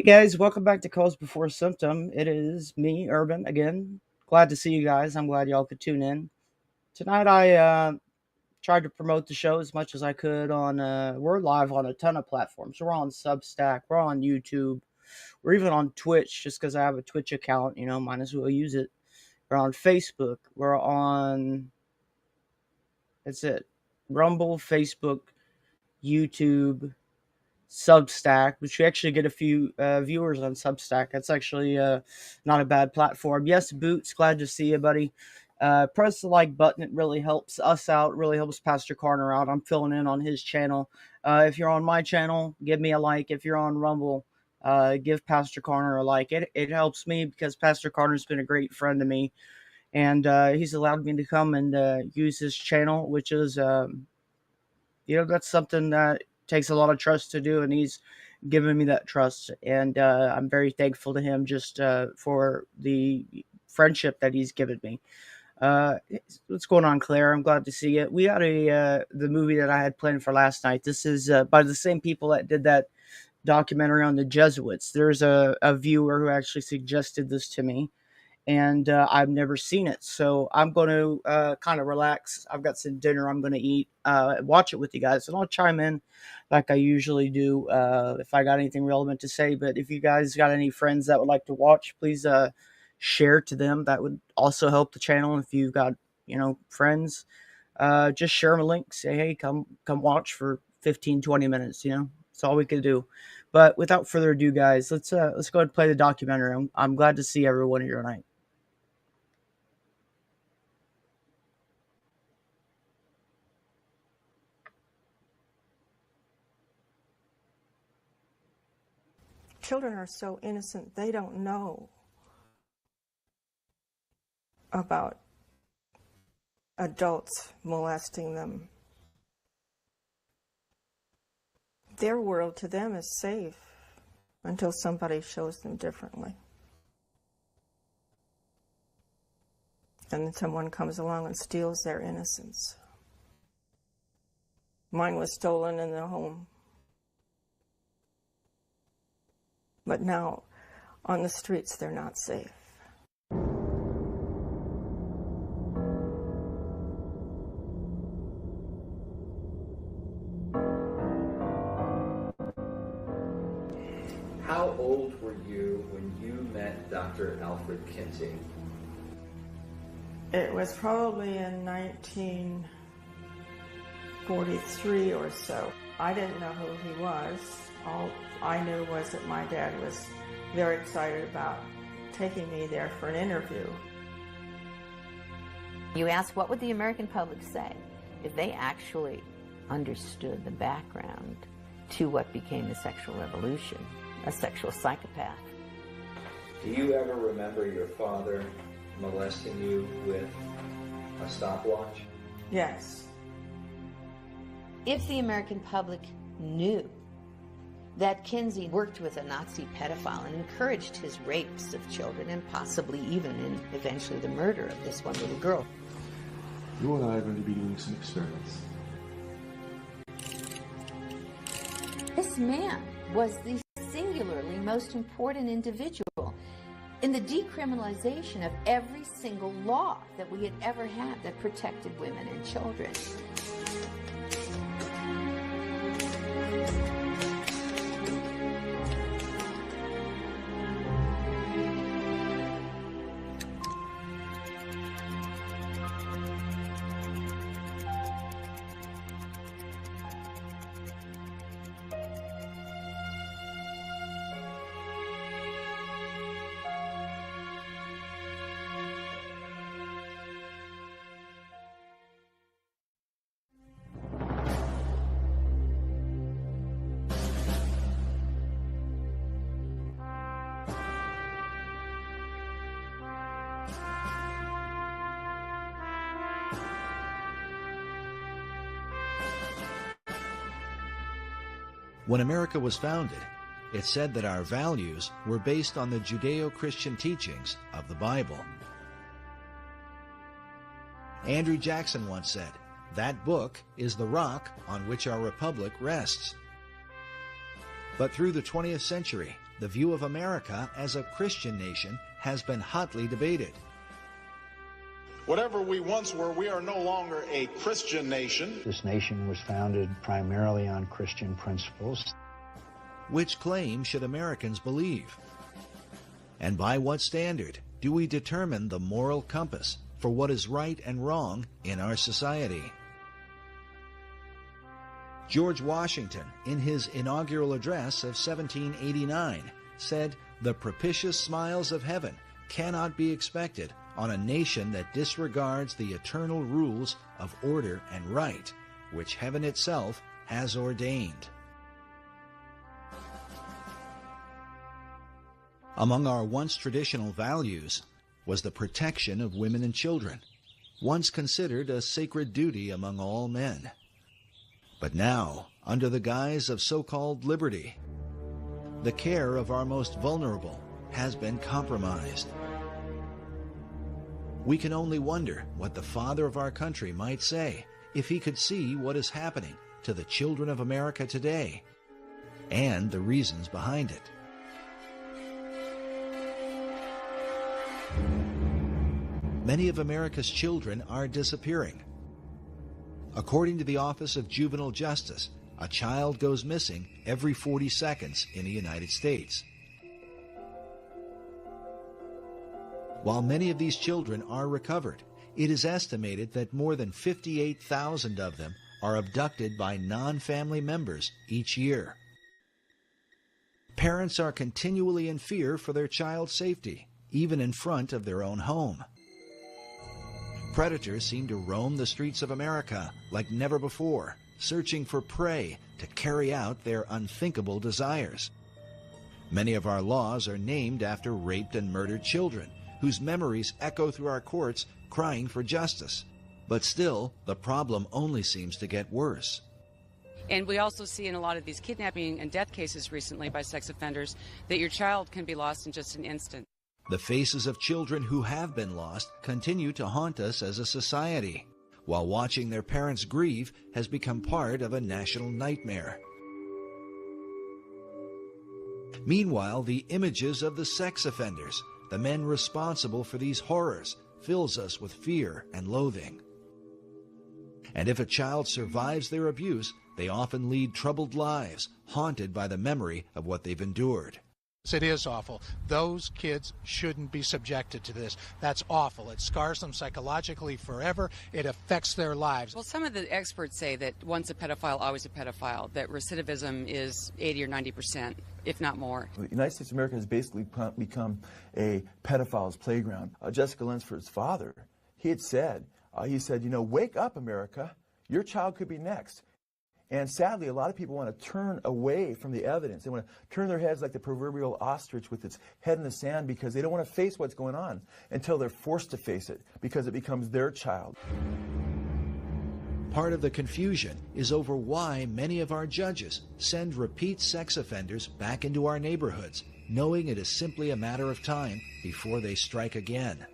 Hey guys, welcome back to Calls Before Symptom. It is me, Urban, again. Glad to see you guys. I'm glad y'all could tune in. Tonight I tried to promote the show as much as I could on, we're live on a ton of platforms. We're on Substack, we're on YouTube, we're even on Twitch just because I have a Twitch account, might as well use it. We're on Facebook, we're on, that's it, Rumble, Facebook, YouTube, Substack, which we actually get a few viewers on Substack. That's actually not a bad platform. Yes, Boots, glad to see you, buddy. Press the like button. It really helps us out. It really helps Pastor Carter out. I'm filling in on his channel. If you're on my channel, give me a like. If you're on Rumble, give Pastor Carter a like. It helps me because Pastor Carter's been a great friend to me. And he's allowed me to come and use his channel, which is, that's something that takes a lot of trust to do, and he's given me that trust, and I'm very thankful to him just for the friendship that he's given me. What's going on, Claire? I'm glad to see you. We had the movie that I had planned for last night. This is by the same people that did that documentary on the Jesuits. There's a viewer who actually suggested this to me, and I've never seen it. So I'm going to kind of relax. I've got some dinner I'm going to eat, watch it with you guys, and I'll chime in like I usually do if I got anything relevant to say. But if you guys got any friends that would like to watch, please share to them. That would also help the channel. If you've got, friends, just share them a link. Say, hey, come watch for 15, 20 minutes, That's all we could do. But without further ado, guys, let's go ahead and play the documentary. I'm glad to see everyone here tonight. Children are so innocent, they don't know about adults molesting them. Their world to them is safe until somebody shows them differently. And then someone comes along and steals their innocence. Mine was stolen in the home. But now, on the streets, they're not safe. How old were you when you met Dr. Alfred Kinsey? It was probably in 1943 or so. I didn't know who he was. All I knew was that my dad was very excited about taking me there for an interview. You ask, what would the American public say if they actually understood the background to what became the sexual revolution, a sexual psychopath? Do you ever remember your father molesting you with a stopwatch? Yes. If the American public knew that Kinsey worked with a Nazi pedophile and encouraged his rapes of children and possibly even in eventually the murder of this one little girl. You and I are going to be doing some experiments. This man was the singularly most important individual in the decriminalization of every single law that we had ever had that protected women and children. When America was founded, it said that our values were based on the Judeo-Christian teachings of the Bible. Andrew Jackson once said, "That book is the rock on which our republic rests." But through the 20th century, the view of America as a Christian nation has been hotly debated. Whatever we once were, we are no longer a Christian nation. This nation was founded primarily on Christian principles. Which claim should Americans believe? And by what standard do we determine the moral compass for what is right and wrong in our society? George Washington, in his inaugural address of 1789, said, "The propitious smiles of heaven cannot be expected on a nation that disregards the eternal rules of order and right, which heaven itself has ordained." Among our once traditional values was the protection of women and children, once considered a sacred duty among all men. But now, under the guise of so-called liberty, the care of our most vulnerable has been compromised. We can only wonder what the father of our country might say if he could see what is happening to the children of America today and the reasons behind it. Many of America's children are disappearing. According to the Office of Juvenile Justice, a child goes missing every 40 seconds in the United States. While many of these children are recovered, it is estimated that more than 58,000 of them are abducted by non-family members each year. Parents are continually in fear for their child's safety, even in front of their own home. Predators seem to roam the streets of America like never before, searching for prey to carry out their unthinkable desires. Many of our laws are named after raped and murdered children, whose memories echo through our courts crying for justice. But still, the problem only seems to get worse. And we also see in a lot of these kidnapping and death cases recently by sex offenders that your child can be lost in just an instant. The faces of children who have been lost continue to haunt us as a society, while watching their parents grieve has become part of a national nightmare. Meanwhile, the images of the sex offenders, the men responsible for these horrors, fills us with fear and loathing. And if a child survives their abuse, they often lead troubled lives, haunted by the memory of what they've endured. It is awful. Those kids shouldn't be subjected to this. That's awful. It scars them psychologically forever. It affects their lives. Well, some of the experts say that once a pedophile, always a pedophile, that recidivism is 80 or 90%, if not more. The United States of America has basically become a pedophile's playground. Jessica Lunsford's father, he said, you know, wake up, America. Your child could be next. And sadly, a lot of people want to turn away from the evidence. They want to turn their heads like the proverbial ostrich with its head in the sand because they don't want to face what's going on until they're forced to face it because it becomes their child. Part of the confusion is over why many of our judges send repeat sex offenders back into our neighborhoods, knowing it is simply a matter of time before they strike again.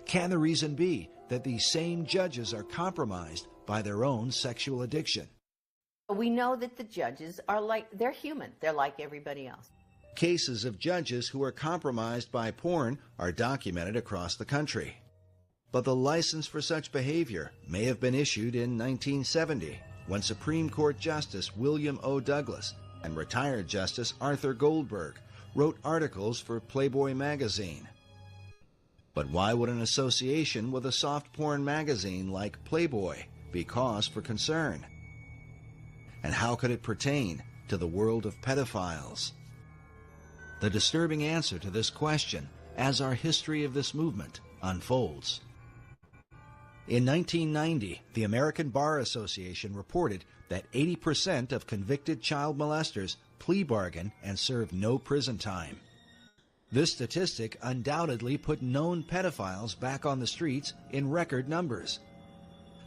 Can the reason be that these same judges are compromised by their own sexual addiction? We know that the judges they're human. They're like everybody else. Cases of judges who are compromised by porn are documented across the country. But the license for such behavior may have been issued in 1970, when Supreme Court Justice William O. Douglas and retired Justice Arthur Goldberg wrote articles for Playboy magazine. But why would an association with a soft porn magazine like Playboy be cause for concern? And how could it pertain to the world of pedophiles? The disturbing answer to this question as our history of this movement unfolds. In 1990, the American Bar Association reported that 80% of convicted child molesters plea bargain and serve no prison time. This statistic undoubtedly put known pedophiles back on the streets in record numbers.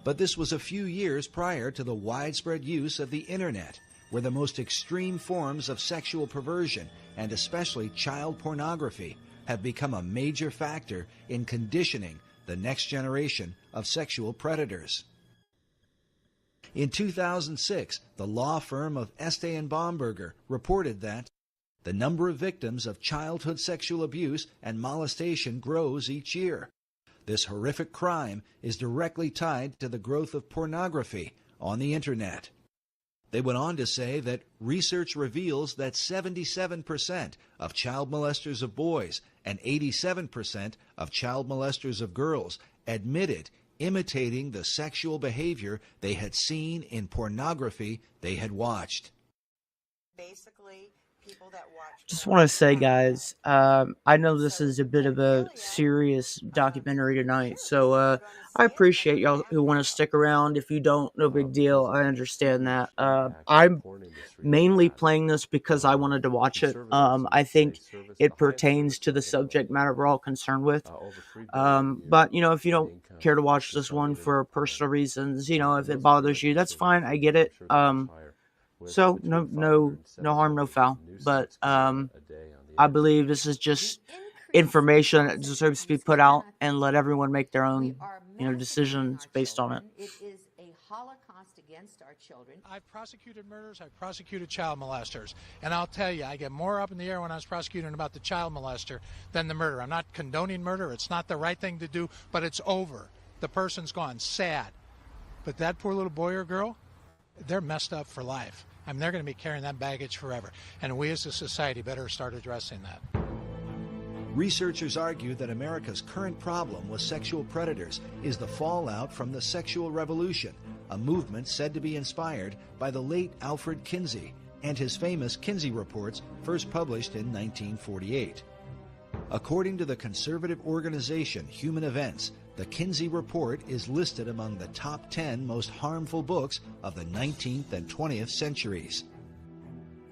But this was a few years prior to the widespread use of the Internet, where the most extreme forms of sexual perversion, and especially child pornography, have become a major factor in conditioning the next generation of sexual predators. In 2006, the law firm of Estee and Baumberger reported that The number of victims of childhood sexual abuse and molestation grows each year. This horrific crime is directly tied to the growth of pornography on the internet. They went on to say that research reveals that 77% of child molesters of boys and 87% of child molesters of girls admitted imitating the sexual behavior they had seen in pornography they had watched. Basically, people that watch. Just want to say, guys, I know this is a bit of a serious documentary tonight, so I appreciate y'all who want to stick around. If you don't, no big deal. I understand that. I'm mainly playing this because I wanted to watch it. I think it pertains to the subject matter we're all concerned with. But, you know, if you don't care to watch this one for personal reasons, you know, if it bothers you, that's fine. I get it. So no harm, no foul. But I believe this is just information that deserves to be put out and let everyone make their own, you know, decisions based on it. It is a holocaust against our children. I've prosecuted murders, I've prosecuted child molesters, and I'll tell you, I get more up in the air when I was prosecuting about the child molester than the murder. I'm not condoning murder, it's not the right thing to do, but it's over. The person's gone, sad. But that poor little boy or girl, they're messed up for life. I mean, they're going to be carrying that baggage forever. And we as a society better start addressing that. Researchers argue that America's current problem with sexual predators is the fallout from the sexual revolution, a movement said to be inspired by the late Alfred Kinsey and his famous Kinsey reports, first published in 1948. According to the conservative organization Human Events, the Kinsey Report is listed among the top 10 most harmful books of the 19th and 20th centuries.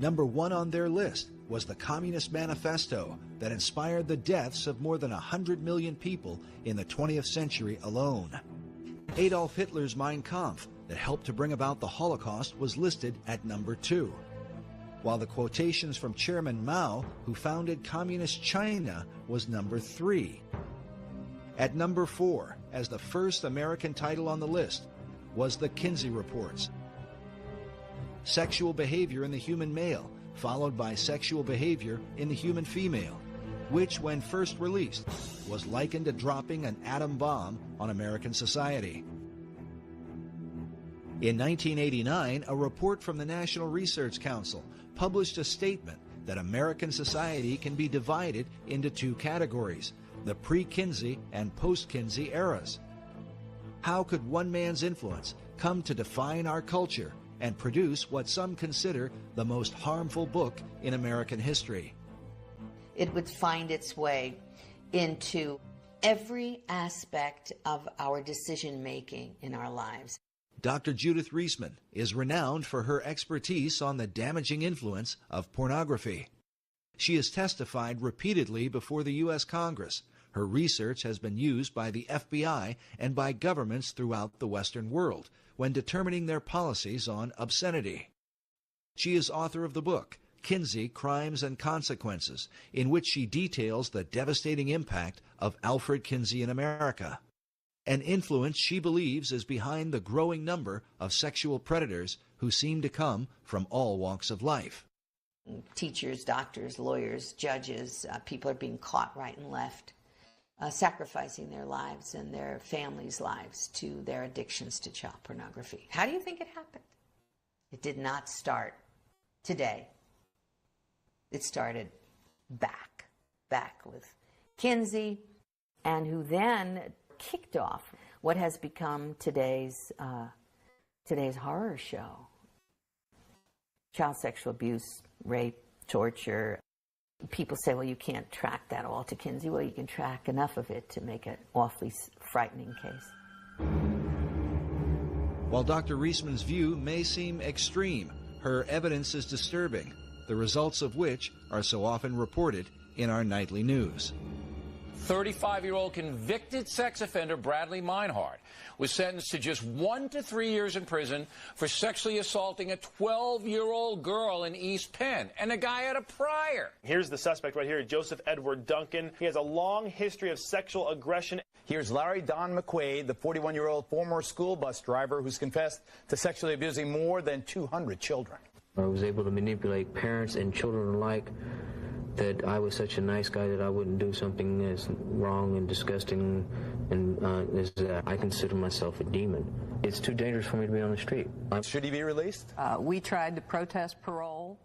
Number 1 on their list was the Communist Manifesto that inspired the deaths of more than 100 million people in the 20th century alone. Adolf Hitler's Mein Kampf that helped to bring about the Holocaust was listed at number 2, while the quotations from Chairman Mao, who founded Communist China, was number 3. At number 4, as the first American title on the list, was the Kinsey Reports. Sexual behavior in the human male, followed by sexual behavior in the human female, which, when first released, was likened to dropping an atom bomb on American society. In 1989, a report from the National Research Council published a statement that American society can be divided into 2 categories, the pre-Kinsey and post-Kinsey eras. How could one man's influence come to define our culture and produce what some consider the most harmful book in American history? It would find its way into every aspect of our decision-making in our lives. Dr. Judith Reisman is renowned for her expertise on the damaging influence of pornography. She has testified repeatedly before the U.S. Congress. Her research has been used by the FBI and by governments throughout the Western world when determining their policies on obscenity. She is author of the book, Kinsey, Crimes and Consequences, in which she details the devastating impact of Alfred Kinsey in America, an influence she believes is behind the growing number of sexual predators who seem to come from all walks of life. Teachers, doctors, lawyers, judges, people are being caught right and left, sacrificing their lives and their families' lives to their addictions to child pornography. How do you think it happened? It did not start today. It started back with Kinsey, and who then kicked off what has become today's horror show. Child sexual abuse, rape, torture. People say, well, you can't track that all to Kinsey. Well, you can track enough of it to make an awfully frightening case. While Dr. Reisman's view may seem extreme, her evidence is disturbing, the results of which are so often reported in our nightly news. 35-year-old convicted sex offender Bradley Meinhardt was sentenced to just 1 to 3 years in prison for sexually assaulting a 12-year-old girl in East Penn, and the guy had a prior. Here's the suspect right here, Joseph Edward Duncan. He has a long history of sexual aggression. Here's Larry Don McQuaid, the 41-year-old former school bus driver who's confessed to sexually abusing more than 200 children. I was able to manipulate parents and children alike, that I was such a nice guy that I wouldn't do something as wrong and disgusting, and as I consider myself a demon. It's too dangerous for me to be on the street. Should he be released? We tried to protest parole.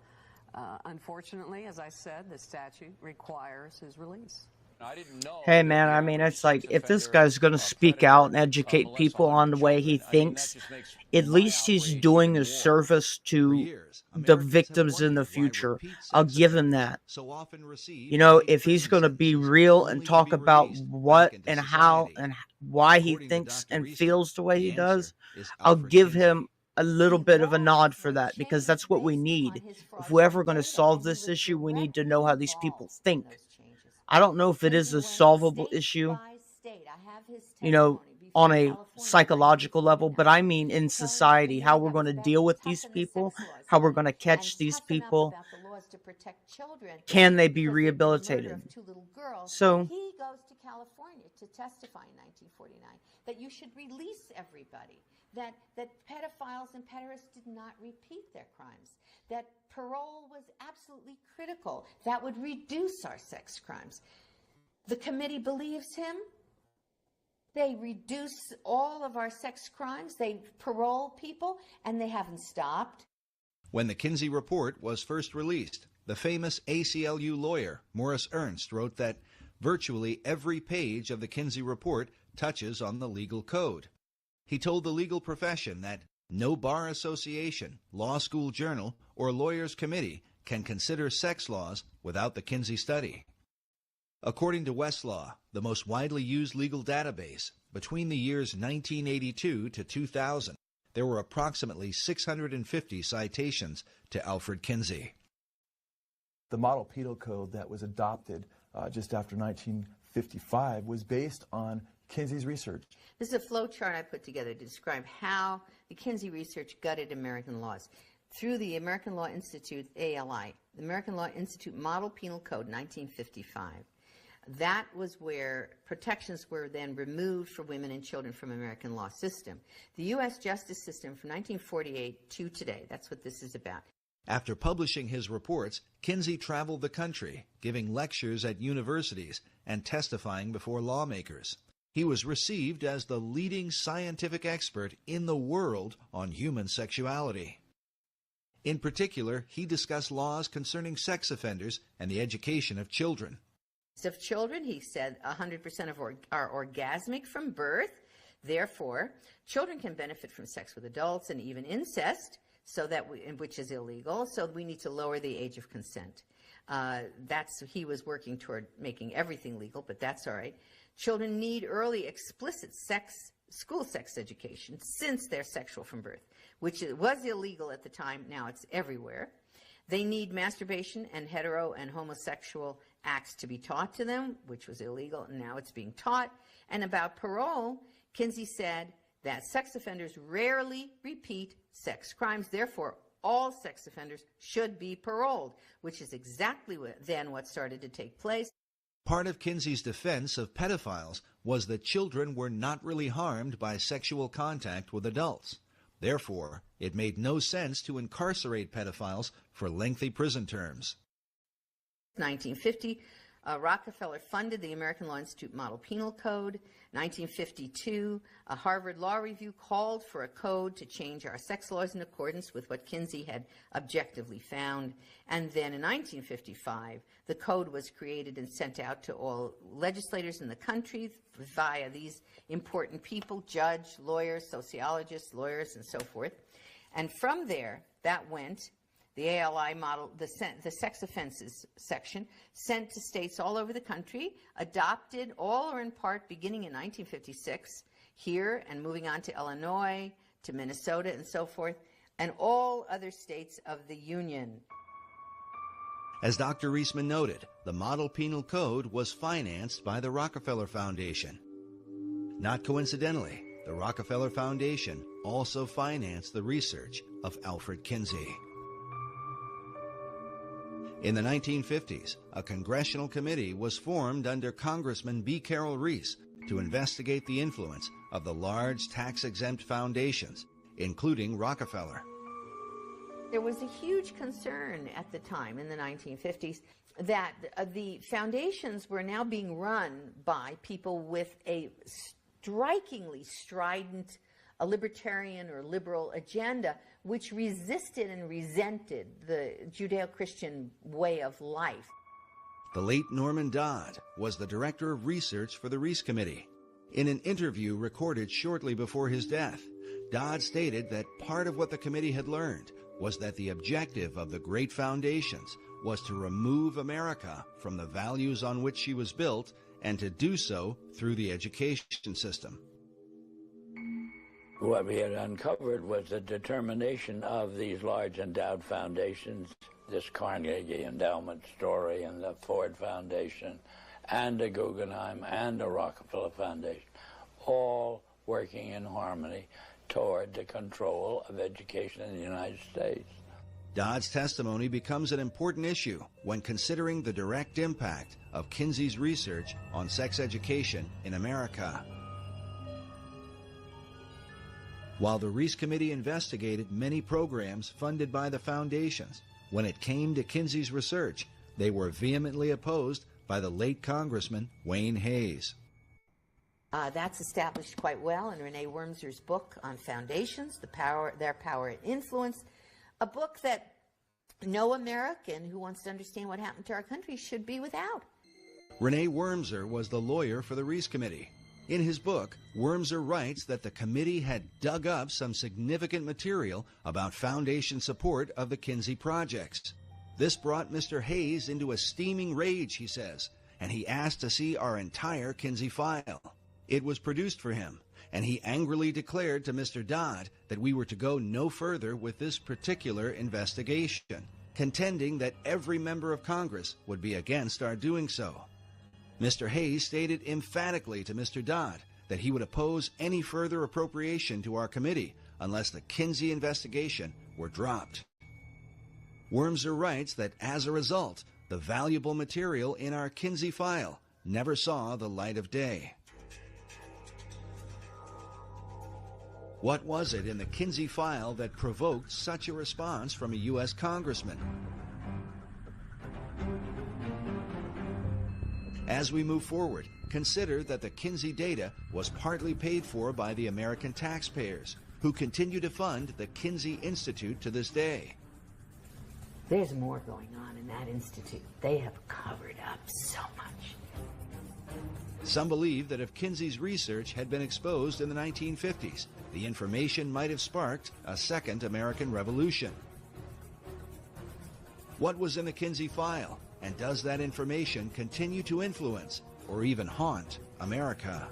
Unfortunately, as I said, the statute requires his release. Hey man, I mean, it's like, if this guy's going to speak out and educate people on the way he thinks, at least he's doing a service to the victims in the future. I'll give him that. You know, if he's going to be real and talk about what and how and why he thinks and feels the way he does, I'll give him a little bit of a nod for that, because that's what we need. If we're ever going to solve this issue, we need to know how these people think. I don't know if it is a solvable issue, you know, on a psychological level, but I mean in society, how we're going to deal with these people, how we're going to catch these people. Can they be rehabilitated? So he goes to California to testify in 1949 that you should release everybody, that pedophiles and pederasts did not repeat their crimes, that parole was absolutely critical. That would reduce our sex crimes. The committee believes him. They reduce all of our sex crimes. They parole people, and they haven't stopped. When the Kinsey report was first released, the famous ACLU lawyer Morris Ernst wrote that virtually every page of the Kinsey report touches on the legal code. He told the legal profession that no bar association, law school journal, or lawyers' committee can consider sex laws without the Kinsey study. According to Westlaw, the most widely used legal database, between the years 1982 to 2000, there were approximately 650 citations to Alfred Kinsey. The model penal code that was adopted just after 1955 was based on Kinsey's research. This is a flow chart I put together to describe how the Kinsey research gutted American laws. Through the American Law Institute, ALI, the American Law Institute Model Penal Code, 1955. That was where protections were then removed for women and children from American law system. The U.S. justice system from 1948 to today, that's what this is about. After publishing his reports, Kinsey traveled the country, giving lectures at universities and testifying before lawmakers. He was received as the leading scientific expert in the world on human sexuality. In particular, he discussed laws concerning sex offenders and the education of children. Of children, he said 100% are orgasmic from birth. Therefore, children can benefit from sex with adults and even incest, which is illegal. So we need to lower the age of consent. He was working toward making everything legal, but that's all right. Children need early explicit school sex education since they're sexual from birth, which was illegal at the time. Now it's everywhere. They need masturbation and hetero and homosexual acts to be taught to them, which was illegal, and now it's being taught. And about parole, Kinsey said that sex offenders rarely repeat sex crimes. Therefore, all sex offenders should be paroled, which is exactly what started to take place. Part of Kinsey's defense of pedophiles was that children were not really harmed by sexual contact with adults. Therefore, it made no sense to incarcerate pedophiles for lengthy prison terms. 1950, Rockefeller funded the American Law Institute Model Penal Code. 1952, a Harvard Law Review called for a code to change our sex laws in accordance with what Kinsey had objectively found. And then in 1955, the code was created and sent out to all legislators in the country via these important people, judge, lawyers, sociologists, lawyers, and so forth. And from there, that went, the ALI model, the sex offenses section, sent to states all over the country, adopted all or in part beginning in 1956 here and moving on to Illinois, to Minnesota, and so forth, and all other states of the Union. As Dr. Reisman noted, the Model Penal Code was financed by the Rockefeller Foundation. Not coincidentally, the Rockefeller Foundation also financed the research of Alfred Kinsey. In the 1950s, a congressional committee was formed under Congressman B. Carroll Reese to investigate the influence of the large tax-exempt foundations, including Rockefeller. There was a huge concern at the time in the 1950s that the foundations were now being run by people with a strikingly strident, a libertarian or liberal agenda, which resisted and resented the Judeo-Christian way of life. The late Norman Dodd was the director of research for the Reese Committee. In an interview recorded shortly before his death, Dodd stated that part of what the committee had learned was that the objective of the great foundations was to remove America from the values on which she was built, and to do so through the education system. What we had uncovered was the determination of these large endowed foundations, this Carnegie Endowment story and the Ford Foundation and the Guggenheim and the Rockefeller Foundation, all working in harmony toward the control of education in the United States. Dodd's testimony becomes an important issue when considering the direct impact of Kinsey's research on sex education in America. While the Reese Committee investigated many programs funded by the foundations, when it came to Kinsey's research, they were vehemently opposed by the late Congressman Wayne Hayes. That's established quite well in Renee Wormser's book on foundations, their power and influence, a book that no American who wants to understand what happened to our country should be without. Renee Wormser was the lawyer for the Reese Committee. In his book, Wormser writes that the committee had dug up some significant material about foundation support of the Kinsey projects. This brought Mr. Hayes into a steaming rage, he says, and he asked to see our entire Kinsey file. It was produced for him, and he angrily declared to Mr. Dodd that we were to go no further with this particular investigation, contending that every member of Congress would be against our doing so. Mr. Hayes stated emphatically to Mr. Dodd that he would oppose any further appropriation to our committee unless the Kinsey investigation were dropped. Wormser writes that as a result, the valuable material in our Kinsey file never saw the light of day. What was it in the Kinsey file that provoked such a response from a U.S. congressman? As we move forward, consider that the Kinsey data was partly paid for by the American taxpayers, who continue to fund the Kinsey Institute to this day. There's more going on in that institute. They have covered up so much. Some believe that if Kinsey's research had been exposed in the 1950s, the information might have sparked a second American Revolution. What was in the Kinsey file, and does that information continue to influence or even haunt America?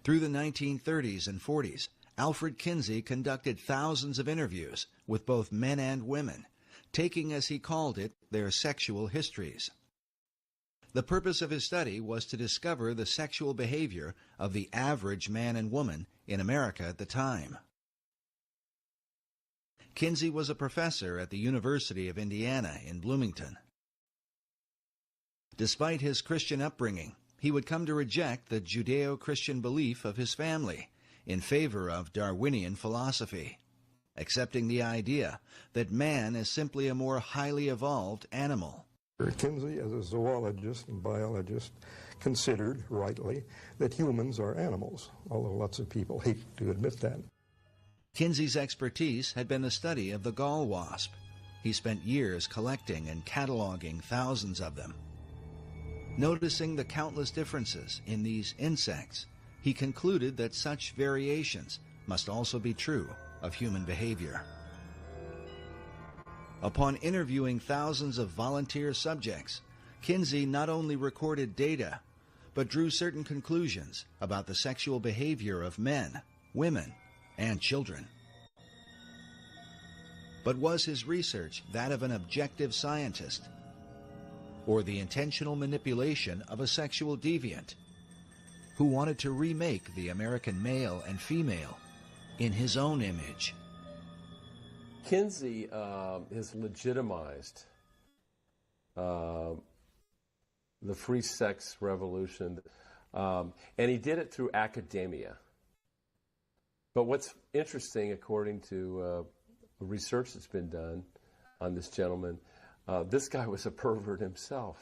Through the 1930s and 40s, Alfred Kinsey conducted thousands of interviews with both men and women, taking, as he called it, their sexual histories. The purpose of his study was to discover the sexual behavior of the average man and woman in America at the time. Kinsey was a professor at the University of Indiana in Bloomington. Despite his Christian upbringing, he would come to reject the Judeo-Christian belief of his family in favor of Darwinian philosophy, accepting the idea that man is simply a more highly evolved animal. Kinsey, as a zoologist and biologist, considered, rightly, that humans are animals, although lots of people hate to admit that. Kinsey's expertise had been the study of the gall wasp. He spent years collecting and cataloging thousands of them. Noticing the countless differences in these insects, he concluded that such variations must also be true of human behavior. Upon interviewing thousands of volunteer subjects, Kinsey not only recorded data, but drew certain conclusions about the sexual behavior of men, women, and children. But was his research that of an objective scientist, or the intentional manipulation of a sexual deviant who wanted to remake the American male and female in his own image? Kinsey has legitimized the free sex revolution, and he did it through academia. But what's interesting, according to research that's been done on this gentleman, this guy was a pervert himself.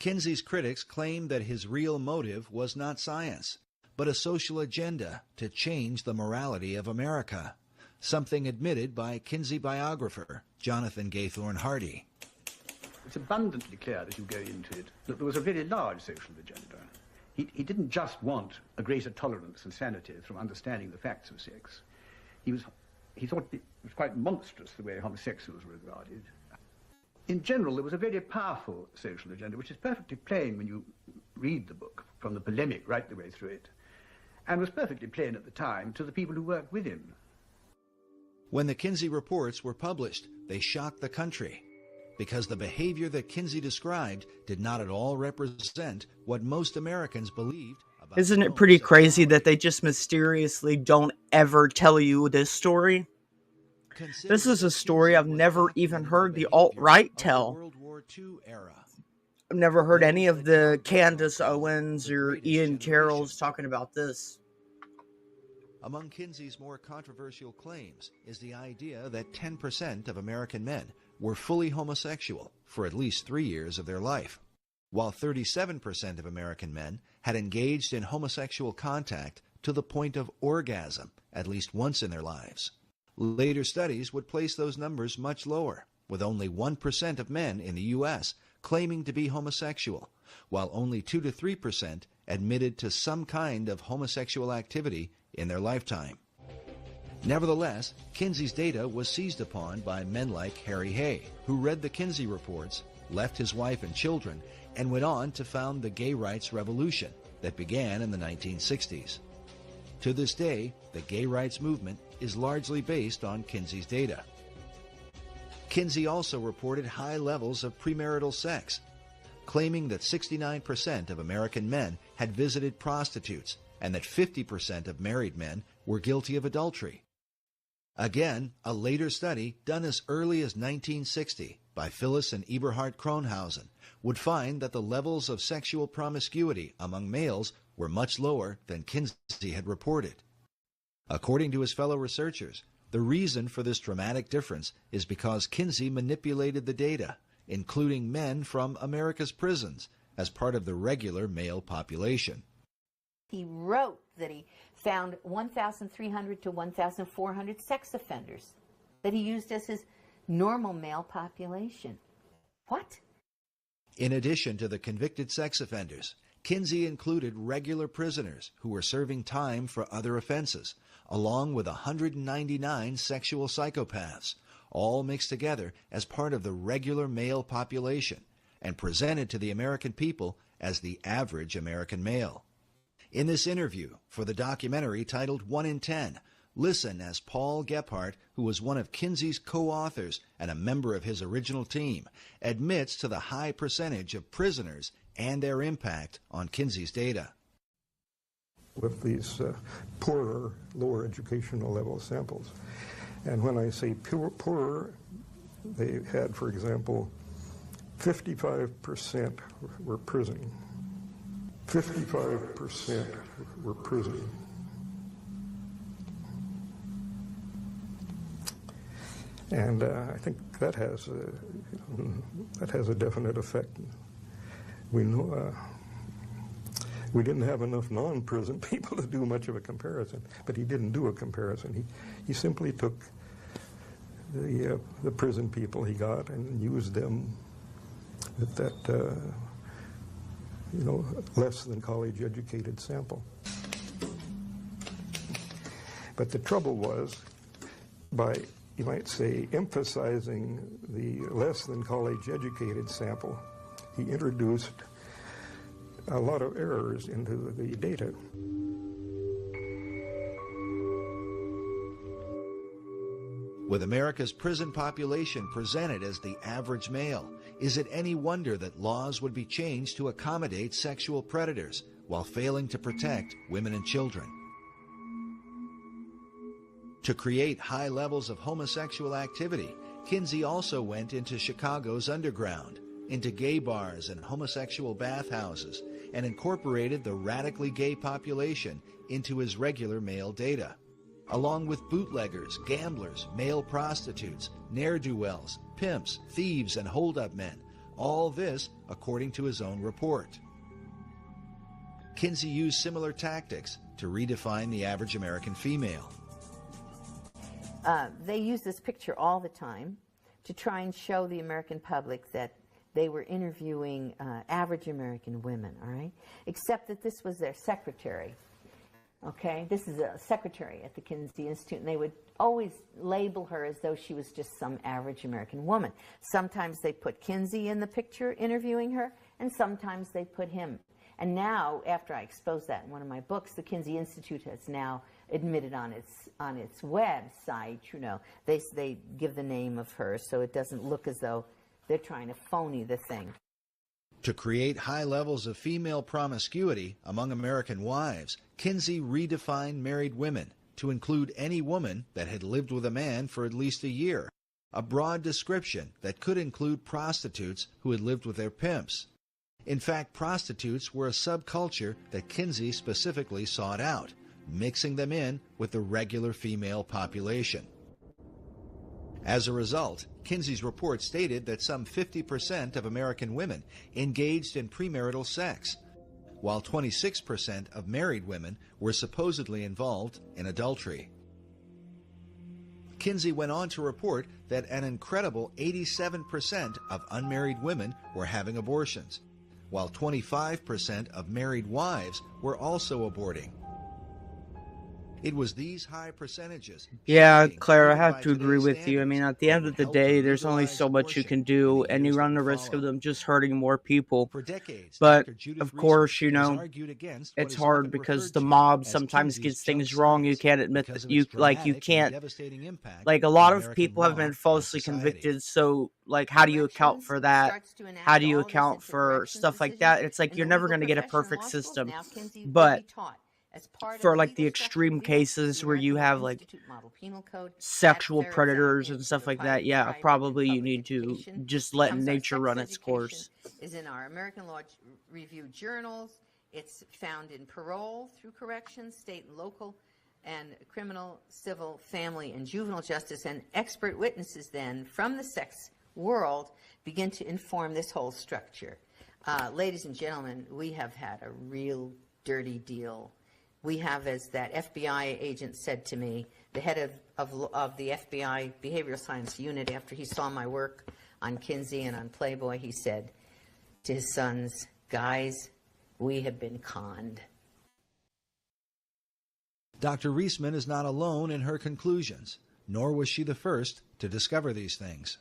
Kinsey's critics claim that his real motive was not science, but a social agenda to change the morality of America, something admitted by Kinsey biographer Jonathan Gaythorne Hardy. It's abundantly clear as you go into it that there was a very large social agenda. He didn't just want a greater tolerance and sanity from understanding the facts of sex. He thought it was quite monstrous the way homosexuals were regarded. In general, there was a very powerful social agenda, which is perfectly plain when you read the book, from the polemic right the way through it, and was perfectly plain at the time to the people who worked with him. When the Kinsey reports were published, they shocked the country, because the behavior that Kinsey described did not at all represent what most Americans believed. Isn't it pretty crazy that they just mysteriously don't ever tell you this story? This is a story I've never even heard the alt-right tell. World War II era. I've never heard any of the Candace Owens or Ian Carrolls talking about this. Among Kinsey's more controversial claims is the idea that 10% of American men were fully homosexual for at least 3 years of their life, while 37% of American men had engaged in homosexual contact to the point of orgasm at least once in their lives. Later studies would place those numbers much lower, with only 1% of men in the U.S. claiming to be homosexual, while only 2 to 3% admitted to some kind of homosexual activity in their lifetime. Nevertheless, Kinsey's data was seized upon by men like Harry Hay, who read the Kinsey reports, left his wife and children, and went on to found the gay rights revolution that began in the 1960s. To this day, the gay rights movement is largely based on Kinsey's data. Kinsey also reported high levels of premarital sex, claiming that 69% of American men had visited prostitutes and that 50% of married men were guilty of adultery. Again, a later study done as early as 1960 by Phyllis and Eberhard Kronhausen would find that the levels of sexual promiscuity among males were much lower than Kinsey had reported. According to his fellow researchers, the reason for this dramatic difference is because Kinsey manipulated the data, including men from America's prisons, as part of the regular male population. He wrote that he found 1,300 to 1,400 sex offenders that he used as his normal male population. What? In addition to the convicted sex offenders, Kinsey included regular prisoners who were serving time for other offenses, along with 199 sexual psychopaths, all mixed together as part of the regular male population and presented to the American people as the average American male. In this interview for the documentary titled 1 in 10, listen as Paul Gephardt, who was one of Kinsey's co-authors and a member of his original team, admits to the high percentage of prisoners and their impact on Kinsey's data. With these poorer, lower educational level samples. And when I say poorer, they had, for example, 55% were prison. 55% were prison. And I think that has a definite effect. We know we didn't have enough non-prison people to do much of a comparison, but he didn't do a comparison. He simply took the prison people he got and used them with that less than college educated sample. But the trouble was, by, you might say, emphasizing the less than college educated sample, he introduced a lot of errors into the data. With America's prison population presented as the average male, is it any wonder that laws would be changed to accommodate sexual predators while failing to protect women and children? To create high levels of homosexual activity, Kinsey also went into Chicago's underground, into gay bars and homosexual bathhouses, and incorporated the radically gay population into his regular male data, along with bootleggers, gamblers, male prostitutes, ne'er-do-wells, pimps, thieves, and hold-up men. All this according to his own report. Kinsey used similar tactics to redefine the average American female. They use this picture all the time to try and show the American public that they were interviewing average American women, all right? Except that this was their secretary, okay? This is a secretary at the Kinsey Institute, and they would always label her as though she was just some average American woman. Sometimes they put Kinsey in the picture interviewing her, and sometimes they put him. And now, after I exposed that in one of my books, the Kinsey Institute has now admitted on its website, you know, they give the name of her so it doesn't look as though they're trying to phony the thing. To create high levels of female promiscuity among American wives, Kinsey redefined married women to include any woman that had lived with a man for at least a year, a broad description that could include prostitutes who had lived with their pimps. In fact, prostitutes were a subculture that Kinsey specifically sought out, mixing them in with the regular female population. As a result, Kinsey's report stated that some 50% of American women engaged in premarital sex, while 26% of married women were supposedly involved in adultery. Kinsey went on to report that an incredible 87% of unmarried women were having abortions, while 25% of married wives were also aborting. It was these high percentages. Yeah, Claire, I have to agree with you. I mean, at the end of the day, there's only so much you can do, and you run the risk of them just hurting more people. But, of course, you know, it's hard because the mob sometimes gets things wrong. You can't admit that you can't, like, a lot of people have been falsely convicted, so, like, how do you account for that? How do you account for stuff like that? It's like you're never going to get a perfect system. But for like the extreme cases where you have like sexual predators and stuff like that, yeah, probably you need to just let nature run its course. Is in our American Law Review journals. It's found in parole through corrections, state and local, and criminal, civil, family, and juvenile justice. And expert witnesses then from the sex world begin to inform this whole structure. Ladies and gentlemen, we have had a real dirty deal. We have, as that FBI agent said to me, the head of the FBI Behavioral Science Unit, after he saw my work on Kinsey and on Playboy, he said to his sons, "Guys, we have been conned." Dr. Reisman is not alone in her conclusions, nor was she the first to discover these things.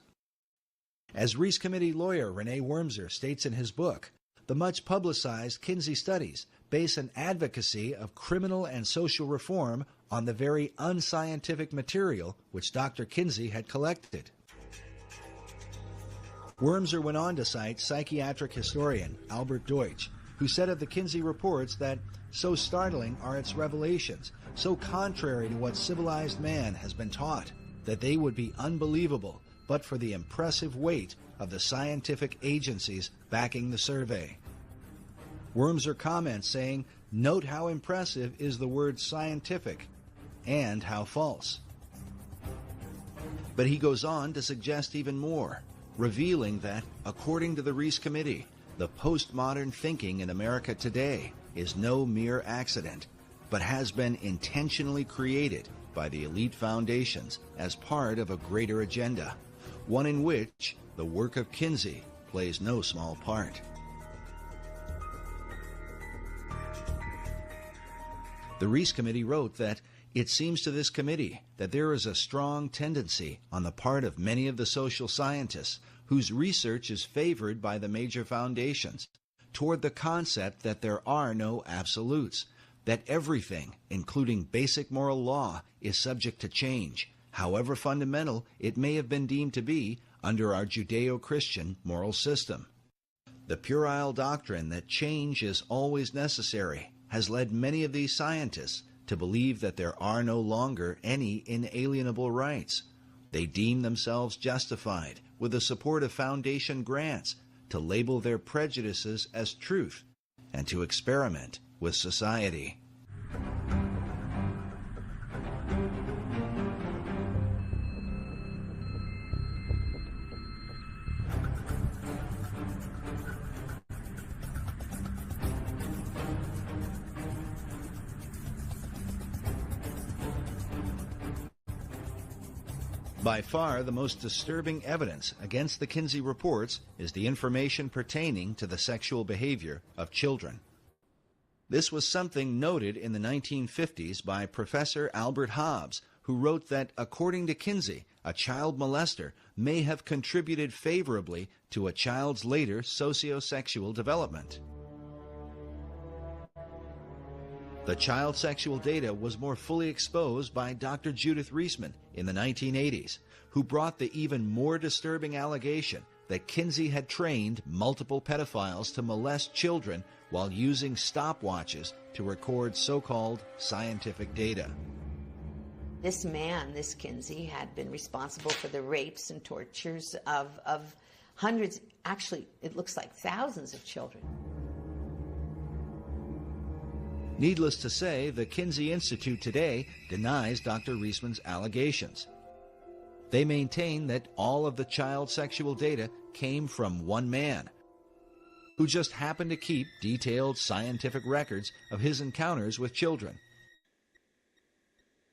As Reese Committee lawyer Renee Wormser states in his book, the much-publicized Kinsey studies base an advocacy of criminal and social reform on the very unscientific material which Dr. Kinsey had collected. Wormser went on to cite psychiatric historian Albert Deutsch, who said of the Kinsey reports that so startling are its revelations, so contrary to what civilized man has been taught, that they would be unbelievable but for the impressive weight of the scientific agencies backing the survey. Wormser comments saying, "Note how impressive is the word scientific and how false." But he goes on to suggest even more, revealing that, according to the Reese Committee, the postmodern thinking in America today is no mere accident, but has been intentionally created by the elite foundations as part of a greater agenda, one in which the work of Kinsey plays no small part. The Reese Committee wrote that it seems to this committee that there is a strong tendency on the part of many of the social scientists whose research is favored by the major foundations toward the concept that there are no absolutes, that everything, including basic moral law, is subject to change, however fundamental it may have been deemed to be under our Judeo-Christian moral system. The puerile doctrine that change is always necessary has led many of these scientists to believe that there are no longer any inalienable rights. They deem themselves justified, with the support of foundation grants, to label their prejudices as truth and to experiment with society. By far, the most disturbing evidence against the Kinsey reports is the information pertaining to the sexual behavior of children. This was something noted in the 1950s by Professor Albert Hobbs, who wrote that, according to Kinsey, a child molester may have contributed favorably to a child's later sociosexual development. The child sexual data was more fully exposed by Dr. Judith Reisman in the 1980s, who brought the even more disturbing allegation that Kinsey had trained multiple pedophiles to molest children while using stopwatches to record so-called scientific data. This man, this Kinsey, had been responsible for the rapes and tortures of hundreds, actually, it looks like thousands of children. Needless to say, the Kinsey Institute today denies Dr. Reisman's allegations. They maintain that all of the child sexual data came from one man, who just happened to keep detailed scientific records of his encounters with children.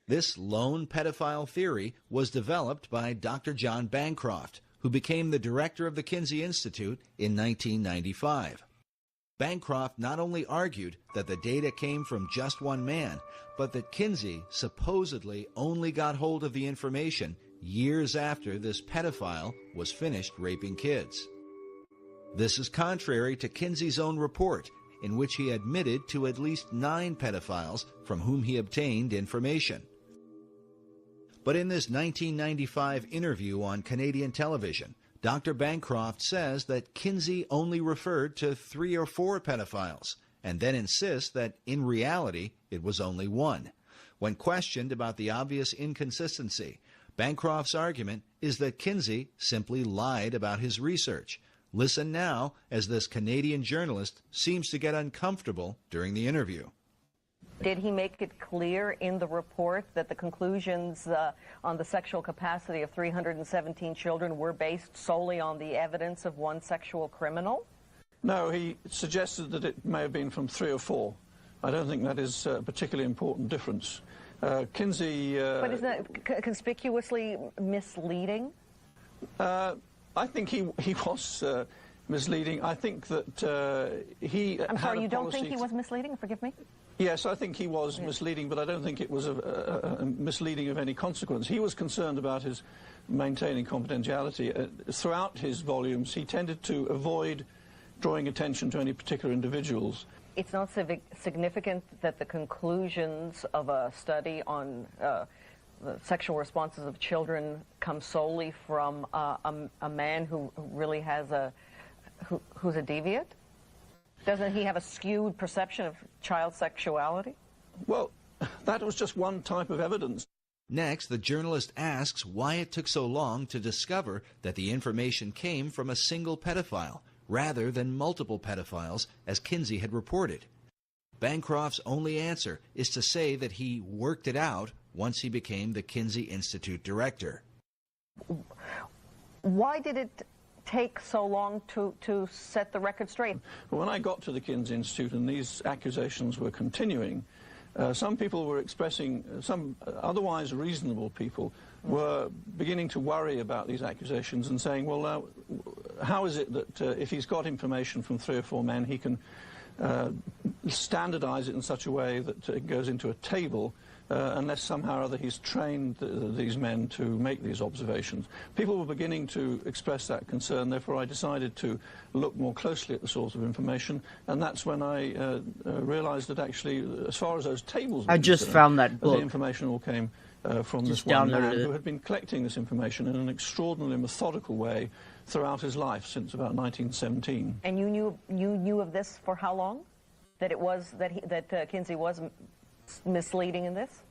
This lone pedophile theory was developed by Dr. John Bancroft, who became the director of the Kinsey Institute in 1995. Bancroft not only argued that the data came from just one man, but that Kinsey supposedly only got hold of the information years after this pedophile was finished raping kids. This is contrary to Kinsey's own report, in which he admitted to at least 9 pedophiles from whom he obtained information. But in this 1995 interview on Canadian television, Dr. Bancroft says that Kinsey only referred to 3 or 4 pedophiles, and then insists that in reality it was only 1. When questioned about the obvious inconsistency, Bancroft's argument is that Kinsey simply lied about his research. Listen now as this Canadian journalist seems to get uncomfortable during the interview. Did he make it clear in the report that the conclusions on the sexual capacity of 317 children were based solely on the evidence of one sexual criminal? No, he suggested that it may have been from 3 or 4. I don't think that is a particularly important difference. Kinsey... But isn't that conspicuously misleading? I think he was misleading. I think that he I'm sorry, you don't think he was misleading? Forgive me? Yes, I think he was misleading, but I don't think it was a misleading of any consequence. He was concerned about his maintaining confidentiality. Throughout his volumes, he tended to avoid drawing attention to any particular individuals. It's not significant that the conclusions of a study on the sexual responses of children come solely from a man who really has who's a deviant? Doesn't he have a skewed perception of child sexuality? Well, that was just one type of evidence. Next, the journalist asks why it took so long to discover that the information came from a single pedophile rather than multiple pedophiles, as Kinsey had reported. Bancroft's only answer is to say that he worked it out once he became the Kinsey Institute director. Why did it take so long to set the record straight? When I got to the Kinsey Institute and these accusations were continuing, some people were expressing, some otherwise reasonable people were beginning to worry about these accusations and saying, well, now, how is it that if he's got information from 3 or 4 men, he can standardize it in such a way that it goes into a table unless somehow or other he's trained these men to make these observations. People were beginning to express that concern, therefore I decided to look more closely at the source of information, and that's when I realized that actually, as far as those tables were I just found that book. The information all came from this one man who had been collecting this information in an extraordinarily methodical way throughout his life since about 1917. And you knew of this for how long? That it was that Kinsey was misleading in this?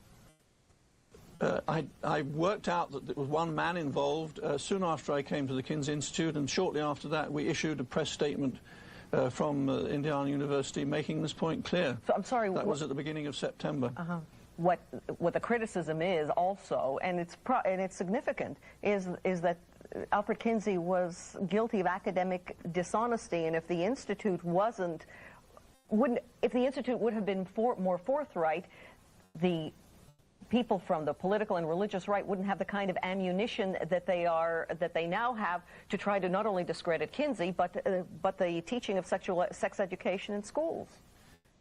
I worked out that there was one man involved soon after I came to the Kinsey Institute, and shortly after that we issued a press statement from Indiana University making this point clear. So, I'm sorry. That was at the beginning of September. What the criticism is also, and it's significant, is that Alfred Kinsey was guilty of academic dishonesty, and if the Institute if the Institute would have been more forthright, the people from the political and religious right wouldn't have the kind of ammunition that they now have to try to not only discredit Kinsey, but the teaching of sex education in schools.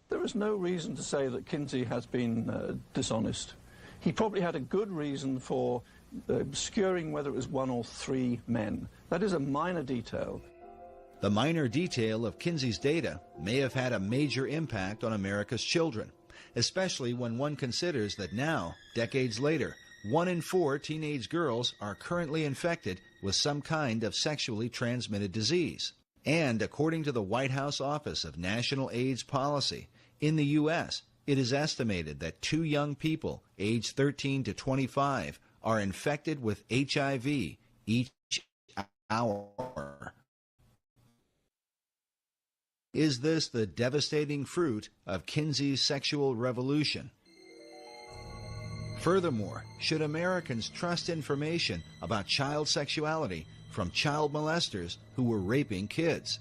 There is no reason to say that Kinsey has been dishonest. He probably had a good reason for obscuring whether it was one or three men. That is a minor detail. The minor detail of Kinsey's data may have had a major impact on America's children, especially when one considers that now, decades later, 1 in 4 teenage girls are currently infected with some kind of sexually transmitted disease. And according to the White House Office of National AIDS Policy, in the U.S., it is estimated that 2 young people, aged 13 to 25, are infected with HIV each hour. Is this the devastating fruit of Kinsey's sexual revolution? Furthermore, should Americans trust information about child sexuality from child molesters who were raping kids?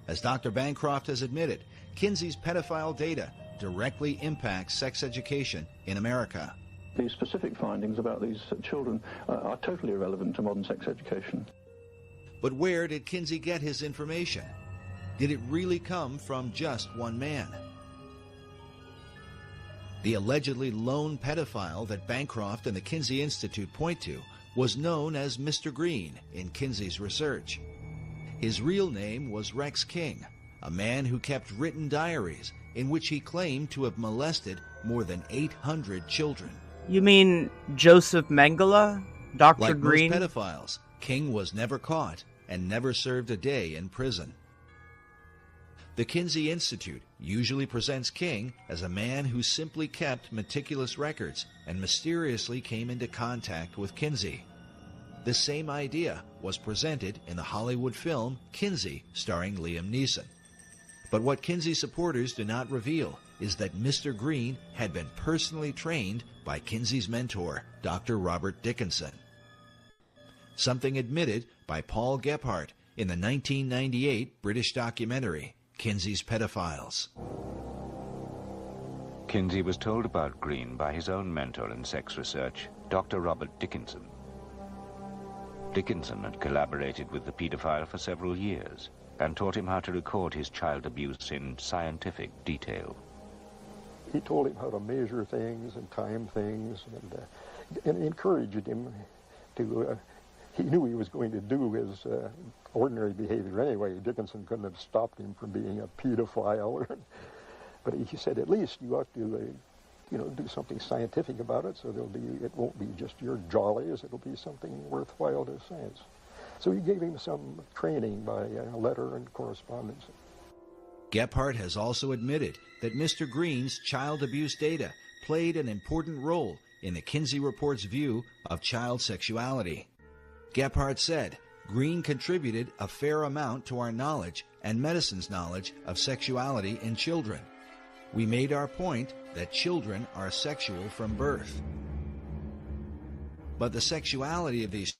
As Dr. Bancroft has admitted, Kinsey's pedophile data directly impacts sex education in America. The specific findings about these children are totally irrelevant to modern sex education. But where did Kinsey get his information? Did it really come from just one man? The allegedly lone pedophile that Bancroft and the Kinsey Institute point to was known as Mr. Green in Kinsey's research. His real name was Rex King, a man who kept written diaries in which he claimed to have molested more than 800 children. You mean Joseph Mengele? Dr. Like Green? most pedophiles, King was never caught and never served a day in prison. The Kinsey Institute usually presents King as a man who simply kept meticulous records and mysteriously came into contact with Kinsey. The same idea was presented in the Hollywood film Kinsey, starring Liam Neeson. But what Kinsey supporters do not reveal is that Mr. Green had been personally trained by Kinsey's mentor, Dr. Robert Dickinson. Something admitted by Paul Gephardt in the 1998 British documentary, Kinsey's Pedophiles. Kinsey was told about Green by his own mentor in sex research, Dr. Robert Dickinson. Dickinson had collaborated with the pedophile for several years and taught him how to record his child abuse in scientific detail. He told him how to measure things and time things, and encouraged him to, he knew he was going to do his ordinary behavior anyway. Dickinson couldn't have stopped him from being a pedophile. But he said, at least you ought to, do something scientific about it, so it won't be just your jollies, it'll be something worthwhile to science. So he gave him some training by letter and correspondence. Gephardt has also admitted that Mr. Green's child abuse data played an important role in the Kinsey Report's view of child sexuality. Gephardt said, Green contributed a fair amount to our knowledge and medicine's knowledge of sexuality in children. We made our point that children are sexual from birth. But the sexuality of these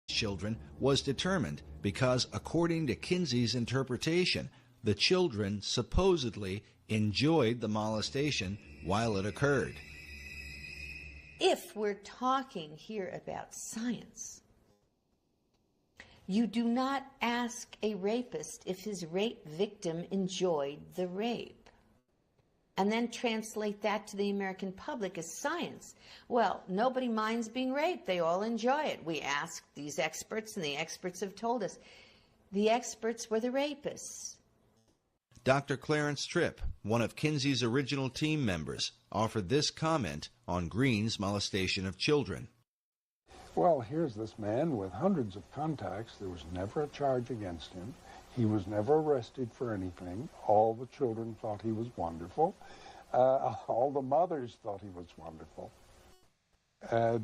children was determined because, according to Kinsey's interpretation, the children supposedly enjoyed the molestation while it occurred. If we're talking here about science, you do not ask a rapist if his rape victim enjoyed the rape and then translate that to the American public as science. Well, nobody minds being raped. They all enjoy it. We asked these experts, and the experts have told us. The experts were the rapists. Dr. Clarence Tripp, one of Kinsey's original team members, offered this comment on Green's molestation of children. Well, here's this man with hundreds of contacts. There was never a charge against him. He was never arrested for anything. All the children thought he was wonderful. All the mothers thought he was wonderful.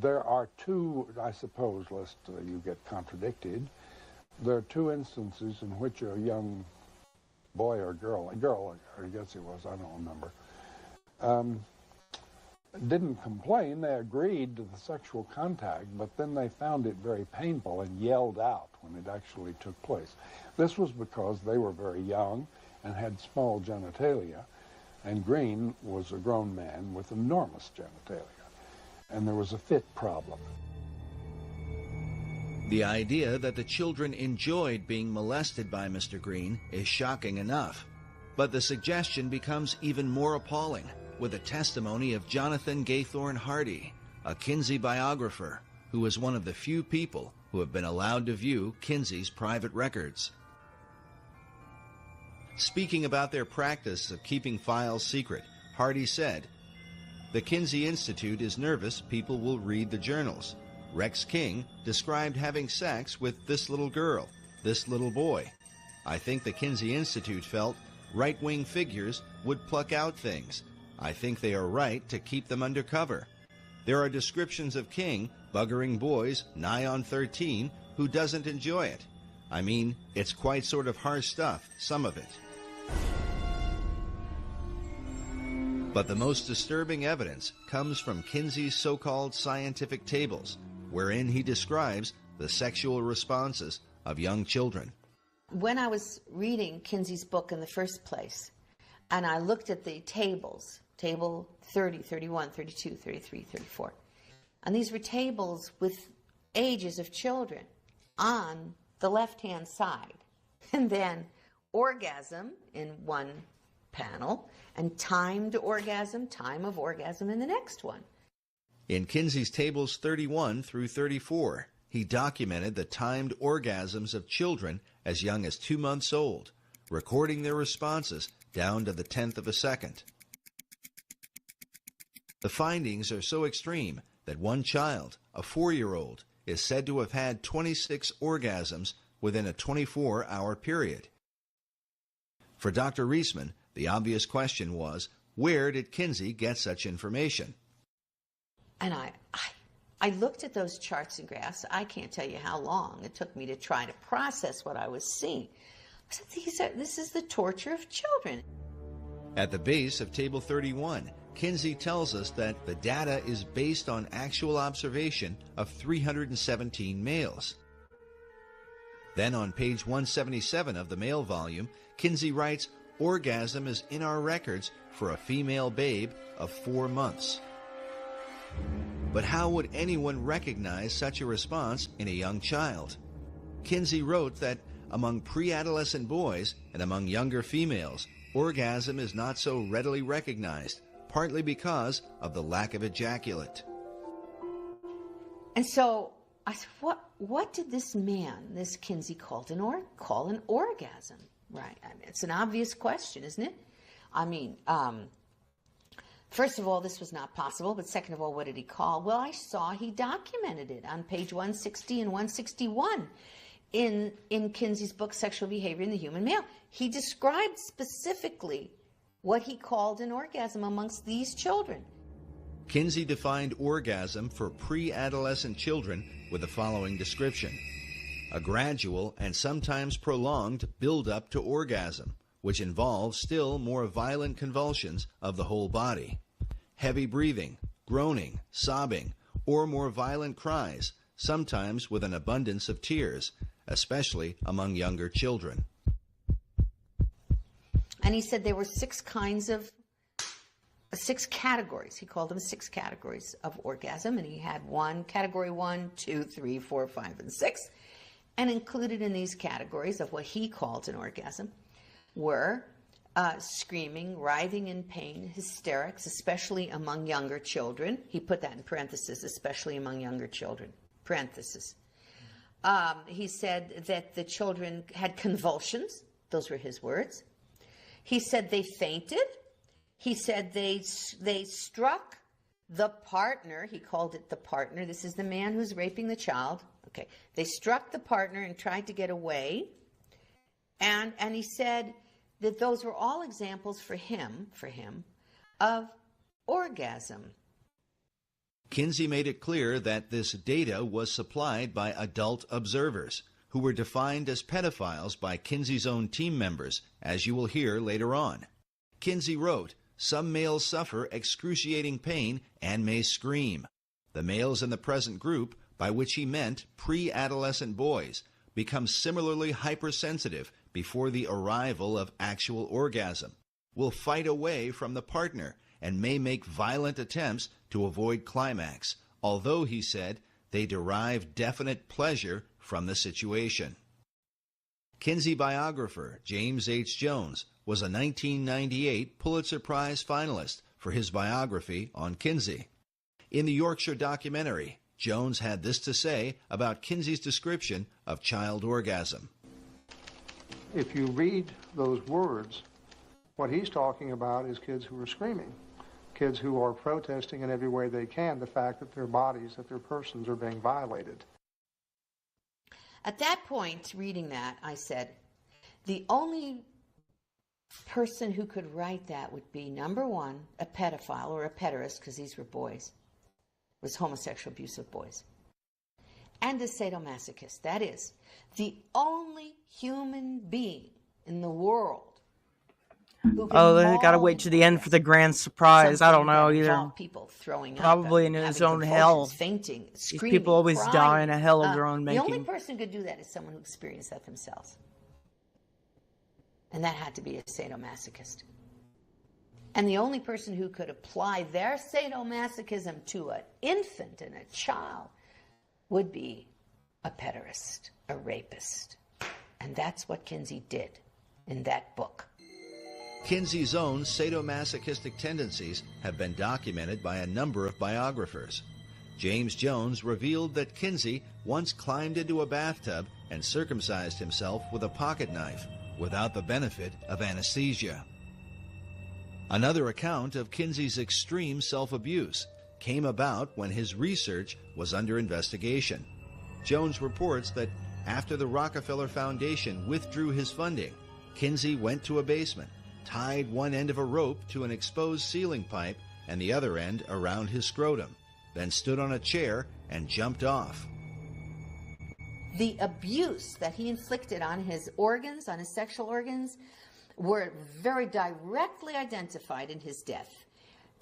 There are two, I suppose, lest you get contradicted, there are two instances in which a young boy or girl, I guess it was, I don't remember, didn't complain. They agreed to the sexual contact, but then they found it very painful and yelled out when it actually took place. This was because they were very young and had small genitalia, and Green was a grown man with enormous genitalia, and there was a fit problem. The idea that the children enjoyed being molested by Mr. Green is shocking enough, but the suggestion becomes even more appalling with the testimony of Jonathan Gaythorne Hardy, a Kinsey biographer who was one of the few people who have been allowed to view Kinsey's private records. Speaking about their practice of keeping files secret, Hardy said, "The Kinsey Institute is nervous people will read the journals. Rex King described having sex with this little girl, this little boy. I think the Kinsey Institute felt right-wing figures would pluck out things. I think they are right to keep them under cover. There are descriptions of King buggering boys nigh on 13 who doesn't enjoy it. I mean, it's quite sort of harsh stuff, some of it." But the most disturbing evidence comes from Kinsey's so-called scientific tables, wherein he describes the sexual responses of young children. When I was reading Kinsey's book in the first place, and I looked at the tables, table 30, 31, 32, 33, 34, and these were tables with ages of children on the left-hand side, and then orgasm in one panel, and timed orgasm, time of orgasm in the next one. In Kinsey's tables 31 through 34, he documented the timed orgasms of children as young as 2 months old, recording their responses down to the 10th of a second. The findings are so extreme that one child, a 4-year-old, is said to have had 26 orgasms within a 24-hour period. For Dr. Reisman, the obvious question was, where did Kinsey get such information? And I looked at those charts and graphs. I can't tell you how long it took me to try to process what I was seeing. I said, this is the torture of children. At the base of Table 31, Kinsey tells us that the data is based on actual observation of 317 males. Then on page 177 of the male volume, Kinsey writes, "Orgasm is in our records for a female babe of 4 months." But how would anyone recognize such a response in a young child? Kinsey wrote that among pre-adolescent boys and among younger females, orgasm is not so readily recognized, partly because of the lack of ejaculate. And so I said, what did this man, this Kinsey, call an orgasm? Right. I mean, it's an obvious question, isn't it? I mean, first of all, this was not possible, but second of all, what did he call? Well, I saw he documented it on page 160 and 161 in Kinsey's book, Sexual Behavior in the Human Male. He described specifically what he called an orgasm amongst these children. Kinsey defined orgasm for pre-adolescent children with the following description: a gradual and sometimes prolonged build-up to orgasm, which involves still more violent convulsions of the whole body, heavy breathing, groaning, sobbing, or more violent cries, sometimes with an abundance of tears, especially among younger children. And he said there were 6 categories. He called them 6 categories of orgasm, and he had category 1, 2, 3, 4, 5, and 6. And included in these categories of what he called an orgasm were screaming, writhing in pain, hysterics, especially among younger children. He put that in parentheses, especially among younger children, parentheses. He said that the children had convulsions. Those were his words. He said they fainted. He said they struck the partner. He called it the partner. This is the man who's raping the child. Okay. They struck the partner and tried to get away. And he said that those were all examples for him of orgasm. Kinsey made it clear that this data was supplied by adult observers, who were defined as pedophiles by Kinsey's own team members, as you will hear later on. Kinsey wrote, "Some males suffer excruciating pain and may scream. The males in the present group, by which he meant pre-adolescent boys, become similarly hypersensitive before the arrival of actual orgasm, will fight away from the partner, and may make violent attempts to avoid climax, although, he said, they derive definite pleasure from the situation." Kinsey biographer James H. Jones was a 1998 Pulitzer Prize finalist for his biography on Kinsey. In the Yorkshire documentary, Jones had this to say about Kinsey's description of child orgasm. If you read those words, what he's talking about is kids who are screaming, kids who are protesting in every way they can the fact that their bodies, that their persons are being violated. At that point, reading that, I said, the only person who could write that would be, number one, a pedophile or a pederast, because these were boys, was homosexual abuse of boys, and a sadomasochist. That is, the only human being in the world who can they gotta wait to the end for the grand surprise. I don't know either. People throwing Probably up, in his having own hell. fainting, These screaming, people always crying. die in a hell of their own The only making. person who could do that is someone who experienced that themselves. And that had to be a sadomasochist. And the only person who could apply their sadomasochism to an infant and a child would be a pederast, a rapist. And that's what Kinsey did in that book. Kinsey's own sadomasochistic tendencies have been documented by a number of biographers. James Jones revealed that Kinsey once climbed into a bathtub and circumcised himself with a pocket knife without the benefit of anesthesia. Another account of Kinsey's extreme self-abuse came about when his research was under investigation. Jones reports that after the Rockefeller Foundation withdrew his funding, Kinsey went to a basement, tied one end of a rope to an exposed ceiling pipe and the other end around his scrotum, then stood on a chair and jumped off. The abuse that he inflicted on his organs, on his sexual organs, were very directly identified in his death.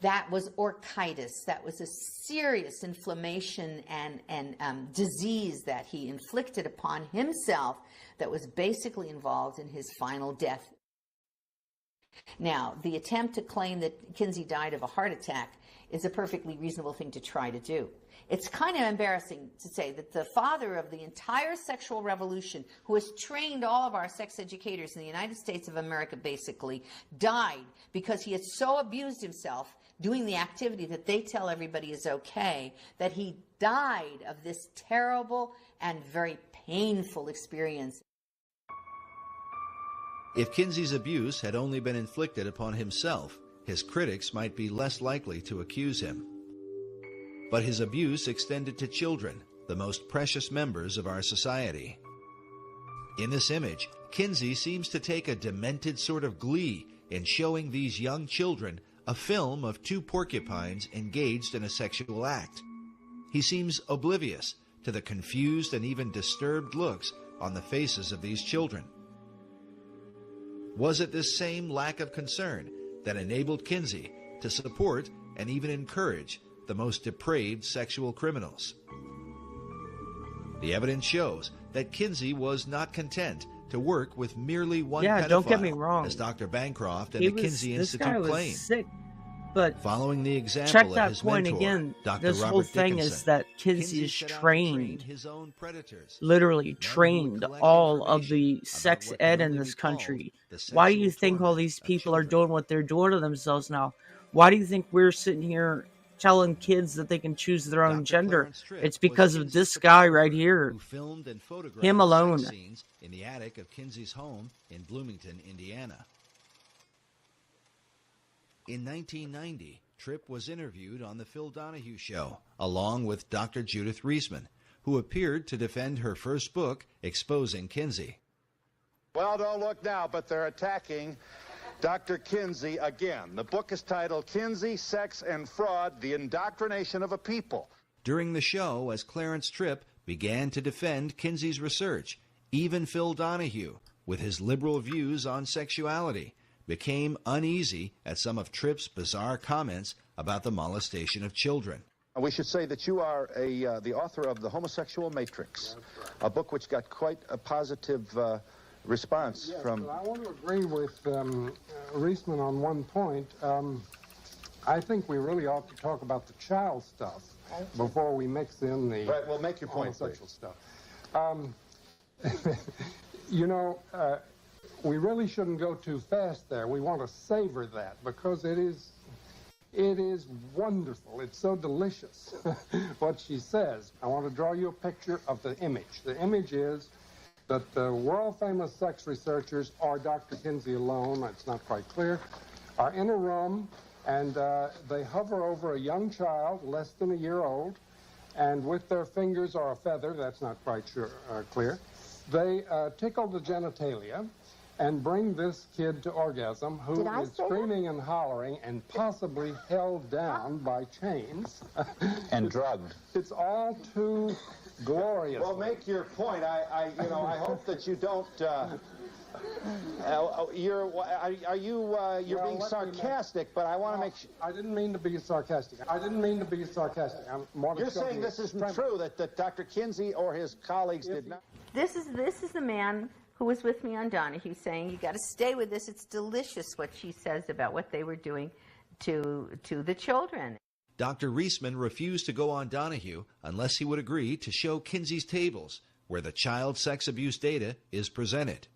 That was orchitis. That was a serious inflammation and disease that he inflicted upon himself that was basically involved in his final death. Now, the attempt to claim that Kinsey died of a heart attack is a perfectly reasonable thing to try to do. It's kind of embarrassing to say that the father of the entire sexual revolution, who has trained all of our sex educators in the United States of America basically, died because he had so abused himself doing the activity that they tell everybody is okay, that he died of this terrible and very painful experience. If Kinsey's abuse had only been inflicted upon himself, his critics might be less likely to accuse him. But his abuse extended to children, the most precious members of our society. In this image, Kinsey seems to take a demented sort of glee in showing these young children a film of two porcupines engaged in a sexual act. He seems oblivious to the confused and even disturbed looks on the faces of these children. Was it this same lack of concern that enabled Kinsey to support and even encourage the most depraved sexual criminals? The evidence shows that Kinsey was not content to work with merely one pedophile, don't get me wrong. as Dr. Bancroft and the Kinsey Institute claim. Sick, but following the example check of that his point mentor, again. Dr. This Robert whole thing Dickinson, is that Kinsey is set out to trained, his own predators, literally trained all of the about sex what ed can in only this be called country. the Why do you sexual think all torment these of people are children. doing what they're doing to themselves now? Why do you think we're sitting here telling kids that they can choose their own gender? Clarence Tripp It's was because of Kinsey's this guy right photographer here. who filmed and photographed Him alone. sex scenes in the attic of Kinsey's home in Bloomington, Indiana. In 1990, Tripp was interviewed on The Phil Donahue Show, along with Dr. Judith Reisman, who appeared to defend her first book, exposing Kinsey. Well, don't look now, but they're attacking Dr. Kinsey again. The book is titled Kinsey, Sex, and Fraud, The Indoctrination of a People. During the show, as Clarence Tripp began to defend Kinsey's research, even Phil Donahue, with his liberal views on sexuality, became uneasy at some of Tripp's bizarre comments about the molestation of children. We should say that you are the author of The Homosexual Matrix, a book which got quite a positive response from... I want to agree with Reisman on one point. I think we really ought to talk about the child stuff before we mix in the Right, well, make your point, homosexual stuff. You know, we really shouldn't go too fast there. We want to savor that because it is wonderful. It's so delicious what she says. I want to draw you a picture of the image. The image is that the world-famous sex researchers, or Dr. Kinsey alone, it's not quite clear, are in a room, and they hover over a young child, less than a year old, and with their fingers or a feather, that's not quite clear, they tickle the genitalia and bring this kid to orgasm, who is screaming and hollering and possibly held down by chains. And drugged. It's all too glorious. Well, make your point. I hope that you don't. You're being sarcastic, but I want to make sure. I didn't mean to be sarcastic. You're saying this isn't true, that Dr. Kinsey or his colleagues did not. This is the man who was with me on Donahue saying, you got to stay with this. It's delicious what she says about what they were doing to the children. Dr. Reisman refused to go on Donahue unless he would agree to show Kinsey's tables, where the child sex abuse data is presented.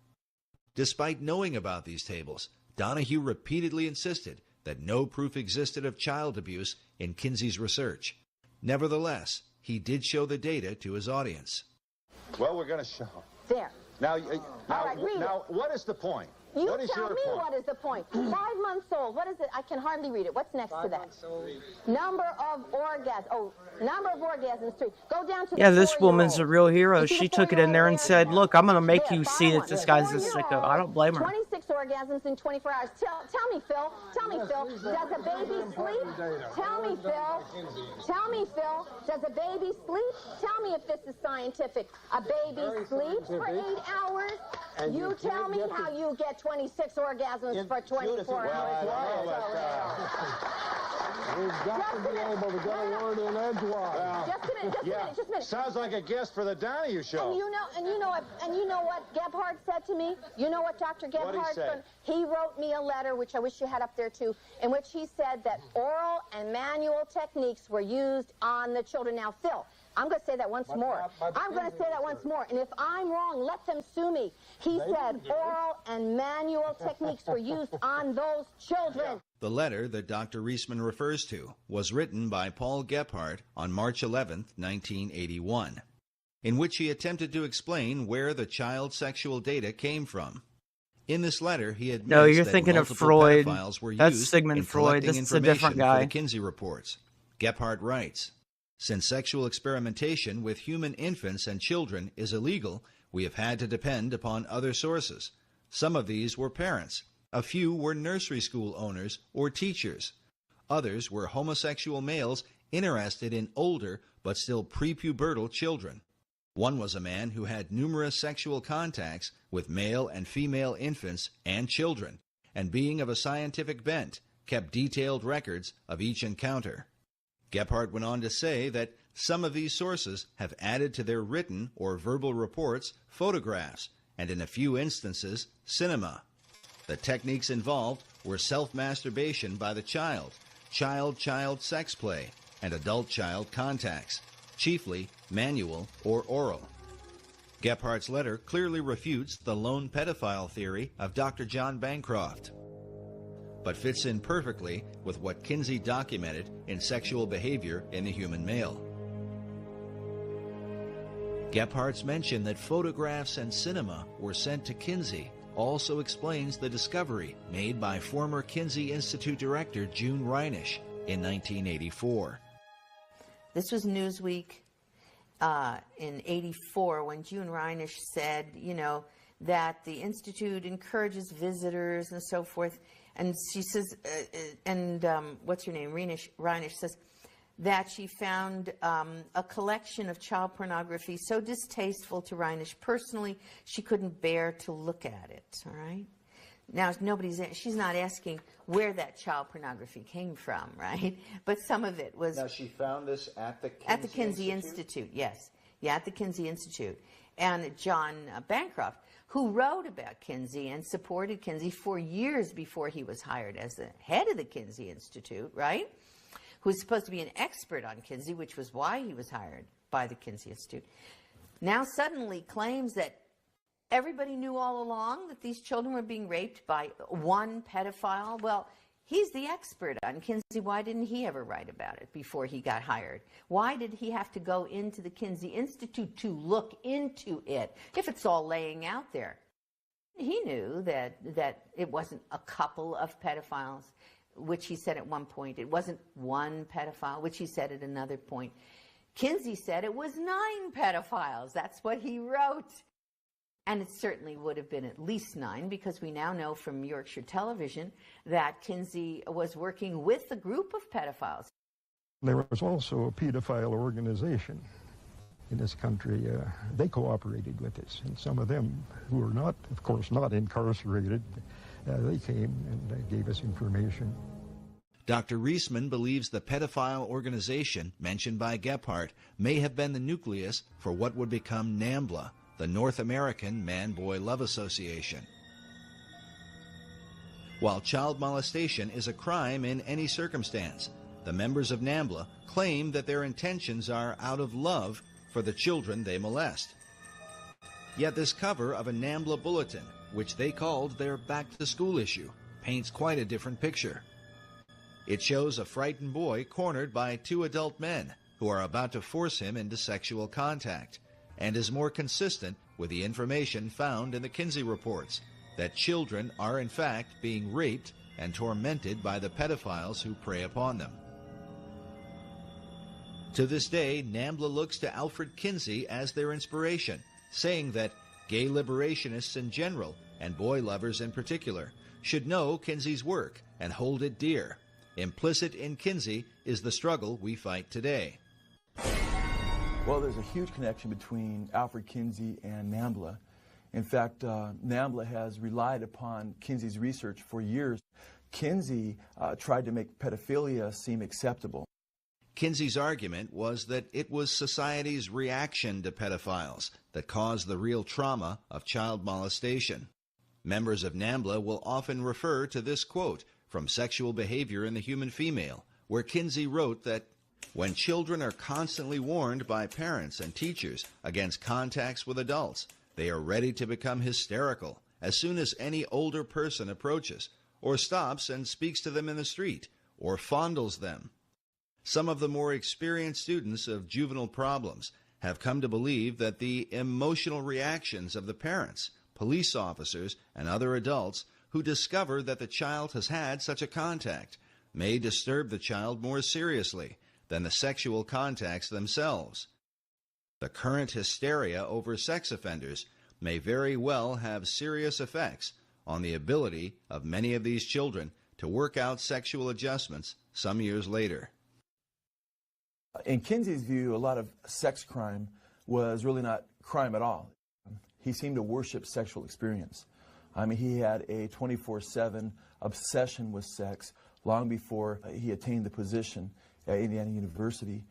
Despite knowing about these tables, Donahue repeatedly insisted that no proof existed of child abuse in Kinsey's research. Nevertheless, he did show the data to his audience. Well, we're going to show. There. Now, Now, what is the point? You What is tell your me point? what is the point. 5 months old. What is it? I can hardly read it. What's next to that? Number of orgasms. Oh, number of orgasms. 3. Go down to Yeah, the this woman's a real hero. You see She the took it in there and said, look, I'm going to make There, you see that this guy's a sicko. I don't blame her. 26 orgasms in 24 hours. Tell me, Phil. Tell me, Phil. Does a baby sleep? Tell me, Phil. Tell me, Phil. Does a baby sleep? Tell me if this is scientific. A baby sleeps for 8 hours? And You tell me how you get 26 orgasms for 24 hours. We've got to be able to get a word in edgewise. Just a minute. Sounds like a guest for the Donahue show. And you know what Gebhardt said to me? You know what Dr. Gebhardt What'd he say? He wrote me a letter, which I wish you had up there too, in which he said that oral and manual techniques were used on the children. Now, Phil, I'm going to say that once more. I'm going to say that once more. And if I'm wrong, let them sue me. He said oral and manual techniques were used on those children. The letter that Dr. Reisman refers to was written by Paul Gebhardt on March 11, 1981, in which he attempted to explain where the child sexual data came from. In this letter, he admits No, you're that thinking of multiple Freud. pedophiles were That's used Sigmund in Freud. collecting This is a different information guy. for the Kinsey reports. Gebhardt writes, "Since sexual experimentation with human infants and children is illegal, we have had to depend upon other sources. Some of these were parents. A few were nursery school owners or teachers. Others were homosexual males interested in older but still prepubertal children. One was a man who had numerous sexual contacts with male and female infants and children, and being of a scientific bent, kept detailed records of each encounter." Gebhardt went on to say that some of these sources have added to their written or verbal reports photographs, and in a few instances, cinema. The techniques involved were self-masturbation by the child, child-child sex play, and adult-child contacts, chiefly manual or oral. Gephardt's letter clearly refutes the lone pedophile theory of Dr. John Bancroft, but fits in perfectly with what Kinsey documented in sexual behavior in the human male. Gephardt's mention that photographs and cinema were sent to Kinsey also explains the discovery made by former Kinsey Institute director June Reinisch in 1984. This was Newsweek in '84 when June Reinisch said, that the Institute encourages visitors and so forth. And she says, what's her name, Reinisch says that she found a collection of child pornography so distasteful to Reinisch personally, she couldn't bear to look at it, all right? Now, she's not asking where that child pornography came from, right? But some of it was... Now, she found this at the Kinsey At the Kinsey Institute, yes. Yeah, at the Kinsey Institute. And John Bancroft, who wrote about Kinsey and supported Kinsey for years before he was hired as the head of the Kinsey Institute, right? Who was supposed to be an expert on Kinsey, which was why he was hired by the Kinsey Institute, now suddenly claims that everybody knew all along that these children were being raped by one pedophile. Well, he's the expert on Kinsey. Why didn't he ever write about it before he got hired? Why did he have to go into the Kinsey Institute to look into it if it's all laying out there? He knew that it wasn't a couple of pedophiles, which he said at one point. It wasn't one pedophile, which he said at another point. Kinsey said it was 9 pedophiles. That's what he wrote. And it certainly would have been at least 9, because we now know from Yorkshire Television that Kinsey was working with a group of pedophiles. There was also a pedophile organization in this country. They cooperated with us, and some of them who were not, of course, not incarcerated, they came and gave us information. Dr. Reisman believes the pedophile organization mentioned by Gephardt may have been the nucleus for what would become NAMBLA, the North American Man-Boy Love Association. While child molestation is a crime in any circumstance, the members of NAMBLA claim that their intentions are out of love for the children they molest. Yet this cover of a NAMBLA bulletin, which they called their back-to-school issue, paints quite a different picture. It shows a frightened boy cornered by 2 adult men who are about to force him into sexual contact, and is more consistent with the information found in the Kinsey reports, that children are in fact being raped and tormented by the pedophiles who prey upon them. To this day, NAMBLA looks to Alfred Kinsey as their inspiration, saying that gay liberationists in general, and boy lovers in particular, should know Kinsey's work and hold it dear. Implicit in Kinsey is the struggle we fight today. Well, there's a huge connection between Alfred Kinsey and NAMBLA. In fact, NAMBLA has relied upon Kinsey's research for years. Kinsey tried to make pedophilia seem acceptable. Kinsey's argument was that it was society's reaction to pedophiles that caused the real trauma of child molestation. Members of NAMBLA will often refer to this quote from Sexual Behavior in the Human Female, where Kinsey wrote that when children are constantly warned by parents and teachers against contacts with adults, they are ready to become hysterical as soon as any older person approaches, or stops and speaks to them in the street, or fondles them. Some of the more experienced students of juvenile problems have come to believe that the emotional reactions of the parents, police officers, and other adults who discover that the child has had such a contact may disturb the child more seriously than the sexual contacts themselves. The current hysteria over sex offenders may very well have serious effects on the ability of many of these children to work out sexual adjustments some years later. In Kinsey's view, a lot of sex crime was really not crime at all. He seemed to worship sexual experience. I mean, he had a 24/7 obsession with sex long before he attained the position at Indiana University.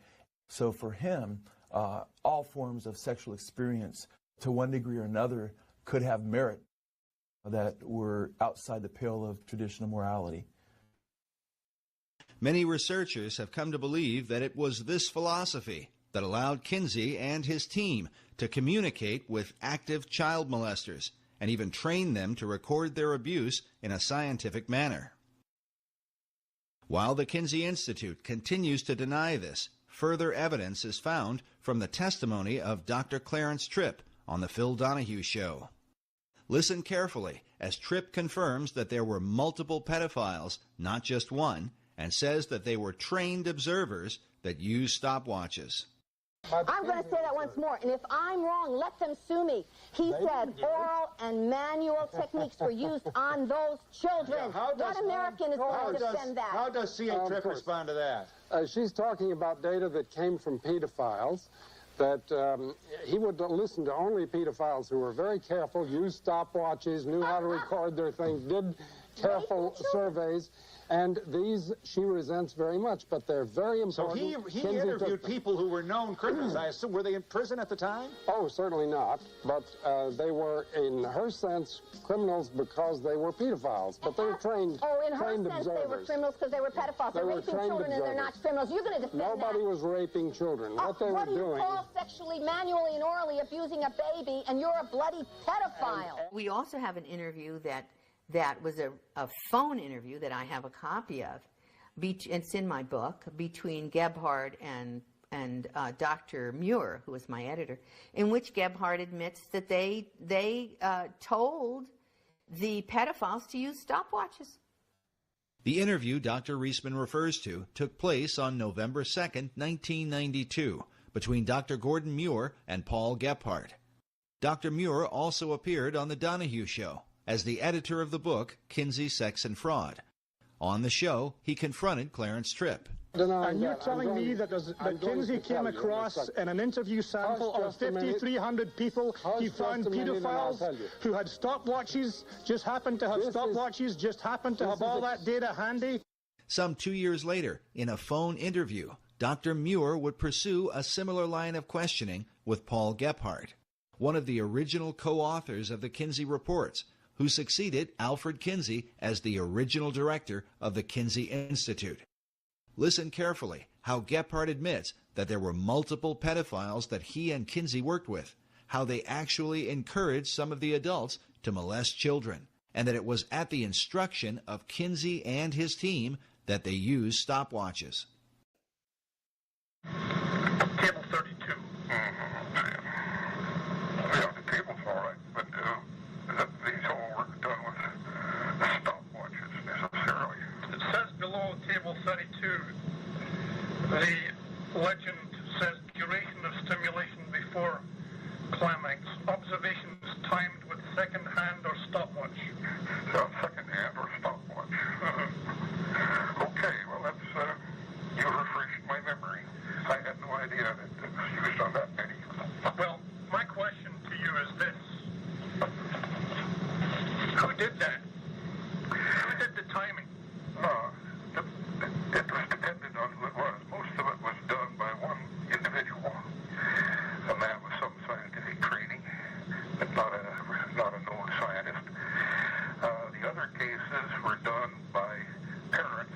So for him, all forms of sexual experience, to one degree or another, could have merit that were outside the pale of traditional morality. Many researchers have come to believe that it was this philosophy that allowed Kinsey and his team to communicate with active child molesters and even train them to record their abuse in a scientific manner. While the Kinsey Institute continues to deny this, further evidence is found from the testimony of Dr. Clarence Tripp on The Phil Donahue Show. Listen carefully as Tripp confirms that there were multiple pedophiles, not just one, and says that they were trained observers that used stopwatches. I'm going to say that once more, and if I'm wrong, let them sue me. He said oral and manual techniques were used on those children. What American is going to defend that? How does C.A. Tripp respond to that? She's talking about data that came from pedophiles, that he would listen to only pedophiles who were very careful, used stopwatches, knew how to record their things, did careful surveys. And these she resents very much, but they're very important. So he interviewed people who were known criminals. I assume, were they in prison at the time? Oh, certainly not. But they were, in her sense, criminals because they were pedophiles. But they were trained Oh, in her trained sense, observers. they were criminals because they were pedophiles. They're raping children and they're not criminals. You're going to defend Nobody that. was raping children. What they were What do you doing... call sexually, manually, and orally abusing a baby, and you're a bloody pedophile? We also have an interview that was a phone interview that I have a copy of. It's in my book, between Gebhard and Dr. Muir, who was my editor, in which Gebhard admits that they told the pedophiles to use stopwatches. The interview Dr. Reisman refers to took place on November 2nd, 1992, between Dr. Gordon Muir and Paul Gebhard. Dr. Muir also appeared on The Donahue Show as the editor of the book, Kinsey, Sex and Fraud. On the show, he confronted Clarence Tripp. And you're telling me that Kinsey came across in an interview sample of 5,300 people, he found pedophiles who had stopwatches, just happened to have stopwatches, just happened to have all that data handy? Some 2 years later, in a phone interview, Dr. Muir would pursue a similar line of questioning with Paul Gebhard, one of the original co-authors of the Kinsey reports, who succeeded Alfred Kinsey as the original director of the Kinsey Institute. Listen carefully how Gebhard admits that there were multiple pedophiles that he and Kinsey worked with, how they actually encouraged some of the adults to molest children, and that it was at the instruction of Kinsey and his team that they used stopwatches. Table 32. Yeah, the table's all right, but these all were done with stopwatches necessarily. It says below table 32, the legend says duration of stimulation before climax. Observations timed with second hand or stopwatch. So second hand or stopwatch. Okay, well that's, you refreshed my memory. I had no idea that it was used on that many. Well, my question to you is this. Who did that? Who did the timing? It was dependent on who it was. Most of it was done by one individual, a man with some scientific training, but not a known scientist. The other cases were done by parents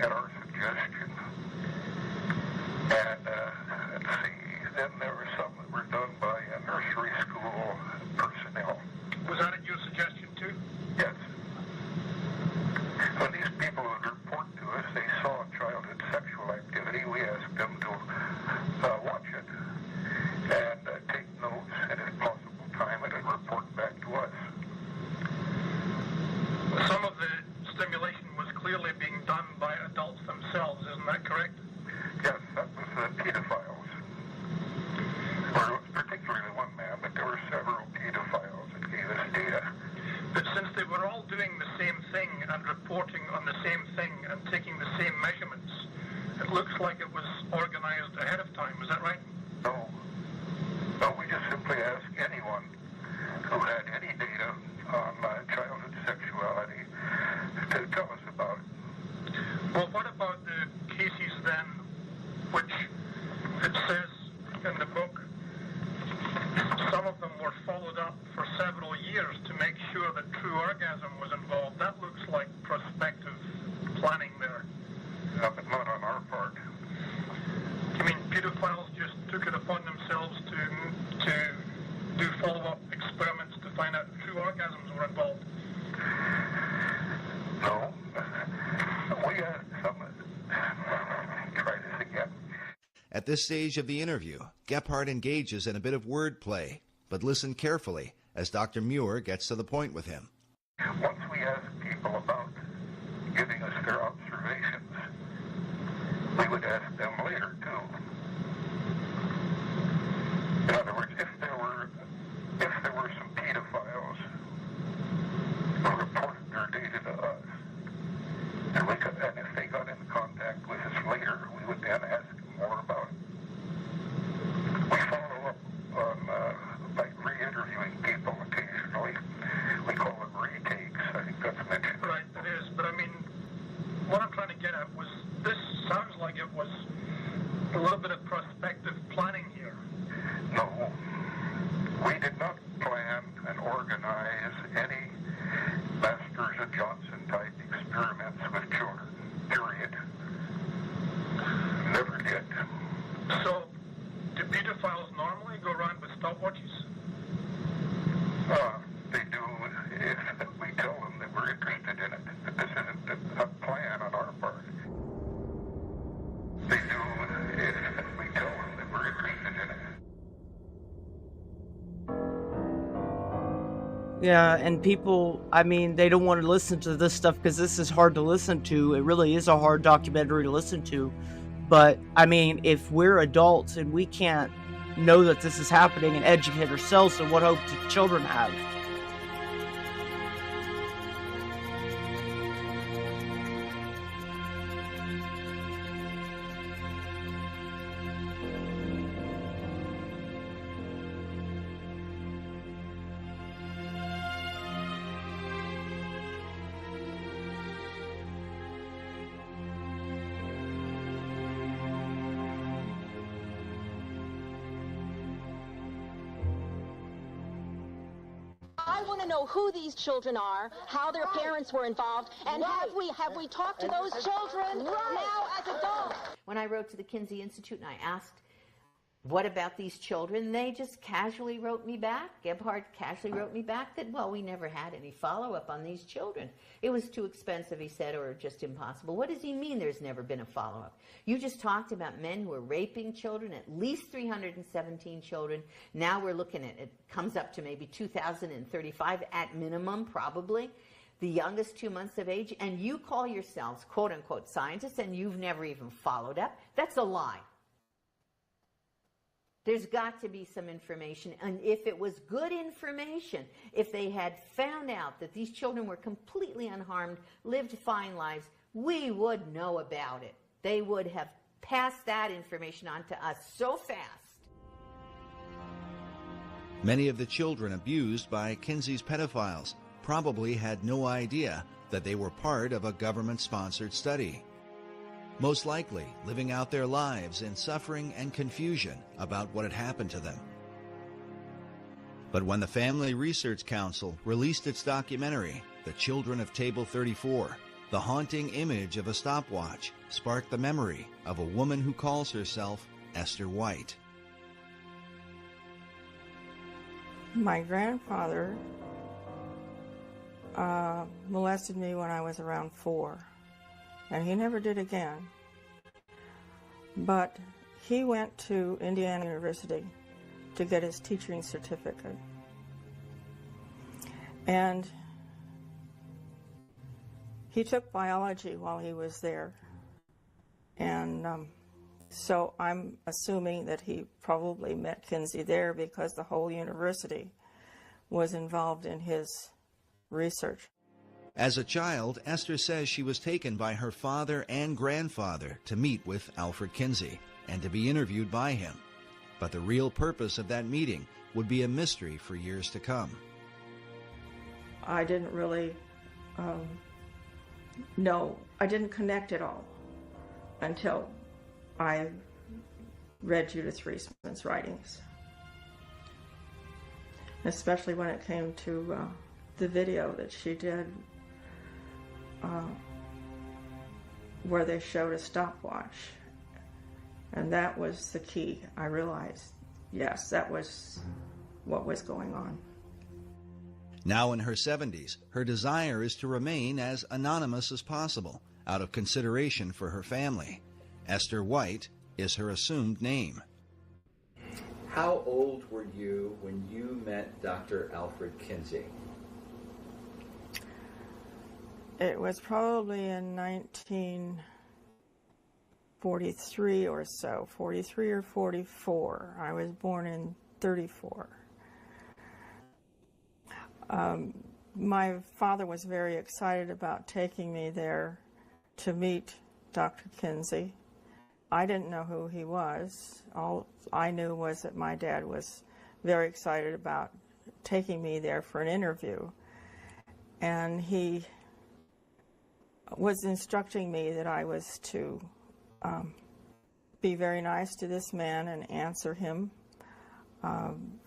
at our suggestion. And let's see, then there were some that were done by a nursery school personnel. Was that at your suggestion too? Yes. When these people would report to us, they saw childhood sexual activity, we asked them to watch it and take notes, and if possible time it and report back to us. Some of the stimulation was clearly being done by adults themselves, isn't that correct? Yes, that was pedophiles. Or it was particularly one man, but there were several pedophiles that gave us data. But since they were all doing the same thing and reporting on the same thing and taking the same measurements, it looks like it was organized ahead of time. Is that right? No. No, we just simply asked anyone who had any data on childhood sexuality to tell us about it. Well, what about the cases then, which it says in the book, some of them were followed up for several years to make sure that true orgasm was involved. That looks like prospective planning there. Yeah, but not on our part. You mean pedophiles just took it upon themselves to do follow-up experiments to find out if true orgasms were involved? No. We had some... Try this again. At this stage of the interview, Gebhard engages in a bit of wordplay, but listen carefully as Dr. Muir gets to the point with him. Once we asked people about giving us their observations, we would ask them later, too. children go around with stopwatches? They do if we tell them that we're interested in it. This isn't a plan on our part. They do if we tell them that we're interested in it. Yeah, and people, I mean, they don't want to listen to this stuff because this is hard to listen to. It really is a hard documentary to listen to. But, I mean, if we're adults and we can't know that this is happening and educate ourselves, then what hope do children have? I want to know who these children are, how their parents were involved, and have we talked to those children now as adults? When I wrote to the Kinsey Institute and I asked, what about these children? They just casually wrote me back. Gebhardt casually wrote me back that, well, we never had any follow-up on these children. It was too expensive, he said, or just impossible. What does he mean there's never been a follow-up? You just talked about men who are raping children, at least 317 children. Now we're looking at, it comes up to maybe 2,035 at minimum, probably. The youngest 2 months of age, and you call yourselves, quote-unquote, scientists, and you've never even followed up. That's a lie. There's got to be some information, and if it was good information, if they had found out that these children were completely unharmed, lived fine lives, we would know about it. They would have passed that information on to us so fast. Many of the children abused by Kinsey's pedophiles probably had no idea that they were part of a government-sponsored study. Most likely living out their lives in suffering and confusion about what had happened to them. But when the Family Research Council released its documentary, The Children of Table 34, the haunting image of a stopwatch sparked the memory of a woman who calls herself Esther White. My grandfather molested me when I was around 4. And he never did again. But he went to Indiana University to get his teaching certificate. And he took biology while he was there. And so I'm assuming that he probably met Kinsey there because the whole university was involved in his research. As a child, Esther says she was taken by her father and grandfather to meet with Alfred Kinsey and to be interviewed by him. But the real purpose of that meeting would be a mystery for years to come. I didn't really I didn't connect it all until I read Judith Reisman's writings. Especially when it came to the video that she did where they showed a stopwatch. And that was the key. I realized, yes, that was what was going on. Now in her 70s, her desire is to remain as anonymous as possible out of consideration for her family. Esther White is her assumed name. How old were you when you met Dr. Alfred Kinsey? It was probably in 1943 or so, 43 or 44. I was born in 34. My father was very excited about taking me there to meet Dr. Kinsey. I didn't know who he was. All I knew was that my dad was very excited about taking me there for an interview. And he was instructing me that I was to be very nice to this man and answer him.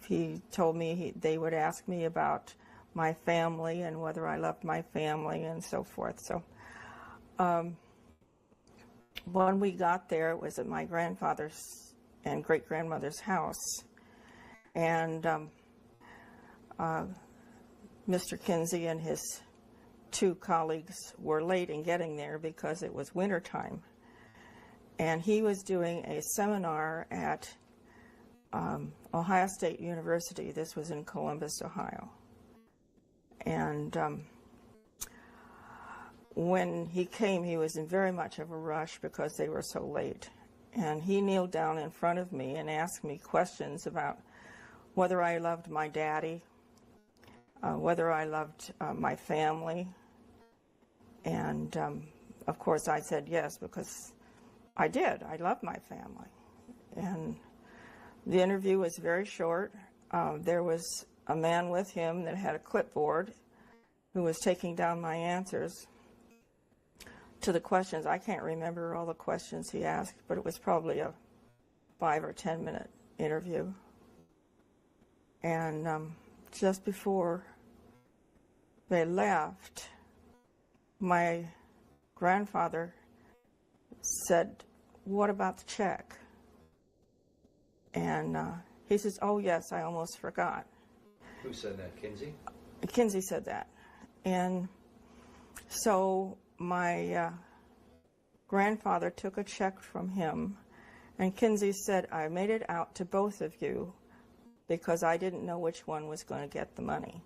He told me they would ask me about my family and whether I loved my family and so forth. So when we got there, it was at my grandfather's and great-grandmother's house. And Mr. Kinsey and his 2 colleagues were late in getting there because it was wintertime. And he was doing a seminar at Ohio State University. This was in Columbus, Ohio. And when he came, he was in very much of a rush because they were so late. And he kneeled down in front of me and asked me questions about whether I loved my daddy, whether I loved my family. And of course I said yes, because I did. I loved my family. And the interview was very short. There was a man with him that had a clipboard who was taking down my answers to the questions. I can't remember all the questions he asked, but it was probably a 5 or 10 minute interview. And just before they left, my grandfather said, "What about the check?" And he says, "Oh yes, I almost forgot." Who said that, Kinsey? Kinsey said that. And so my grandfather took a check from him, and Kinsey said, "I made it out to both of you because I didn't know which one was going to get the money."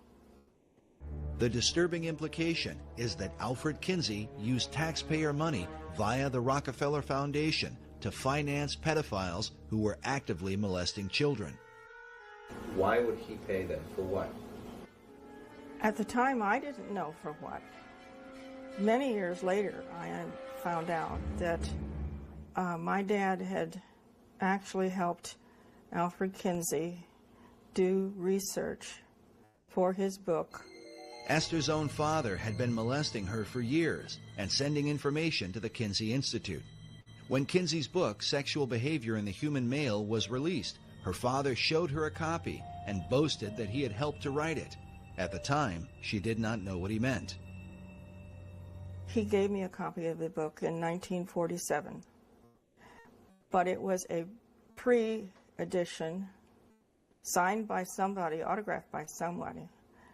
The disturbing implication is that Alfred Kinsey used taxpayer money via the Rockefeller Foundation to finance pedophiles who were actively molesting children. Why would he pay them? For what? At the time, I didn't know for what. Many years later, I found out that my dad had actually helped Alfred Kinsey do research for his book. Esther's own father had been molesting her for years and sending information to the Kinsey Institute. When Kinsey's book, Sexual Behavior in the Human Male, was released, her father showed her a copy and boasted that he had helped to write it. At the time, she did not know what he meant. He gave me a copy of the book in 1947, but it was a pre-edition signed by somebody, autographed by somebody,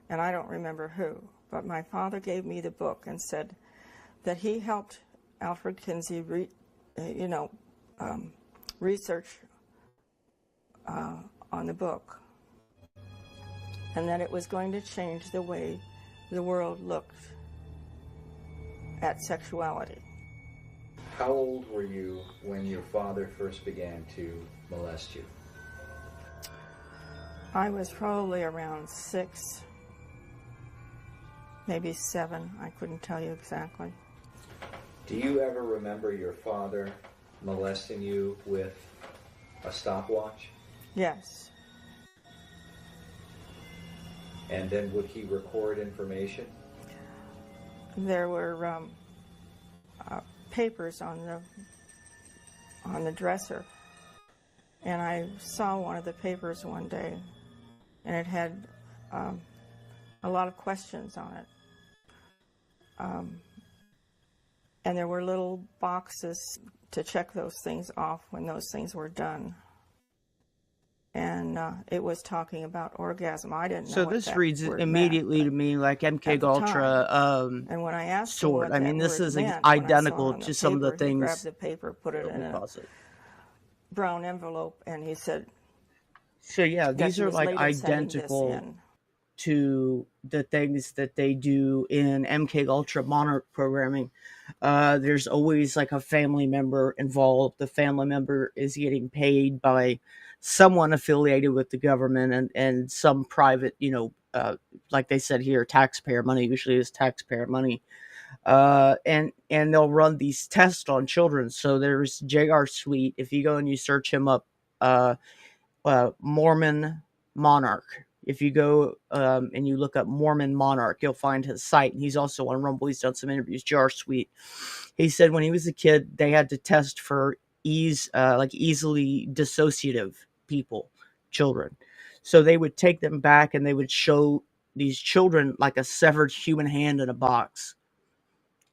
and I don't remember who, but my father gave me the book and said that he helped Alfred Kinsey research on the book, and that it was going to change the way the world looked at sexuality. How old were you when your father first began to molest you? I was probably around 6, maybe 7. I couldn't tell you exactly. Do you ever remember your father molesting you with a stopwatch? Yes. And then would he record information? There were papers on the dresser, and I saw one of the papers one day, and it had a lot of questions on it. And there were little boxes to check those things off when those things were done. And it was talking about orgasm. I didn't know. So what this that reads word immediately meant, to me like MK at the Ultra time. And when I asked him sword. what I mean, that this word is meant, when I saw identical it on the to some of the paper, he grabbed things. the paper, put it in a brown envelope, and he said, So yeah, that these he are was like later sending this identical in. to the things that they do in MK Ultra Monarch programming. There's always like a family member involved. The family member is getting paid by someone affiliated with the government and some private, like they said here, taxpayer money. Usually is taxpayer money. And they'll run these tests on children. So there's J.R. Sweet. If you go and you search him up, Mormon Monarch. If you go and you look up Mormon Monarch, you'll find his site. And he's also on Rumble. He's done some interviews. J.R. Sweet. He said when he was a kid, they had to test for easily dissociative people, children. So they would take them back and they would show these children like a severed human hand in a box.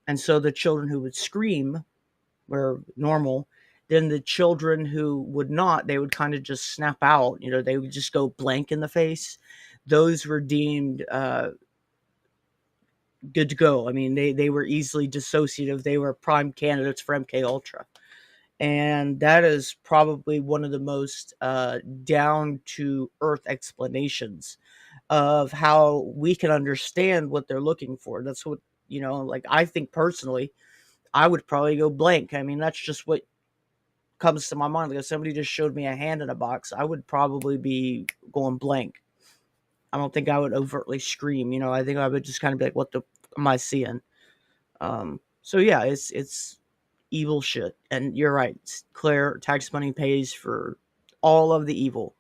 And so the children who would scream were normal, Then the children who would not, they would kind of just snap out. You know, they would just go blank in the face. Those were deemed good to go. I mean, they were easily dissociative. They were prime candidates for MK Ultra, and that is probably one of the most down to earth explanations of how we can understand what they're looking for. That's what, you know, like, I think personally, I would probably go blank. I mean, that's just what comes to my mind. Like, if somebody just showed me a hand in a box, I would probably be going blank. I don't think I would overtly scream. You know, I think I would just kind of be like, "What the am I seeing?" So yeah, it's evil shit. And you're right, Claire. Tax money pays for all of the evil,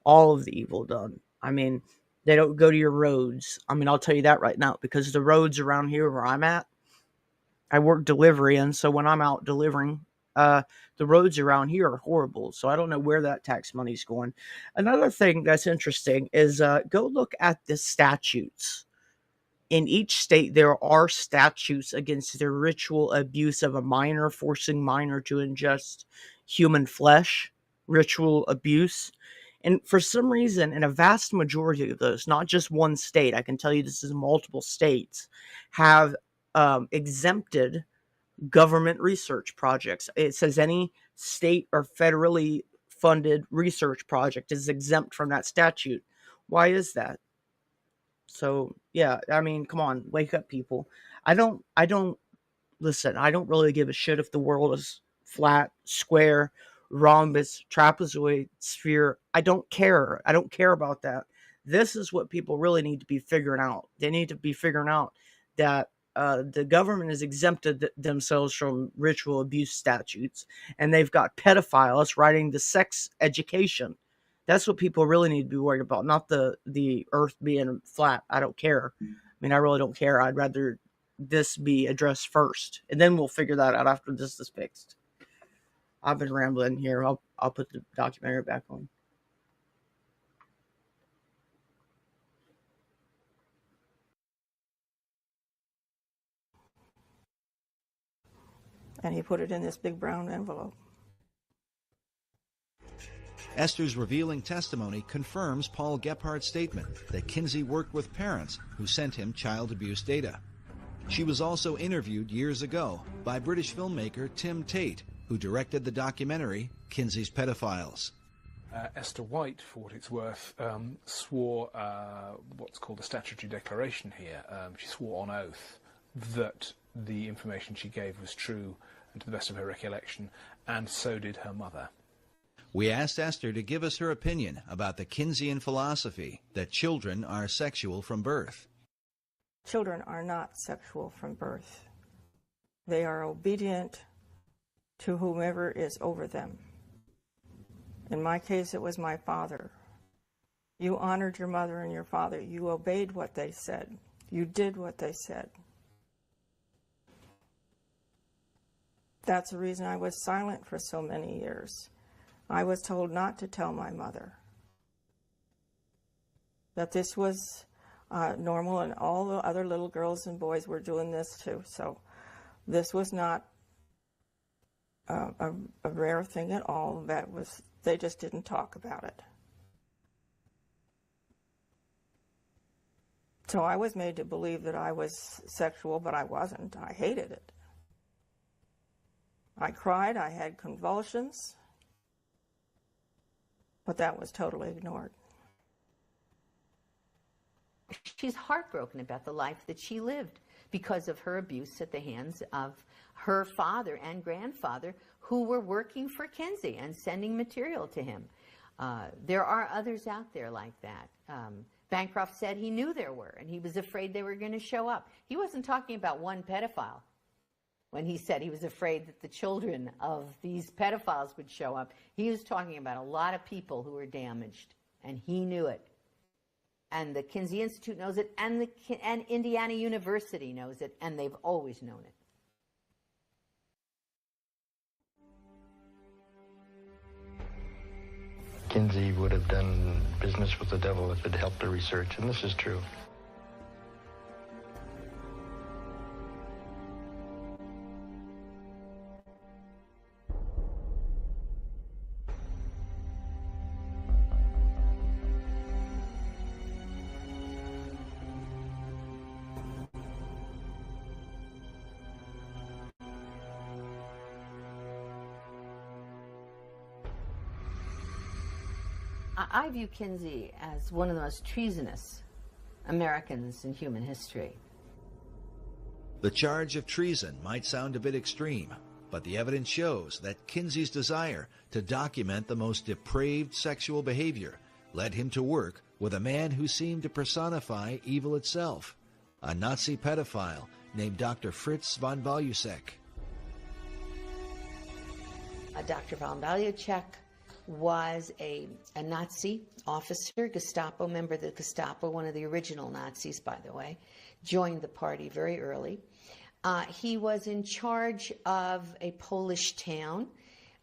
done. I mean, they don't go to your roads. I mean, I'll tell you that right now, because the roads around here where I'm at, I work delivery, and so when I'm out delivering, the roads around here are horrible. So I don't know where that tax money's going. Another thing that's interesting is go look at the statutes. In each state, there are statutes against the ritual abuse of a minor, forcing minor to ingest human flesh, ritual abuse. And for some reason, in a vast majority of those, not just one state, I can tell you this is multiple states, have exempted government research projects. It says any state or federally funded research project is exempt from that statute. Why is that? So, yeah, I mean, come on, wake up, people. I don't listen, I don't really give a shit if the world is flat, square, rhombus, trapezoid, sphere. I don't care. I don't care about that. This is what people really need to be figuring out. They need to be figuring out that the government has exempted themselves from ritual abuse statutes, and they've got pedophiles writing the sex education. That's what people really need to be worried about, not the earth being flat. I don't care. I mean, I really don't care. I'd rather this be addressed first, and then we'll figure that out after this is fixed. I've been rambling here. I'll put the documentary back on. And he put it in this big brown envelope. Esther's revealing testimony confirms Paul Gephardt's statement that Kinsey worked with parents who sent him child abuse data. She was also interviewed years ago by British filmmaker Tim Tate, who directed the documentary Kinsey's Pedophiles. Esther White, for what it's worth, swore what's called a statutory declaration here. She swore on oath that the information she gave was true and to the best of her recollection, and so did her mother. We asked Esther to give us her opinion about the Kinseyan philosophy that children are sexual from birth. Children are not sexual from birth. They are obedient to whomever is over them. In my case, it was my father. You honored your mother and your father. You obeyed what they said. You did what they said. That's the reason I was silent for so many years. I was told not to tell my mother that this was normal, and all the other little girls and boys were doing this too. So this was not a rare thing at all. They just didn't talk about it. So I was made to believe that I was sexual, but I wasn't. I hated it. I cried, I had convulsions, but that was totally ignored. She's heartbroken about the life that she lived because of her abuse at the hands of her father and grandfather, who were working for Kinsey and sending material to him. There are others out there like that. Bancroft said he knew there were, and he was afraid they were going to show up. He wasn't talking about one pedophile when he said he was afraid that the children of these pedophiles would show up. He was talking about a lot of people who were damaged, and he knew it. And the Kinsey Institute knows it, and Indiana University knows it, and they've always known it. Kinsey would have done business with the devil if it helped her research, and this is true. I view Kinsey as one of the most treasonous Americans in human history. The charge of treason might sound a bit extreme, but the evidence shows that Kinsey's desire to document the most depraved sexual behavior led him to work with a man who seemed to personify evil itself, a Nazi pedophile named Dr. Fritz von Balusek. Dr. von Balusek was a Nazi officer, Gestapo member of the Gestapo, one of the original Nazis, by the way, joined the party very early. He was in charge of a Polish town,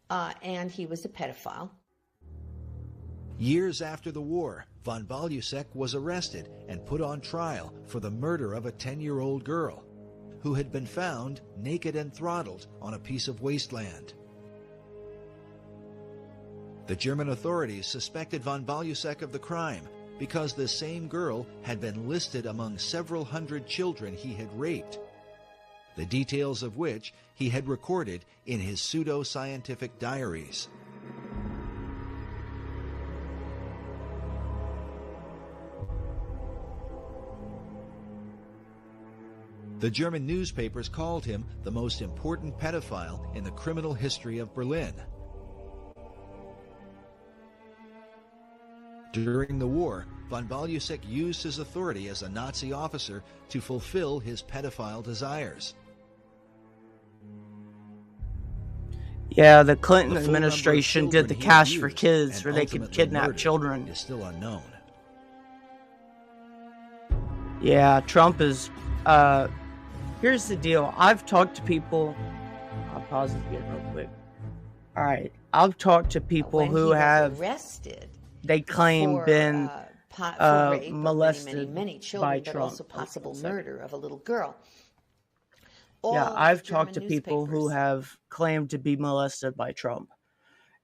and he was a pedophile. Years after the war, von Balusek was arrested and put on trial for the murder of a 10-year-old girl who had been found naked and throttled on a piece of wasteland. The German authorities suspected von Balusek of the crime because the same girl had been listed among several hundred children he had raped, the details of which he had recorded in his pseudo-scientific diaries. The German newspapers called him the most important pedophile in the criminal history of Berlin. During the war, von Balusek used his authority as a Nazi officer to fulfill his pedophile desires. Yeah, the Clinton administration did the Cash for Kids where they could kidnap children. Is still unknown. Yeah, Trump is... here's the deal. I've talked to people... I'll pause it again real quick. Alright, I've talked to people who have... arrested, they claim for, been for rape molested of many children, by but Trump. also possible murder of a little girl. Yeah, I've talked to people who have claimed to be molested by Trump.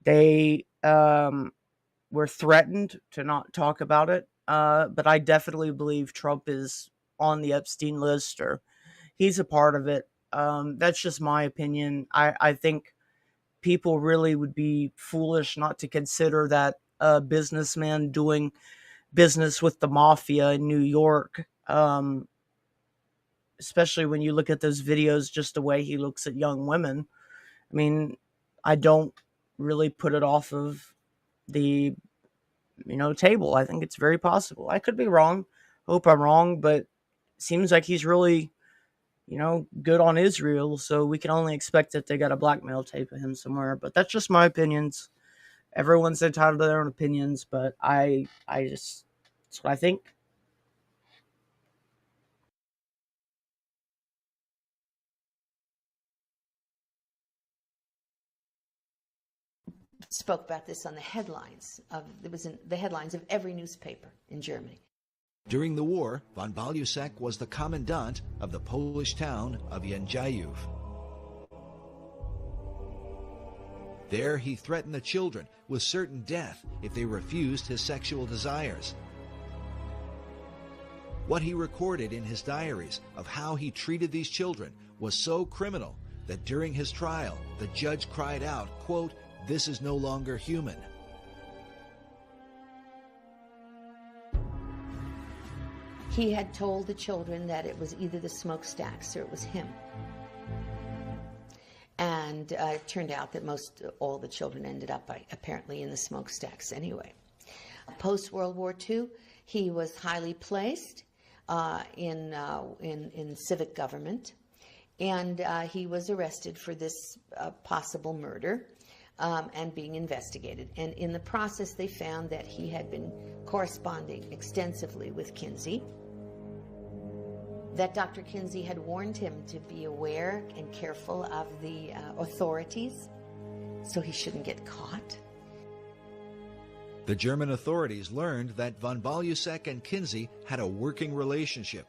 They were threatened to not talk about it, but I definitely believe Trump is on the Epstein list, or he's a part of it. That's just my opinion. I think people really would be foolish not to consider that a businessman doing business with the mafia in New York, especially when you look at those videos, just the way he looks at young women. I mean, I don't really put it off of the, table. I think it's very possible. I could be wrong. Hope I'm wrong, but it seems like he's really, good on Israel, so we can only expect that they got a blackmail tape of him somewhere. But that's just my opinions. Everyone's entitled to their own opinions, but I just, that's what I think. Spoke about this on the headlines of every newspaper in Germany. During the war, von Balusek was the commandant of the Polish town of Jędrzejów. There he threatened the children with certain death if they refused his sexual desires. What he recorded in his diaries of how he treated these children was so criminal that during his trial, the judge cried out, quote, "This is no longer human." He had told the children that it was either the smokestacks or it was him. And it turned out that all the children ended up apparently in the smokestacks anyway. Post-World War II, he was highly placed in civic government, and he was arrested for this possible murder and being investigated. And in the process, they found that he had been corresponding extensively with Kinsey, that Dr. Kinsey had warned him to be aware and careful of the authorities so he shouldn't get caught. The German authorities learned that von Balusek and Kinsey had a working relationship,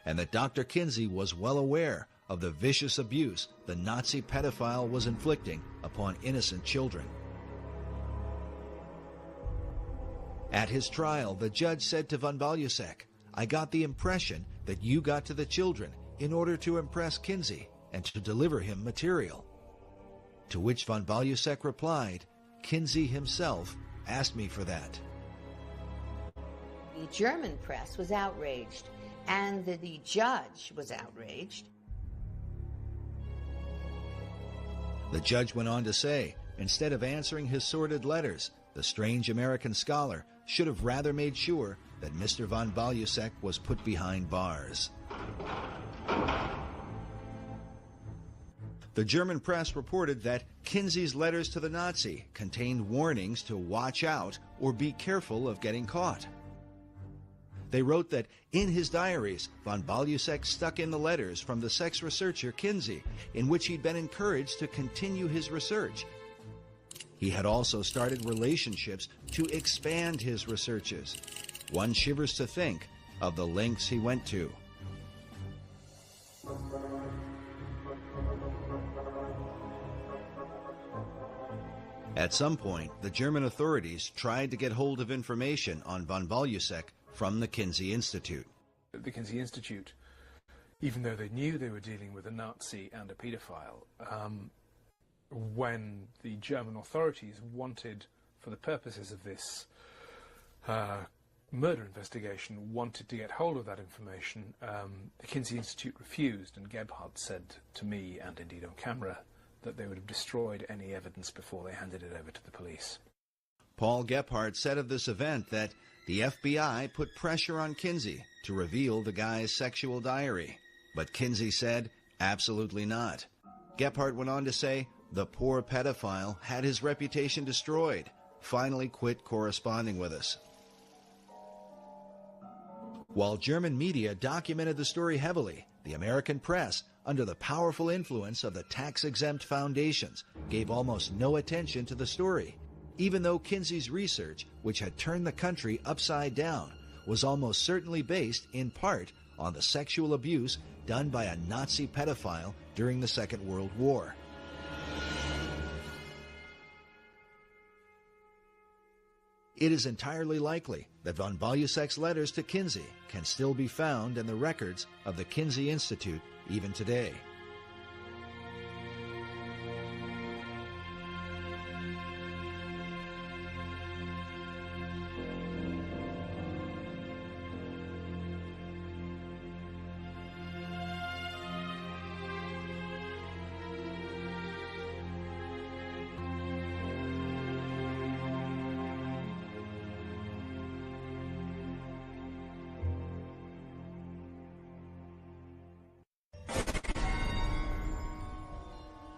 and that Dr. Kinsey was well aware of the vicious abuse the Nazi pedophile was inflicting upon innocent children. At his trial, the judge said to von Balusek, "I got the impression that you got to the children in order to impress Kinsey and to deliver him material." To which von Balusek replied, "Kinsey himself asked me for that. The German press was outraged, and the judge was outraged. The judge went on to say, instead of answering his sordid letters, the strange American scholar should have rather made sure that Mr. von Balusek was put behind bars. The German press reported that Kinsey's letters to the Nazi contained warnings to watch out or be careful of getting caught. They wrote that in his diaries, von Balusek stuck in the letters from the sex researcher Kinsey, in which he'd been encouraged to continue his research. He had also started relationships to expand his researches. One shivers to think of the lengths he went to. At some point, the German authorities tried to get hold of information on von Balusek from the Kinsey Institute. The Kinsey Institute, even though they knew they were dealing with a Nazi and a paedophile, when the German authorities wanted, for the purposes of this murder investigation, wanted to get hold of that information, the Kinsey Institute refused, and Gebhardt said to me, and indeed on camera, that they would have destroyed any evidence before they handed it over to the police. Paul Gebhardt said of this event that the FBI put pressure on Kinsey to reveal the guy's sexual diary. But Kinsey said, absolutely not. Gebhardt went on to say, the poor pedophile had his reputation destroyed, finally quit corresponding with us. While German media documented the story heavily, the American press, under the powerful influence of the tax-exempt foundations, gave almost no attention to the story, even though Kinsey's research, which had turned the country upside down, was almost certainly based in part on the sexual abuse done by a Nazi pedophile during the Second World War. It is entirely likely that von Balusek's letters to Kinsey can still be found in the records of the Kinsey Institute even today.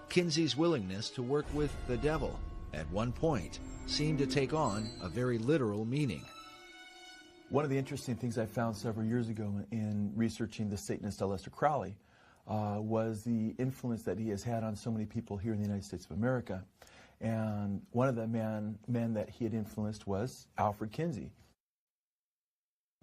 Kinsey's willingness to work with the devil, at one point, seemed to take on a very literal meaning. One of the interesting things I found several years ago in researching the Satanist Aleister Crowley was the influence that he has had on so many people here in the United States of America. And one of the men that he had influenced was Alfred Kinsey.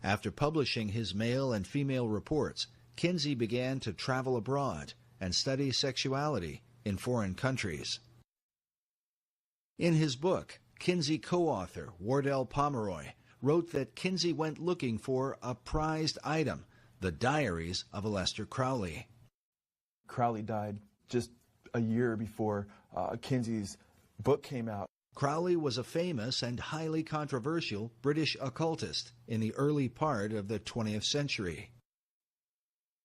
After publishing his male and female reports, Kinsey began to travel abroad and study sexuality in foreign countries. In his book, Kinsey co-author Wardell Pomeroy wrote that Kinsey went looking for a prized item, the diaries of Aleister Crowley. Crowley died just a year before Kinsey's book came out. Crowley was a famous and highly controversial British occultist in the early part of the 20th century.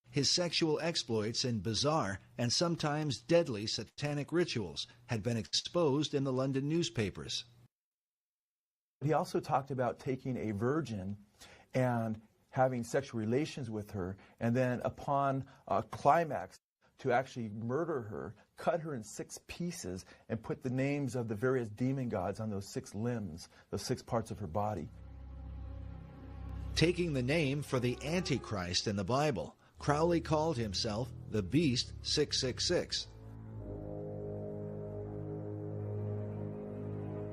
His sexual exploits in bizarre and sometimes deadly satanic rituals had been exposed in the London newspapers. He also talked about taking a virgin and having sexual relations with her, and then upon a climax to actually murder her, cut her in 6 pieces, and put the names of the various demon gods on those 6 limbs, those 6 parts of her body. Taking the name for the Antichrist in the Bible, Crowley called himself the Beast 666.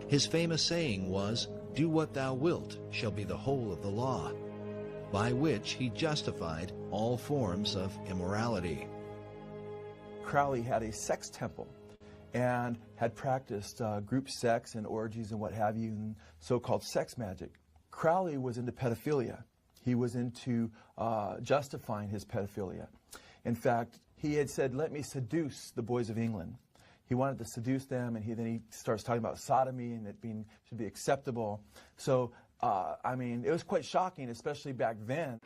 His famous saying was, "Do what thou wilt shall be the whole of the law," by which he justified all forms of immorality. Crowley had a sex temple and had practiced group sex and orgies and what have you, and so-called sex magic. Crowley was into pedophilia. He was into justifying his pedophilia. In fact, he had said, "Let me seduce the boys of England." he wanted to seduce them, and then he starts talking about sodomy and it should be acceptable. So, I mean, it was quite shocking, especially back then.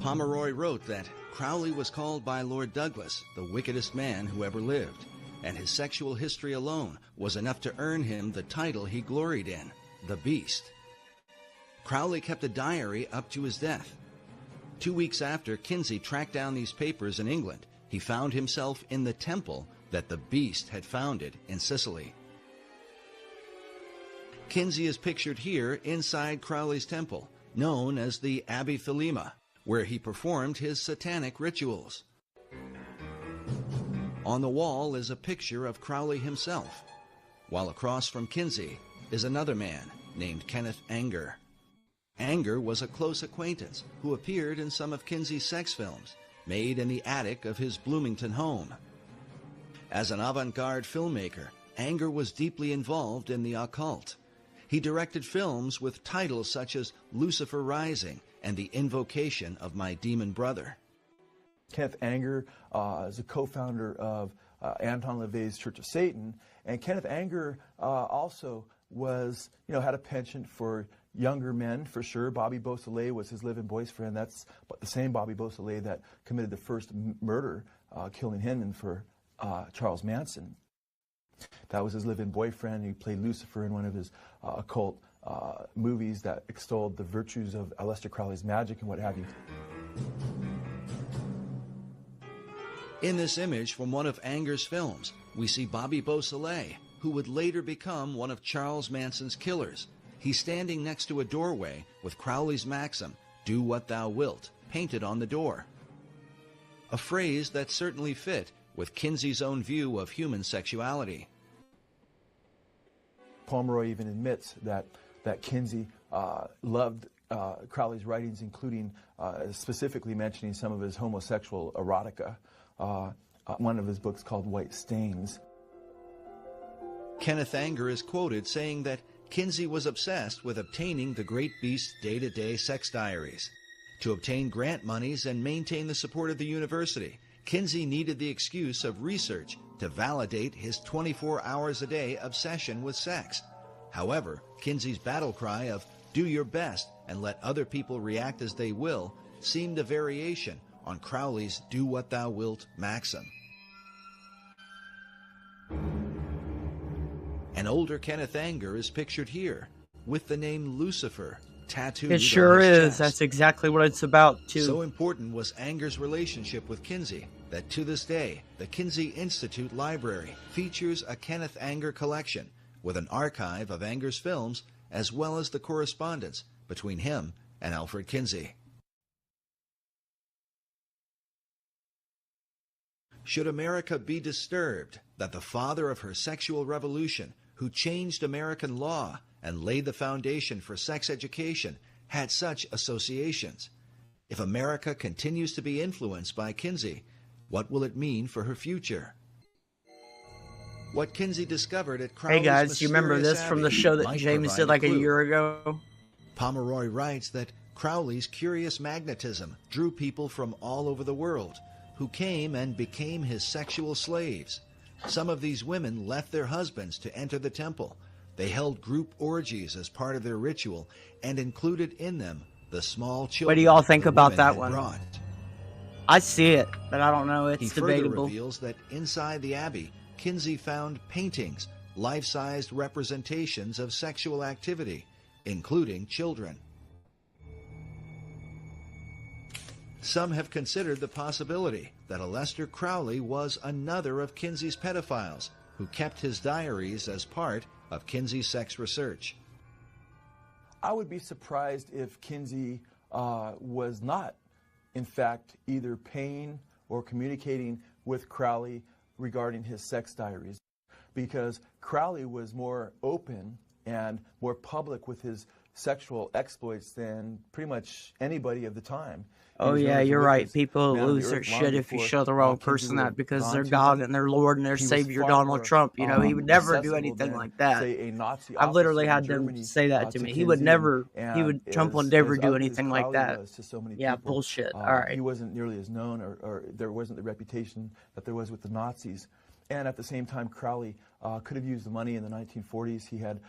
Pomeroy wrote that Crowley was called by Lord Douglas the wickedest man who ever lived, and his sexual history alone was enough to earn him the title he gloried in, the Beast. Crowley kept a diary up to his death. 2 weeks after Kinsey tracked down these papers in England, he found himself in the temple that the Beast had founded in Sicily. Kinsey is pictured here inside Crowley's temple, known as the Abbey Thelema, where he performed his satanic rituals. On the wall is a picture of Crowley himself, while across from Kinsey is another man named Kenneth Anger. Anger was a close acquaintance who appeared in some of Kinsey's sex films, made in the attic of his Bloomington home. As an avant-garde filmmaker, Anger was deeply involved in the occult. He directed films with titles such as Lucifer Rising and The Invocation of My Demon Brother. Kenneth Anger is a co-founder of Anton LaVey's Church of Satan, and Kenneth Anger also was, had a penchant for younger men, for sure. Bobby Beausoleil was his live-in boyfriend. That's the same Bobby Beausoleil that committed the first murder, killing Hinman for Charles Manson. That was his live-in boyfriend. He played Lucifer in one of his occult movies that extolled the virtues of Aleister Crowley's magic and what have you. In this image from one of Anger's films, we see Bobby Beausoleil, who would later become one of Charles Manson's killers. He's standing next to a doorway with Crowley's maxim, "Do what thou wilt," painted on the door. A phrase that certainly fit with Kinsey's own view of human sexuality. Pomeroy even admits that Kinsey loved Crowley's writings, including specifically mentioning some of his homosexual erotica. One of his books called White Stains. Kenneth Anger is quoted saying that Kinsey was obsessed with obtaining the Great Beast's day-to-day sex diaries. To obtain grant monies and maintain the support of the university, Kinsey needed the excuse of research to validate his 24 hours a day obsession with sex. However, Kinsey's battle cry of "do your best and let other people react as they will" seemed a variation on Crowley's "do what thou wilt" maxim. An older Kenneth Anger is pictured here, with the name Lucifer tattooed It sure on his is. chest. That's exactly what it's about, too. So important was Anger's relationship with Kinsey that to this day, the Kinsey Institute Library features a Kenneth Anger collection with an archive of Anger's films as well as the correspondence between him and Alfred Kinsey. Should America be disturbed that the father of her sexual revolution, who changed American law and laid the foundation for sex education, had such associations? If America continues to be influenced by Kinsey, what will it mean for her future? What Kinsey discovered at Crowley's Hey guys, you remember mysterious this from the abbey show that might James provide did like a clue. year ago? Pomeroy writes that Crowley's curious magnetism drew people from all over the world, who came and became his sexual slaves. Some of these women left their husbands to enter the temple. They held group orgies as part of their ritual and included in them the small children. What do y'all think the about women that had one? brought. I see it, but I don't know. It's He further debatable. reveals that inside the abbey, Kinsey found paintings, life-sized representations of sexual activity, including children. Some have considered the possibility that Aleister Crowley was another of Kinsey's pedophiles who kept his diaries as part of Kinsey's sex research. I would be surprised if Kinsey was not, in fact, either paying or communicating with Crowley regarding his sex diaries, because Crowley was more open and more public with his sexual exploits than pretty much anybody of the time. Oh yeah, you're right. People lose their shit if you show the wrong Kinsey person would that have because gone they're to God them. and their Lord and their He was Savior far Donald more, Trump. You know, he would never do accessible anything than, like that. say, a Nazi I've literally officer had in them Germany, say that to me. He Kinsey would never. and He would Trump would as never do ugly as anything like Crowley that. was to so many Yeah, people, bullshit. All right. He wasn't nearly as known, or there wasn't the reputation that there was with the Nazis. And at the same time, Crowley could have used the money in the 1940s. He had,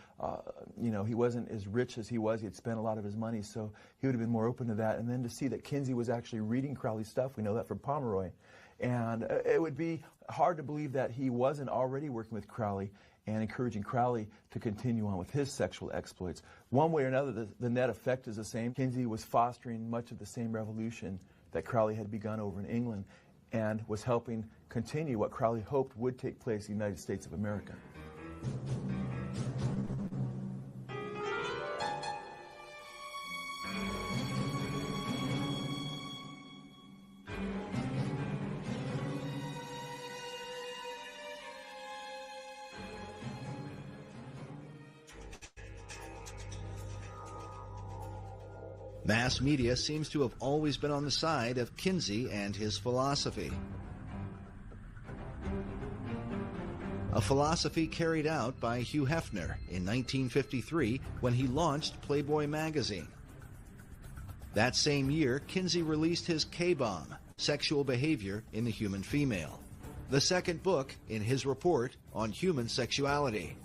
he wasn't as rich as he was. He had spent a lot of his money, so he would have been more open to that. And then to see that Kinsey was actually reading Crowley's stuff, we know that from Pomeroy. And it would be hard to believe that he wasn't already working with Crowley and encouraging Crowley to continue on with his sexual exploits. One way or another, the net effect is the same. Kinsey was fostering much of the same revolution that Crowley had begun over in England, and was helping continue what Crowley hoped would take place in the United States of America. Mass media seems to have always been on the side of Kinsey and his philosophy. A philosophy carried out by Hugh Hefner in 1953 when he launched Playboy magazine. That same year, Kinsey released his K-Bomb, Sexual Behavior in the Human Female, the second book in his report on human sexuality.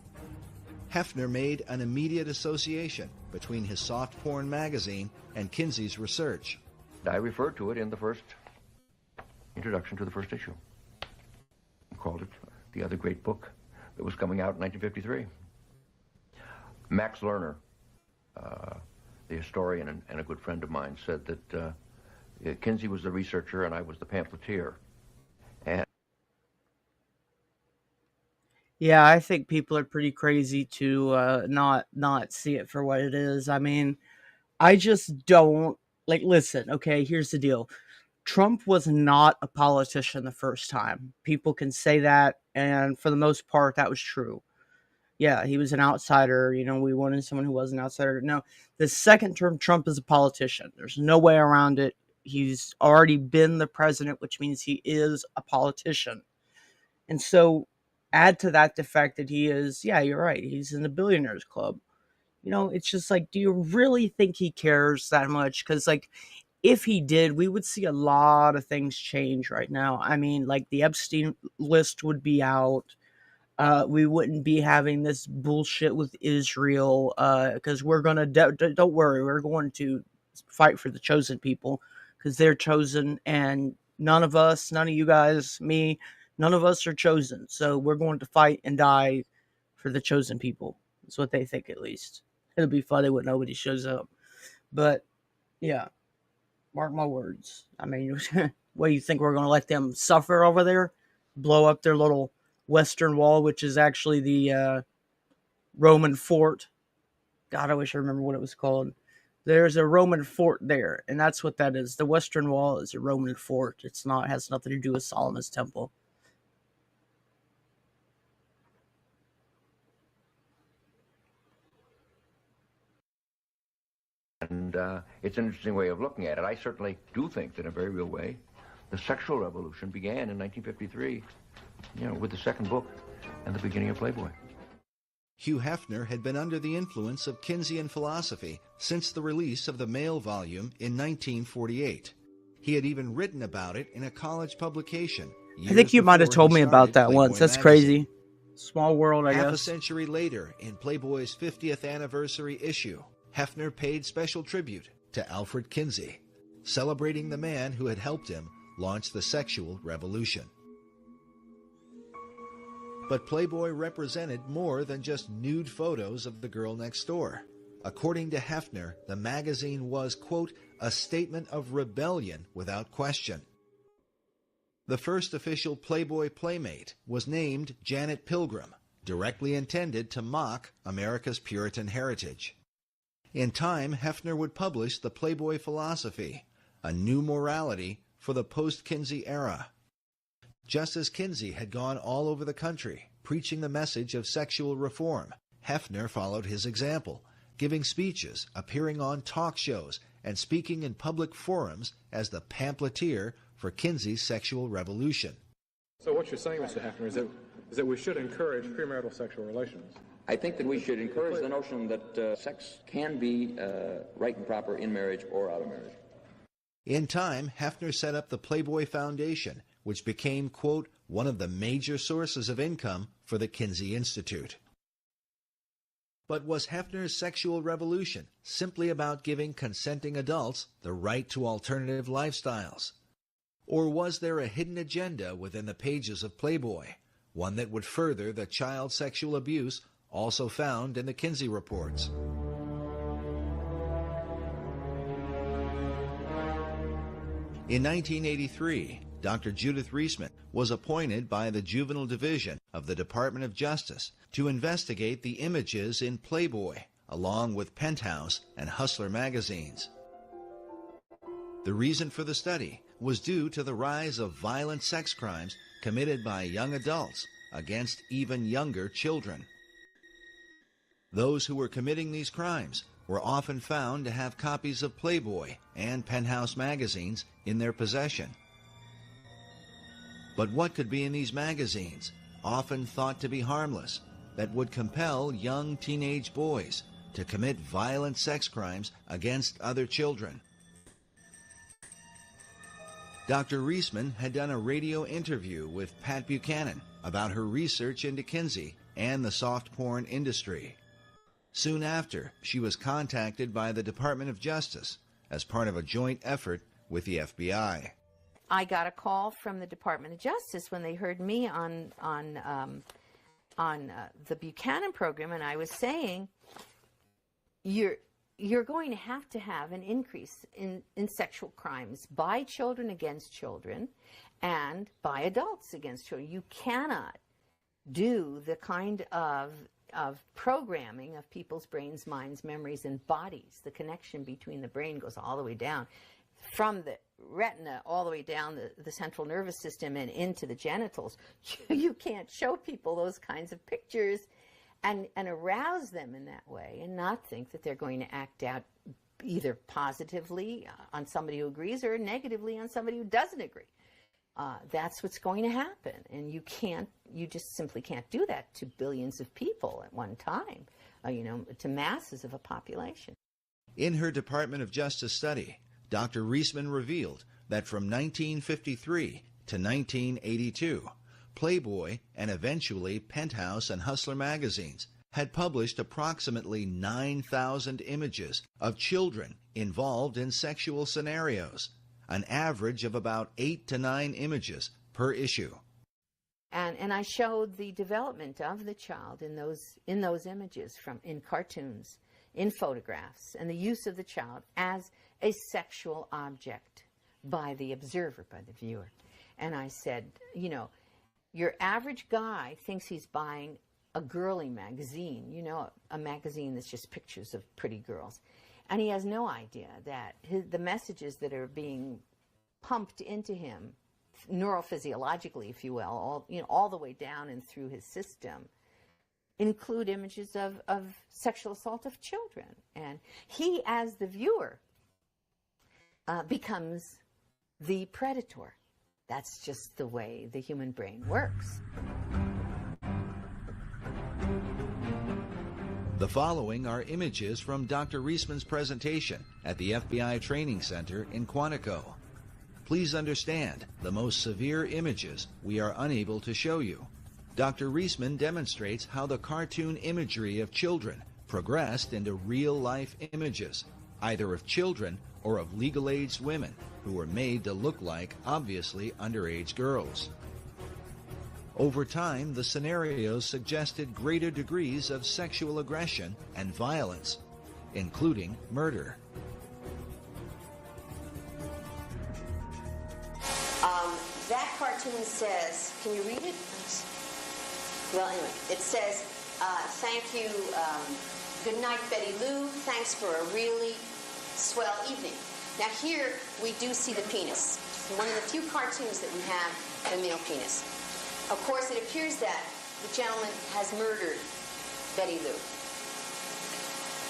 Hefner made an immediate association between his soft porn magazine and Kinsey's research. I referred to it in the first introduction to the first issue. I called it the other great book that was coming out in 1953. Max Lerner, the historian and a good friend of mine, said that Kinsey was the researcher and I was the pamphleteer. And Yeah, I think people are pretty crazy to not see it for what it is. I mean, I just don't listen, okay, here's the deal. Trump was not a politician the first time. People can say that, and for the most part, that was true. Yeah, he was an outsider. We wanted someone who was an outsider. No, the second term, Trump is a politician. There's no way around it. He's already been the president, which means he is a politician. And so add to that the fact that he is, yeah, you're right, he's in the billionaires club. It's just do you really think he cares that much? Because, if he did, we would see a lot of things change right now. I mean, the Epstein list would be out. We wouldn't be having this bullshit with Israel, because we're going to, don't worry, we're going to fight for the chosen people, because they're chosen, and none of us, none of you guys, me, none of us are chosen. So we're going to fight and die for the chosen people. That's what they think, at least. It'll be funny when nobody shows up. But, yeah, mark my words. I mean, what do you think, we're going to let them suffer over there? Blow up their little Western Wall, which is actually the Roman fort. God, I wish I remember what it was called. There's a Roman fort there, and that's what that is. The Western Wall is a Roman fort. It has nothing to do with Solomon's temple. And it's an interesting way of looking at it. I certainly do think that in a very real way, the sexual revolution began in 1953, with the second book and the beginning of Playboy. Hugh Hefner had been under the influence of Kinseyan philosophy since the release of the male volume in 1948. He had even written about it in a college publication. I think you might have told me about that once. That's crazy. Small world, I guess. Half a century later, in Playboy's 50th anniversary issue, Hefner paid special tribute to Alfred Kinsey, celebrating the man who had helped him launch the sexual revolution. But Playboy represented more than just nude photos of the girl next door. According to Hefner, the magazine was, quote, a statement of rebellion without question. The first official Playboy playmate was named Janet Pilgrim, directly intended to mock America's Puritan heritage. In time, Hefner would publish the Playboy philosophy, a new morality for the post-Kinsey era. Just as Kinsey had gone all over the country, preaching the message of sexual reform, Hefner followed his example, giving speeches, appearing on talk shows, and speaking in public forums as the pamphleteer for Kinsey's sexual revolution. So what you're saying, Mr. Hefner, is that we should encourage premarital sexual relations? I think that we should encourage the notion that sex can be right and proper in marriage or out of marriage. In time, Hefner set up the Playboy Foundation, which became, quote, one of the major sources of income for the Kinsey Institute. But was Hefner's sexual revolution simply about giving consenting adults the right to alternative lifestyles? Or was there a hidden agenda within the pages of Playboy, one that would further the child sexual abuse also found in the Kinsey reports? In 1983, Dr. Judith Reisman was appointed by the Juvenile Division of the Department of Justice to investigate the images in Playboy, along with Penthouse and Hustler magazines. The reason for the study was due to the rise of violent sex crimes committed by young adults against even younger children. Those who were committing these crimes were often found to have copies of Playboy and Penthouse magazines in their possession. But what could be in these magazines, often thought to be harmless, that would compel young teenage boys to commit violent sex crimes against other children? Dr. Reisman had done a radio interview with Pat Buchanan about her research into Kinsey and the soft porn industry. Soon after, she was contacted by the Department of Justice as part of a joint effort with the FBI. I got a call from the Department of Justice when they heard me on the Buchanan program, and I was saying, you're going to have an increase in sexual crimes by children against children and by adults against children. You cannot do the kind of programming of people's brains, minds, memories, and bodies. The connection between the brain goes all the way down, from the retina all the way down the central nervous system and into the genitals. You can't show people those kinds of pictures and arouse them in that way and not think that they're going to act out either positively on somebody who agrees or negatively on somebody who doesn't agree. That's what's going to happen, and you just simply can't do that to billions of people at one time, to masses of a population. In her Department of Justice study, Dr. Reisman revealed that from 1953 to 1982, Playboy and eventually Penthouse and Hustler magazines had published approximately 9,000 images of children involved in sexual scenarios, an average of about 8 to 9 images per issue. And I showed the development of the child in those images, in cartoons, in photographs, and the use of the child as a sexual object by the observer, by the viewer. And I said, your average guy thinks he's buying a girly magazine, a magazine that's just pictures of pretty girls. And he has no idea that the messages that are being pumped into him, neurophysiologically, if you will, all the way down and through his system, include images of sexual assault of children. And he, as the viewer, becomes the predator. That's just the way the human brain works. The following are images from Dr. Reisman's presentation at the FBI Training Center in Quantico. Please understand, the most severe images we are unable to show you. Dr. Reisman demonstrates how the cartoon imagery of children progressed into real-life images, either of children or of legal-aged women who were made to look like obviously underage girls. Over time, the scenarios suggested greater degrees of sexual aggression and violence, including murder. That cartoon says, can you read it? Well, anyway, it says, thank you, good night, Betty Lou. Thanks for a really swell evening. Now here, we do see the penis. One of the few cartoons that we have, the male penis. Of course, it appears that the gentleman has murdered Betty Lou.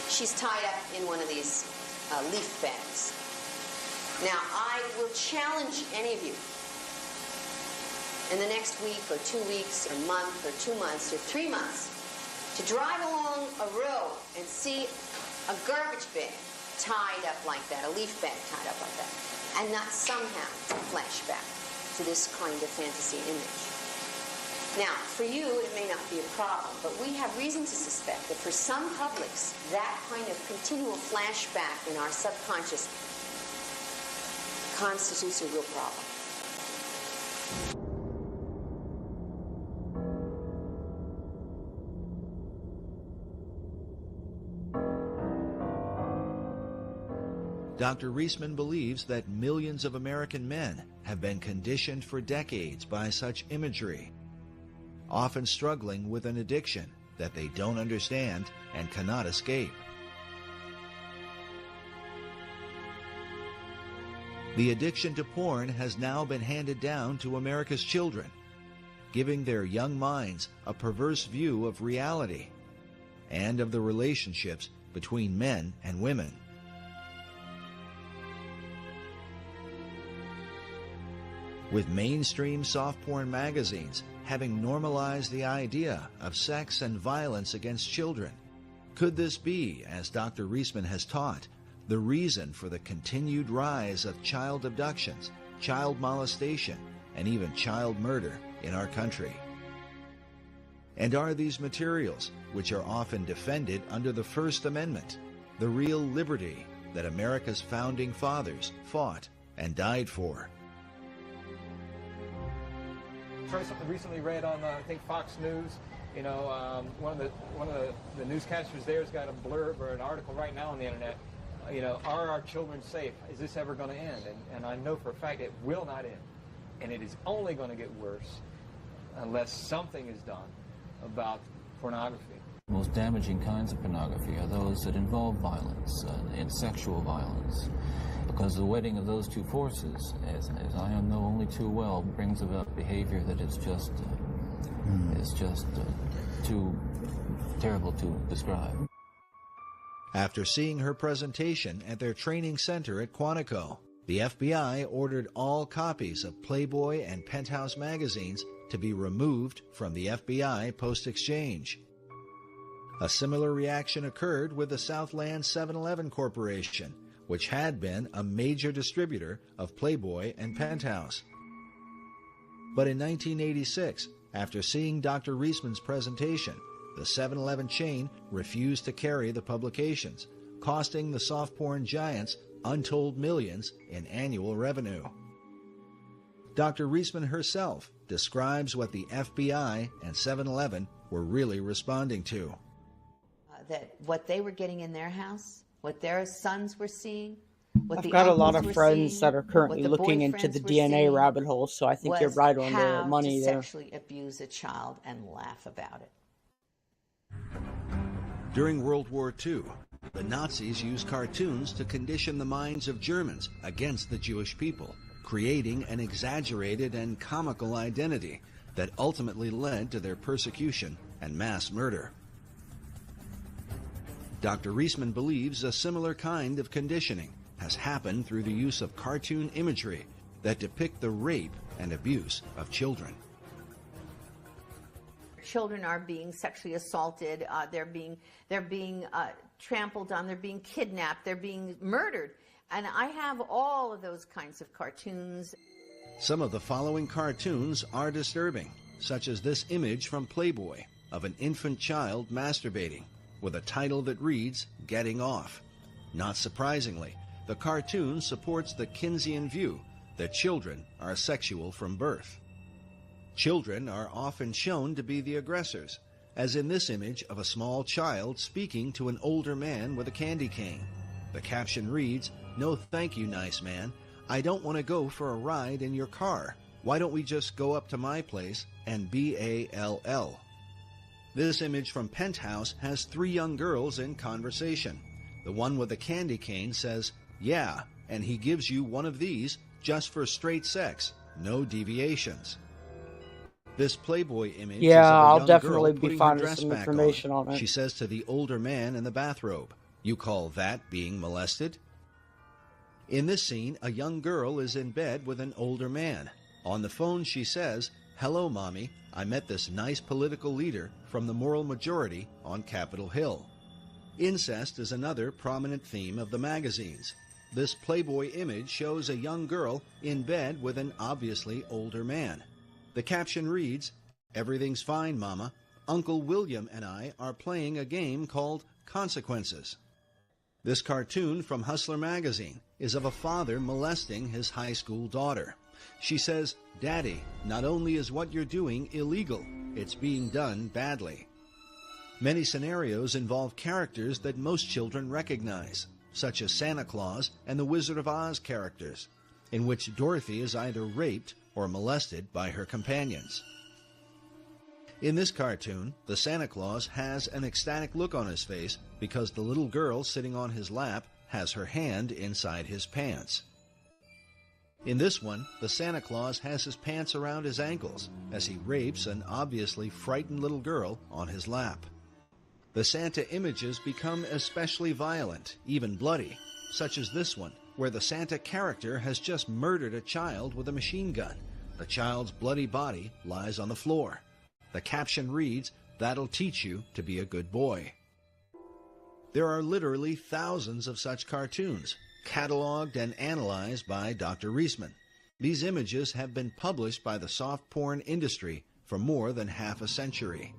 She's tied up in one of these leaf bags. Now, I will challenge any of you in the next week or 2 weeks or month or 2 months or 3 months to drive along a road and see a garbage bag tied up like that, a leaf bag tied up like that, and not somehow flash back to this kind of fantasy image. Now, for you, it may not be a problem, but we have reason to suspect that for some publics, that kind of continual flashback in our subconscious constitutes a real problem. Dr. Reisman believes that millions of American men have been conditioned for decades by such imagery, often struggling with an addiction that they don't understand and cannot escape. The addiction to porn has now been handed down to America's children, giving their young minds a perverse view of reality and of the relationships between men and women. With mainstream soft porn magazines having normalized the idea of sex and violence against children, could this be, as Dr. Reisman has taught, the reason for the continued rise of child abductions, child molestation, and even child murder in our country? And are these materials, which are often defended under the First Amendment, the real liberty that America's founding fathers fought and died for? Something recently read on, I think, Fox News. You know, one of the newscasters there has got a blurb or an article right now on the internet. You know, are our children safe? Is this ever going to end? And I know for a fact it will not end. And it is only going to get worse unless something is done about pornography. The most damaging kinds of pornography are those that involve violence and sexual violence. Because the wedding of those two forces, as I know only too well, brings about behavior that is just too terrible to describe. After seeing her presentation at their training center at Quantico, the FBI ordered all copies of Playboy and Penthouse magazines to be removed from the FBI Post-Exchange. A similar reaction occurred with the Southland 7-Eleven Corporation, which had been a major distributor of Playboy and Penthouse. But in 1986, after seeing Dr. Reisman's presentation, the 7-Eleven chain refused to carry the publications, costing the soft porn giants untold millions in annual revenue. Dr. Reisman herself describes what the FBI and 7-Eleven were really responding to. That what they were getting in their house, what their sons were seeing, what I've the got a lot uncles of were friends seeing, that are currently what the looking into boyfriends the were DNA seeing, rabbit hole, so I think you're was right on how the money to there. sexually abuse a child and laugh about it. During World War II, the Nazis used cartoons to condition the minds of Germans against the Jewish people, creating an exaggerated and comical identity that ultimately led to their persecution and mass murder. Dr. Reisman believes a similar kind of conditioning has happened through the use of cartoon imagery that depict the rape and abuse of children. Children are being sexually assaulted, they're being trampled on, they're being kidnapped, they're being murdered. And I have all of those kinds of cartoons. Some of the following cartoons are disturbing, such as this image from Playboy of an infant child masturbating with a title that reads, "Getting Off." Not surprisingly, the cartoon supports the Kinseyan view that children are sexual from birth. Children are often shown to be the aggressors, as in this image of a small child speaking to an older man with a candy cane. The caption reads, "No thank you, nice man. I don't want to go for a ride in your car. Why don't we just go up to my place and BALL?" This image from Penthouse has three young girls in conversation. The one with the candy cane says, "Yeah, and he gives you one of these just for straight sex, no deviations." This Playboy image is of a I'll young definitely girl be putting her finding dress some back information on. on it. She says to the older man in the bathrobe, "You call that being molested?" In this scene, a young girl is in bed with an older man. On the phone, she says, "Hello, Mommy. I met this nice political leader from the moral majority on Capitol Hill." Incest is another prominent theme of the magazines. this Playboy image shows a young girl in bed with an obviously older man. The caption reads, "Everything's fine, Mama. Uncle William and I are playing a game called Consequences." This cartoon from Hustler magazine is of a father molesting his high school daughter. She says, "Daddy, not only is what you're doing illegal, it's being done badly." Many scenarios involve characters that most children recognize, such as Santa Claus and the Wizard of Oz characters, in which Dorothy is either raped or molested by her companions. In this cartoon, the Santa Claus has an ecstatic look on his face because the little girl sitting on his lap has her hand inside his pants. In this one, the Santa Claus has his pants around his ankles as he rapes an obviously frightened little girl on his lap. The Santa images become especially violent, even bloody, such as this one, where the Santa character has just murdered a child with a machine gun. The child's bloody body lies on the floor. The caption reads, "That'll teach you to be a good boy." There are literally thousands of such cartoons, cataloged and analyzed by Dr. Reisman. These images have been published by the soft porn industry for more than half a century.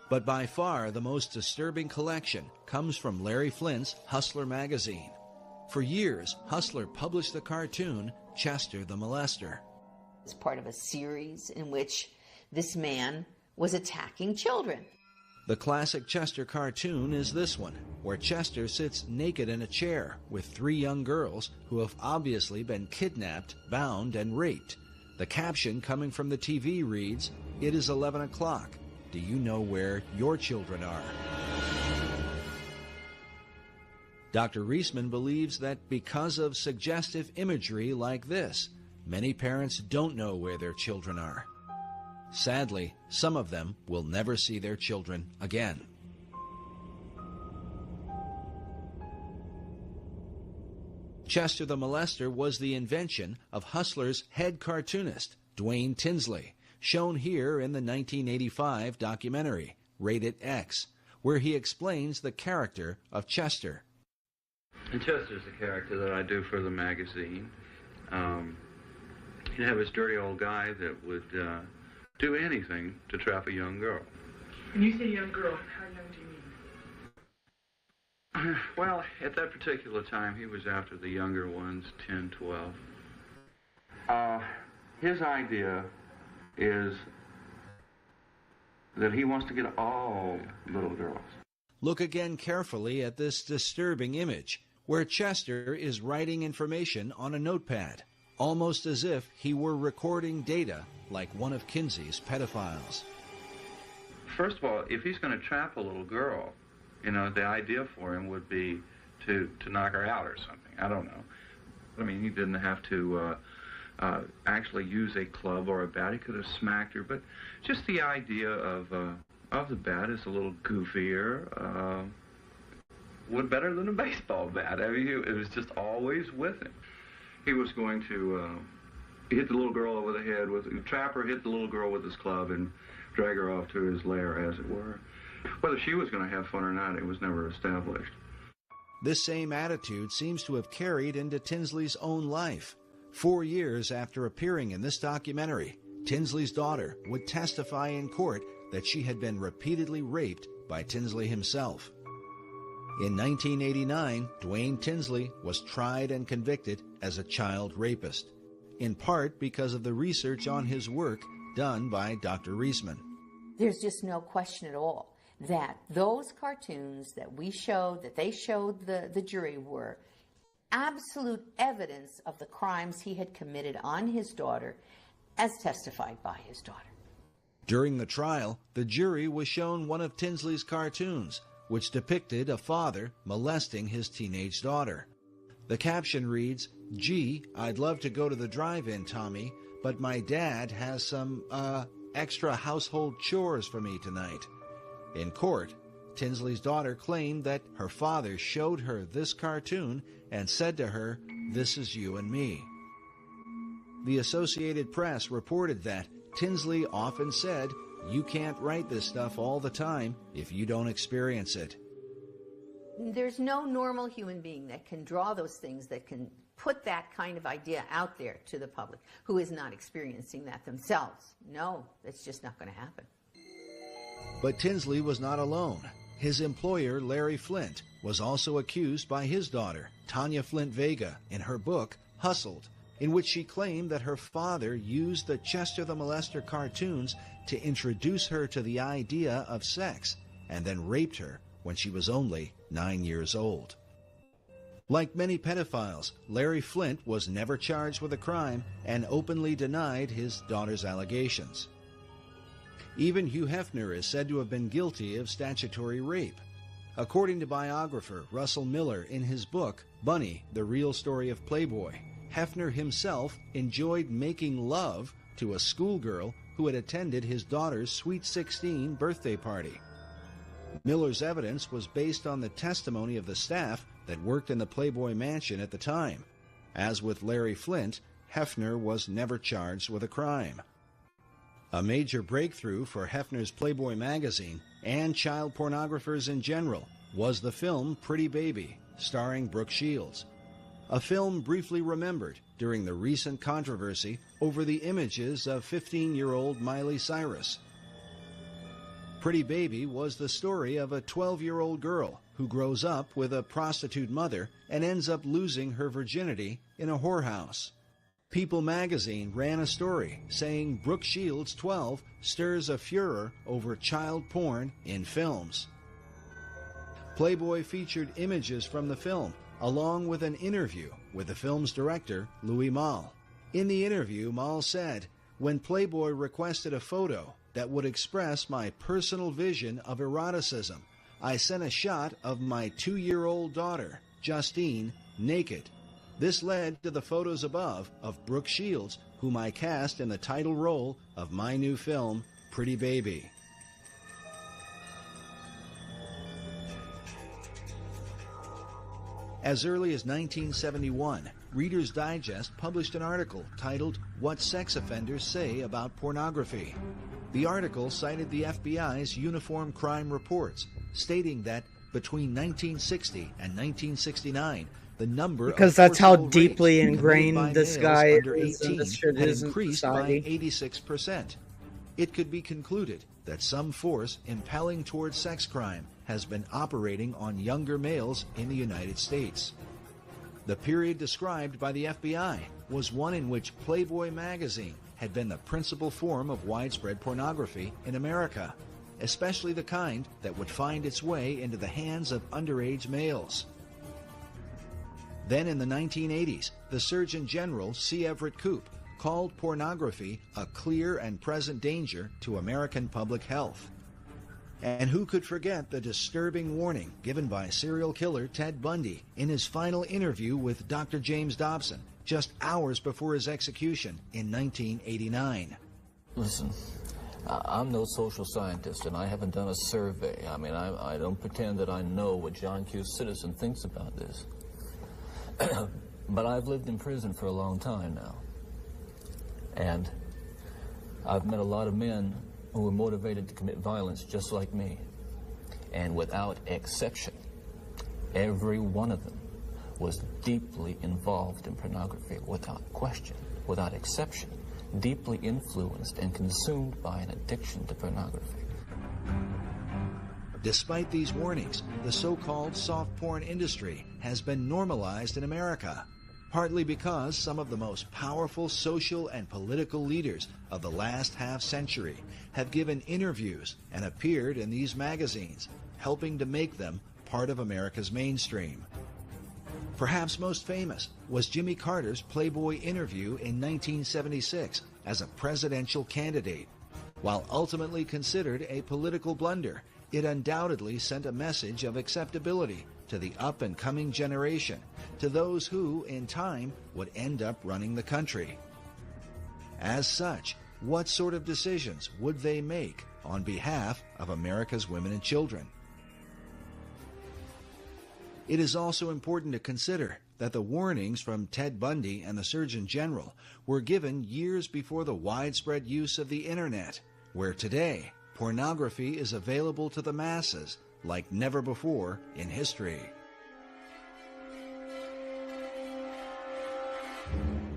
But by far the most disturbing collection comes from Larry Flint's Hustler magazine. For years, Hustler published the cartoon Chester the Molester. It's part of a series in which this man was attacking children. The classic Chester cartoon is this one, where Chester sits naked in a chair with 3 young girls who have obviously been kidnapped, bound, and raped. The caption coming from the TV reads, "It is 11 o'clock. Do you know where your children are?" Dr. Reisman believes that because of suggestive imagery like this, many parents don't know where their children are. Sadly, some of them will never see their children again. Chester the Molester was the invention of Hustler's head cartoonist, Dwayne Tinsley, shown here in the 1985 documentary, Rated X, where he explains the character of Chester. And Chester's the character that I do for the magazine. He'd have this dirty old guy that would do anything to trap a young girl. When you say young girl, how young do you mean? Well, at that particular time, he was after the younger ones, 10, 12. His idea is that he wants to get all little girls. Look again carefully at this disturbing image, where Chester is writing information on a notepad, almost as if he were recording data like one of Kinsey's pedophiles. First of all, if he's going to trap a little girl, you know, the idea for him would be to knock her out or something. I don't know. I mean, he didn't have to actually use a club or a bat. He could have smacked her, but just the idea of the bat is a little goofier, would better than a baseball bat. I mean, it was just always with him. He was going to hit the little girl over the head with, trap her, hit the little girl with his club, and drag her off to his lair, as it were. Whether she was going to have fun or not, it was never established. This same attitude seems to have carried into Tinsley's own life. 4 years after appearing in this documentary, Tinsley's daughter would testify in court that she had been repeatedly raped by Tinsley himself. In 1989, Dwayne Tinsley was tried and convicted as a child rapist, in part because of the research on his work done by Dr. Reisman. There's just no question at all that those cartoons that we showed, that they showed the jury, were absolute evidence of the crimes he had committed on his daughter, as testified by his daughter. During the trial, the jury was shown one of Tinsley's cartoons, which depicted a father molesting his teenage daughter. The caption reads, "Gee, I'd love to go to the drive-in, Tommy, but my dad has some, extra household chores for me tonight." In court, Tinsley's daughter claimed that her father showed her this cartoon and said to her, "This is you and me." The Associated Press reported that Tinsley often said, "You can't write this stuff all the time if you don't experience it." There's no normal human being that can draw those things, that can put that kind of idea out there to the public who is not experiencing that themselves. No, that's just not going to happen. But Tinsley was not alone. His employer, Larry Flint, was also accused by his daughter, Tanya Flint Vega, in her book, Hustled, in which she claimed that her father used the Chester the Molester cartoons to introduce her to the idea of sex and then raped her when she was only 9 years old. Like many pedophiles, Larry Flint was never charged with a crime and openly denied his daughter's allegations. Even Hugh Hefner is said to have been guilty of statutory rape. According to biographer Russell Miller in his book, Bunny, The Real Story of Playboy, Hefner himself enjoyed making love to a schoolgirl who had attended his daughter's Sweet 16 birthday party. Miller's evidence was based on the testimony of the staff that worked in the Playboy mansion at the time. As with Larry Flint, Hefner was never charged with a crime. A major breakthrough for Hefner's Playboy magazine and child pornographers in general was the film Pretty Baby, starring Brooke Shields. A film briefly remembered during the recent controversy over the images of 15-year-old Miley Cyrus. Pretty Baby was the story of a 12-year-old girl who grows up with a prostitute mother and ends up losing her virginity in a whorehouse. People magazine ran a story saying Brooke Shields, 12, stirs a furor over child porn in films. Playboy featured images from the film, along with an interview with the film's director, Louis Malle. In the interview, Malle said, "When Playboy requested a photo that would express my personal vision of eroticism, I sent a shot of my 2-year-old daughter, Justine, naked. This led to the photos above of Brooke Shields, whom I cast in the title role of my new film, Pretty Baby." As early as 1971, Reader's Digest published an article titled "What Sex Offenders Say About Pornography." The article cited the FBI's Uniform Crime Reports, stating that between 1960 and 1969, the number because of that's how forcible deeply rapes ingrained committed by this males guy under is and 18 this shit had is in increased society. by 86%. It could be concluded that some force impelling towards sex crime has been operating on younger males in the United States. The period described by the FBI was one in which Playboy magazine had been the principal form of widespread pornography in America, especially the kind that would find its way into the hands of underage males. Then in the 1980s, the Surgeon General, C. Everett Koop, called pornography a clear and present danger to American public health. And who could forget the disturbing warning given by serial killer Ted Bundy in his final interview with Dr. James Dobson just hours before his execution in 1989. Listen, I'm no social scientist, and I haven't done a survey. I mean, I don't pretend that I know what John Q. Citizen thinks about this. But I've lived in prison for a long time now. And I've met a lot of men who were motivated to commit violence just like me. And without exception, every one of them was deeply involved in pornography, without question, without exception, deeply influenced and consumed by an addiction to pornography. Despite these warnings, the so-called soft porn industry has been normalized in America, partly because some of the most powerful social and political leaders of the last half-century have given interviews and appeared in these magazines, helping to make them part of America's mainstream. Perhaps most famous was Jimmy Carter's Playboy interview in 1976 as a presidential candidate. While ultimately considered a political blunder, it undoubtedly sent a message of acceptability to the up-and-coming generation, to those who, in time, would end up running the country. As such, what sort of decisions would they make on behalf of America's women and children? It is also important to consider that the warnings from Ted Bundy and the Surgeon General were given years before the widespread use of the Internet, where today pornography is available to the masses like never before in history.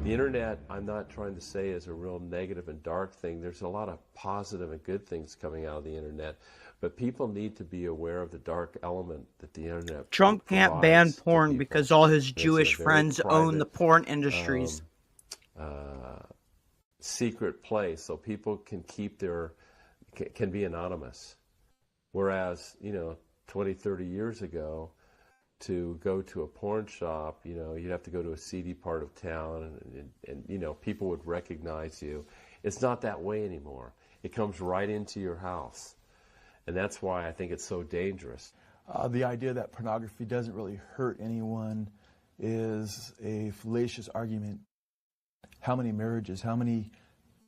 The internet, I'm not trying to say is a real negative and dark thing. There's a lot of positive and good things coming out of the internet, but people need to be aware of the dark element that the internet Trump can't ban porn because all his Jewish friends own the porn industries. Secret place, so people can keep can be anonymous. Whereas, 20, 30 years ago, to go to a porn shop, you'd have to go to a seedy part of town and people would recognize you. It's not that way anymore. It comes right into your house. And that's why I think it's so dangerous. The idea that pornography doesn't really hurt anyone is a fallacious argument. How many marriages, how many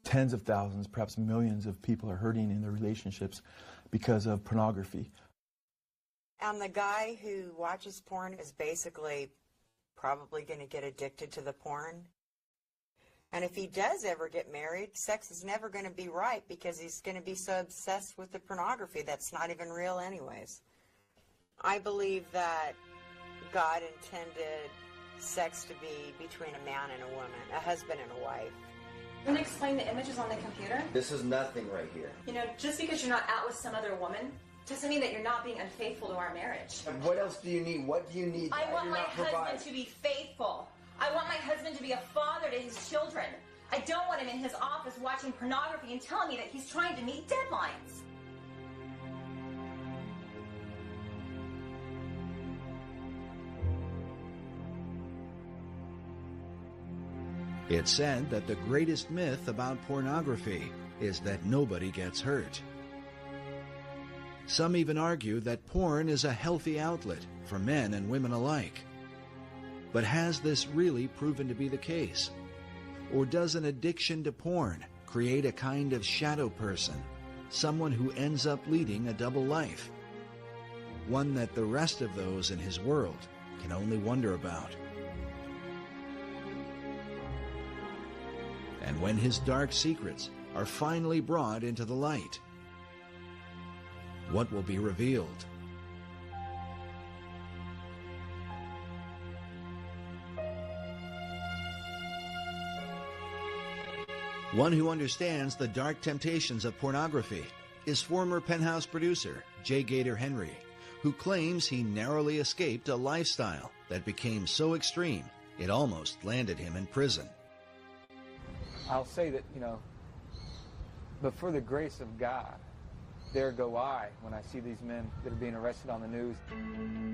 tens of thousands, perhaps millions of people are hurting in their relationships because of pornography? And the guy who watches porn is basically probably going to get addicted to the porn. And if he does ever get married, sex is never going to be right because he's going to be so obsessed with the pornography that's not even real anyways. I believe that God intended sex to be between a man and a woman, a husband and a wife. Can you explain the images on the computer? This is nothing right here. Just because you're not out with some other woman doesn't mean that you're not being unfaithful to our marriage. And what else do you need? What do you need? I want my husband to be faithful. I want my husband to be a father to his children. I don't want him in his office watching pornography and telling me that he's trying to meet deadlines. It's said that the greatest myth about pornography is that nobody gets hurt. Some even argue that porn is a healthy outlet for men and women alike. But has this really proven to be the case? Or does an addiction to porn create a kind of shadow person, someone who ends up leading a double life? One that the rest of those in his world can only wonder about. And when his dark secrets are finally brought into the light, what will be revealed? One who understands the dark temptations of pornography is former Penthouse producer J. Gator Henry, who claims he narrowly escaped a lifestyle that became so extreme it almost landed him in prison. I'll say that, but for the grace of God, there go I when I see these men that are being arrested on the news.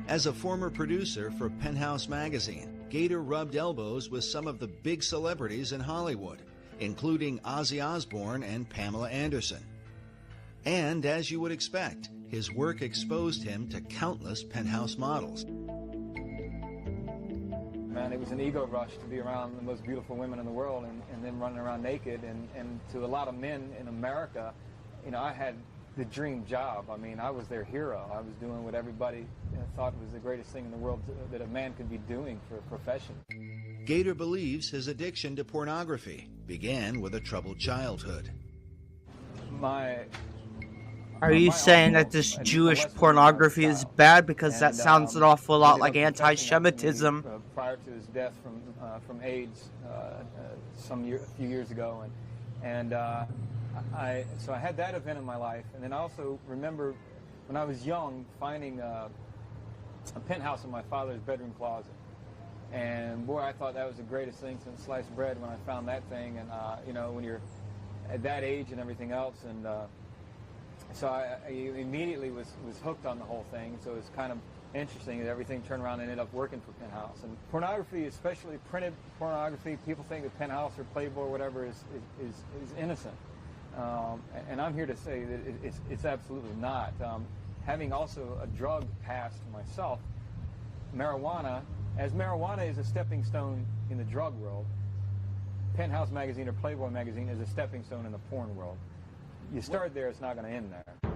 As a former producer for Penthouse magazine, Gator rubbed elbows with some of the big celebrities in Hollywood, including Ozzy Osbourne and Pamela Anderson. And as you would expect, his work exposed him to countless Penthouse models. Man, it was an ego rush to be around the most beautiful women in the world and then running around naked. And to a lot of men in America, I had the dream job. I mean, I was their hero. I was doing what everybody thought was the greatest thing in the world that a man could be doing for a profession. Gator believes his addiction to pornography began with a troubled childhood. Are you saying that this Jewish pornography is bad? Because that sounds an awful lot like anti-Semitism. Prior to his death from AIDS a few years ago, so I had that event in my life, and then I also remember when I was young finding a penthouse in my father's bedroom closet, and boy, I thought that was the greatest thing since sliced bread when I found that thing, and when you're at that age and everything else, and so I immediately was hooked on the whole thing. So it's kind of interesting that everything turned around and ended up working for Penthouse. And pornography, especially printed pornography, people think that Penthouse or Playboy or whatever is innocent. And I'm here to say that it's absolutely not. Having also a drug past myself, marijuana is a stepping stone in the drug world, Penthouse magazine or Playboy magazine is a stepping stone in the porn world. You start there, it's not going to end there.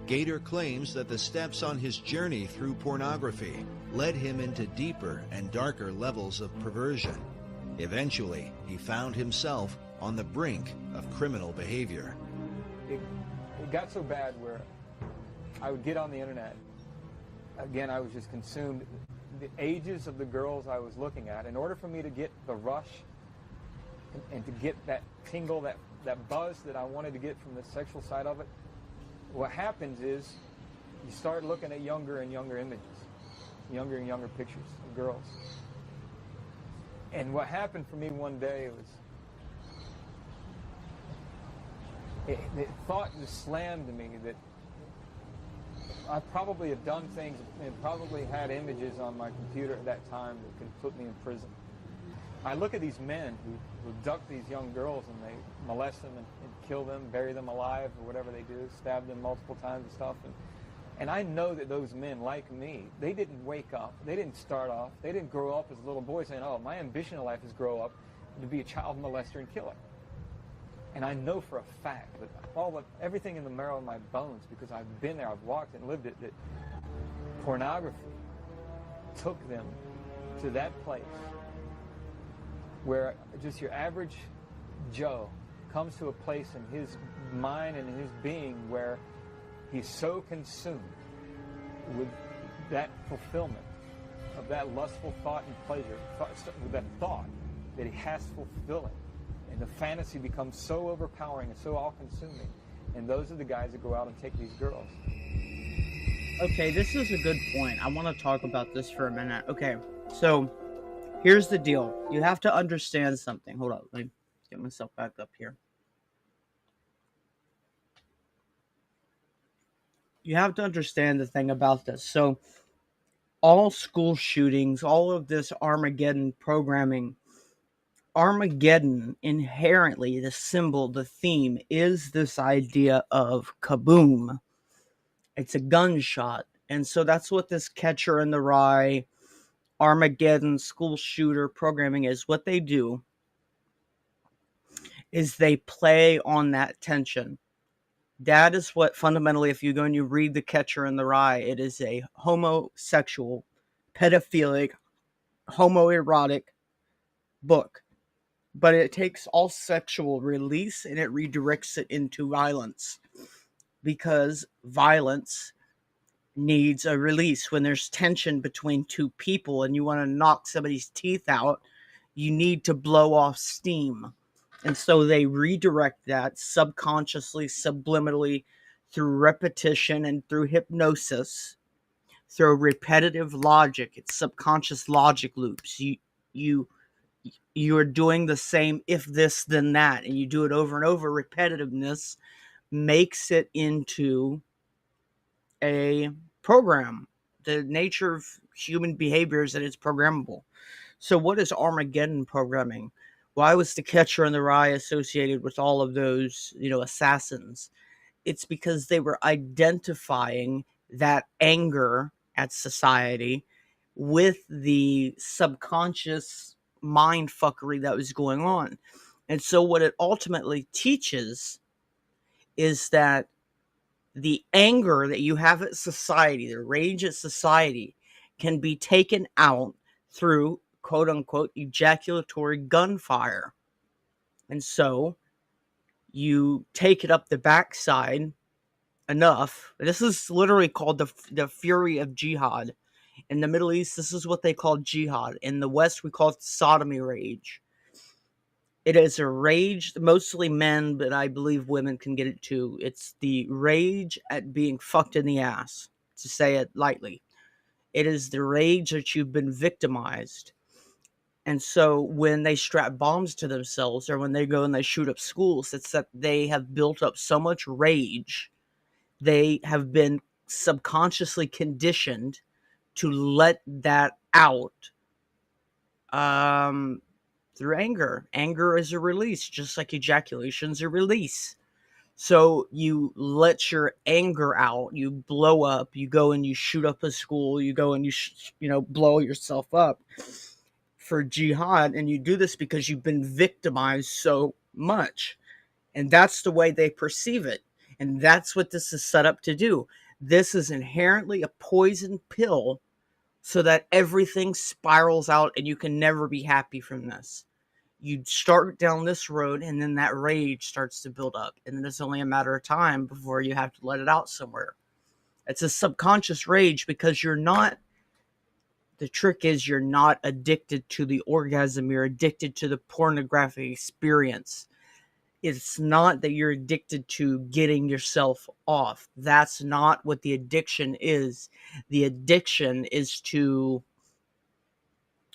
Gator claims that the steps on his journey through pornography led him into deeper and darker levels of perversion. Eventually, he found himself on the brink of criminal behavior. It got so bad where I would get on the internet. Again, I was just consumed. The ages of the girls I was looking at, in order for me to get the rush and to get that tingle, that buzz that I wanted to get from the sexual side of it, what happens is you start looking at younger and younger images, younger and younger pictures of girls. And what happened for me one day was, the thought just slammed to me that I probably had done things and probably had images on my computer at that time that could put me in prison. I look at these men who abduct these young girls and they molest them and kill them, bury them alive or whatever they do, stab them multiple times and stuff. And I know that those men, like me, they didn't wake up. They didn't start off. They didn't grow up as little boys saying, oh, my ambition in life is grow up to be a child molester and killer. And I know for a fact that everything in the marrow of my bones, because I've been there, I've walked and lived it, that pornography took them to that place where just your average Joe comes to a place in his mind and in his being where he's so consumed with that fulfillment of that lustful thought and pleasure, with that thought, that he has to fulfill it. And the fantasy becomes so overpowering and so all-consuming. And those are the guys that go out and take these girls. Okay, this is a good point. I want to talk about this for a minute. Okay, so here's the deal. You have to understand something. Hold on, let me get myself back up here. You have to understand the thing about this. So, all school shootings, all of this Armageddon programming, Armageddon, inherently, the symbol, the theme, is this idea of kaboom. It's a gunshot. And so that's what this Catcher in the Rye, Armageddon, school shooter programming is. What they do is they play on that tension. That is what fundamentally, if you go and you read The Catcher in the Rye, it is a homosexual, pedophilic, homoerotic book. But it takes all sexual release and it redirects it into violence. Because violence needs a release. When there's tension between two people and you want to knock somebody's teeth out, you need to blow off steam. And so they redirect that subconsciously, subliminally, through repetition and through hypnosis, through repetitive logic. It's subconscious logic loops. You are doing the same if this then that, and you do it over and over. Repetitiveness makes it into a program. The nature of human behavior is that it's programmable. So what is Armageddon programming? Why was The Catcher in the Rye associated with all of those, assassins? It's because they were identifying that anger at society with the subconscious mind fuckery that was going on. And so what it ultimately teaches is that the anger that you have at society, the rage at society, can be taken out through quote unquote ejaculatory gunfire. And so you take it up the backside enough. This is literally called the fury of jihad. In the Middle East, this is what they call jihad. In the West, we call it sodomy rage. It is a rage, mostly men, but I believe women can get it too. It's the rage at being fucked in the ass, to say it lightly. It is the rage that you've been victimized. And so when they strap bombs to themselves or when they go and they shoot up schools, it's that they have built up so much rage. They have been subconsciously conditioned to let that out through anger. Anger is a release, just like ejaculation is a release. So you let your anger out, you blow up, you go and you shoot up a school, you go and you blow yourself up for jihad, and you do this because you've been victimized so much. And that's the way they perceive it. And that's what this is set up to do. This is inherently a poison pill so that everything spirals out and you can never be happy from this. You start down this road and then that rage starts to build up. And then it's only a matter of time before you have to let it out somewhere. It's a subconscious rage because you're not, the trick is you're not addicted to the orgasm. You're addicted to the pornographic experience. It's not that you're addicted to getting yourself off. That's not what the addiction is. The addiction is to,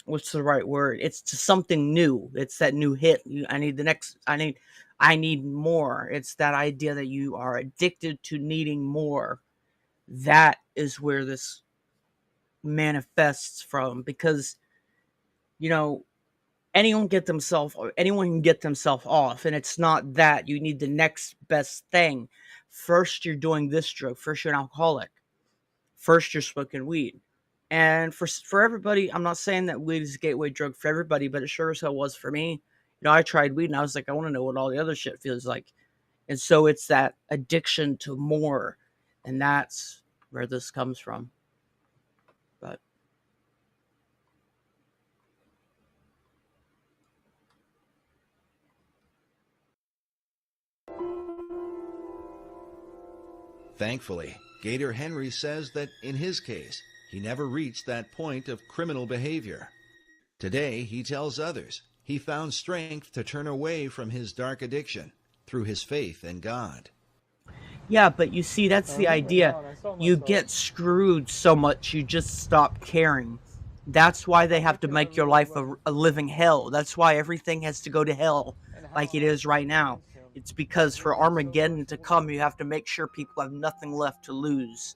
what's the right word? It's to something new. It's that new hit. I need the next, I need more. It's that idea that you are addicted to needing more. That is where this manifests from, because, you know, anyone can get themselves off, and it's not that. You need the next best thing. First you're doing this drug, first you're an alcoholic, first you're smoking weed. And for everybody, I'm not saying that weed is a gateway drug for everybody, but it sure as hell was for me. You know, I tried weed and I was like, I want to know what all the other shit feels like. And so it's that addiction to more, and that's where this comes from. But Thankfully, Gator Henry says that in his case, he never reached that point of criminal behavior. Today, he tells others he found strength to turn away from his dark addiction through his faith in God. yeah, but you see, that's the idea. You get screwed so much, you just stop caring. That's why they have to make your life a living hell. That's why everything has to go to hell like it is right now. It's because for Armageddon to come, you have to make sure people have nothing left to lose.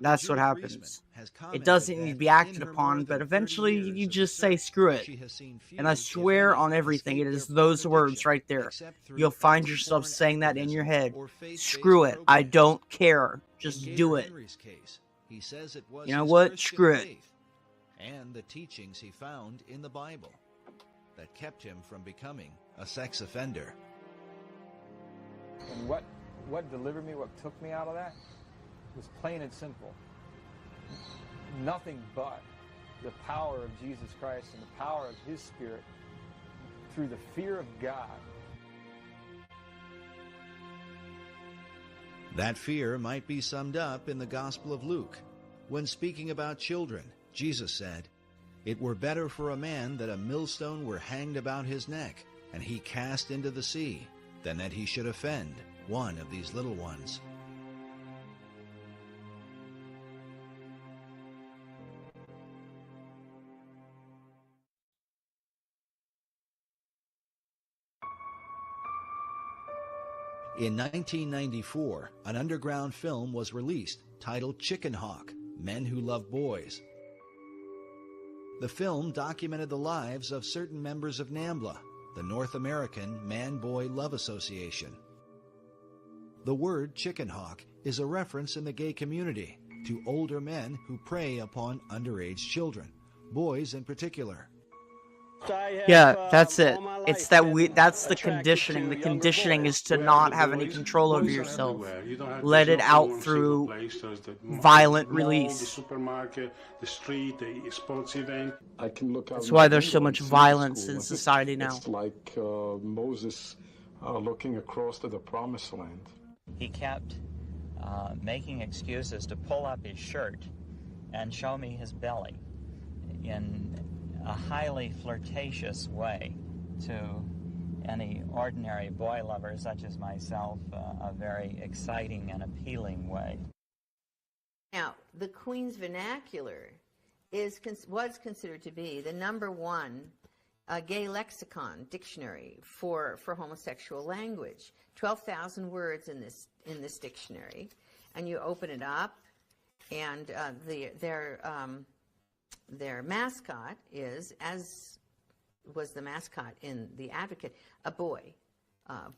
That's what happens. It doesn't need to be acted upon, but eventually you just say, screw it. And I swear on everything, it is those words right there. You'll find yourself saying that in your head. Screw it. I don't care. Just do it. You know what? Screw it. And the teachings he found in the Bible that kept him from becoming a sex offender. And what delivered me, what took me out of that, was plain and simple. Nothing but the power of Jesus Christ and the power of His Spirit through the fear of God. That fear might be summed up in the Gospel of Luke. When speaking about children, Jesus said, "It were better for a man that a millstone were hanged about his neck, and he cast into the sea, than that he should offend one of these little ones." In 1994, an underground film was released titled Chicken Hawk: Men Who Love Boys. The film documented the lives of certain members of NAMBLA, the North American Man-Boy Love Association. The word chicken hawk is a reference in the gay community to older men who prey upon underage children, boys in particular. Yeah, that's it. It's that that's the conditioning. The conditioning is to not have any control over yourself. Let it out through violent release. The supermarket, the street, the sports event. I can look out. That's why there's so much violence in society now. It's like Moses looking across to the promised land. He kept making excuses to pull up his shirt and show me his belly in a highly flirtatious way to any ordinary boy lover such as myself, a very exciting and appealing way. Now, the Queen's Vernacular was considered to be the #1 gay lexicon dictionary for homosexual language. 12,000 words in this dictionary, and you open it up, and their mascot is, as was the mascot in The Advocate, a boy,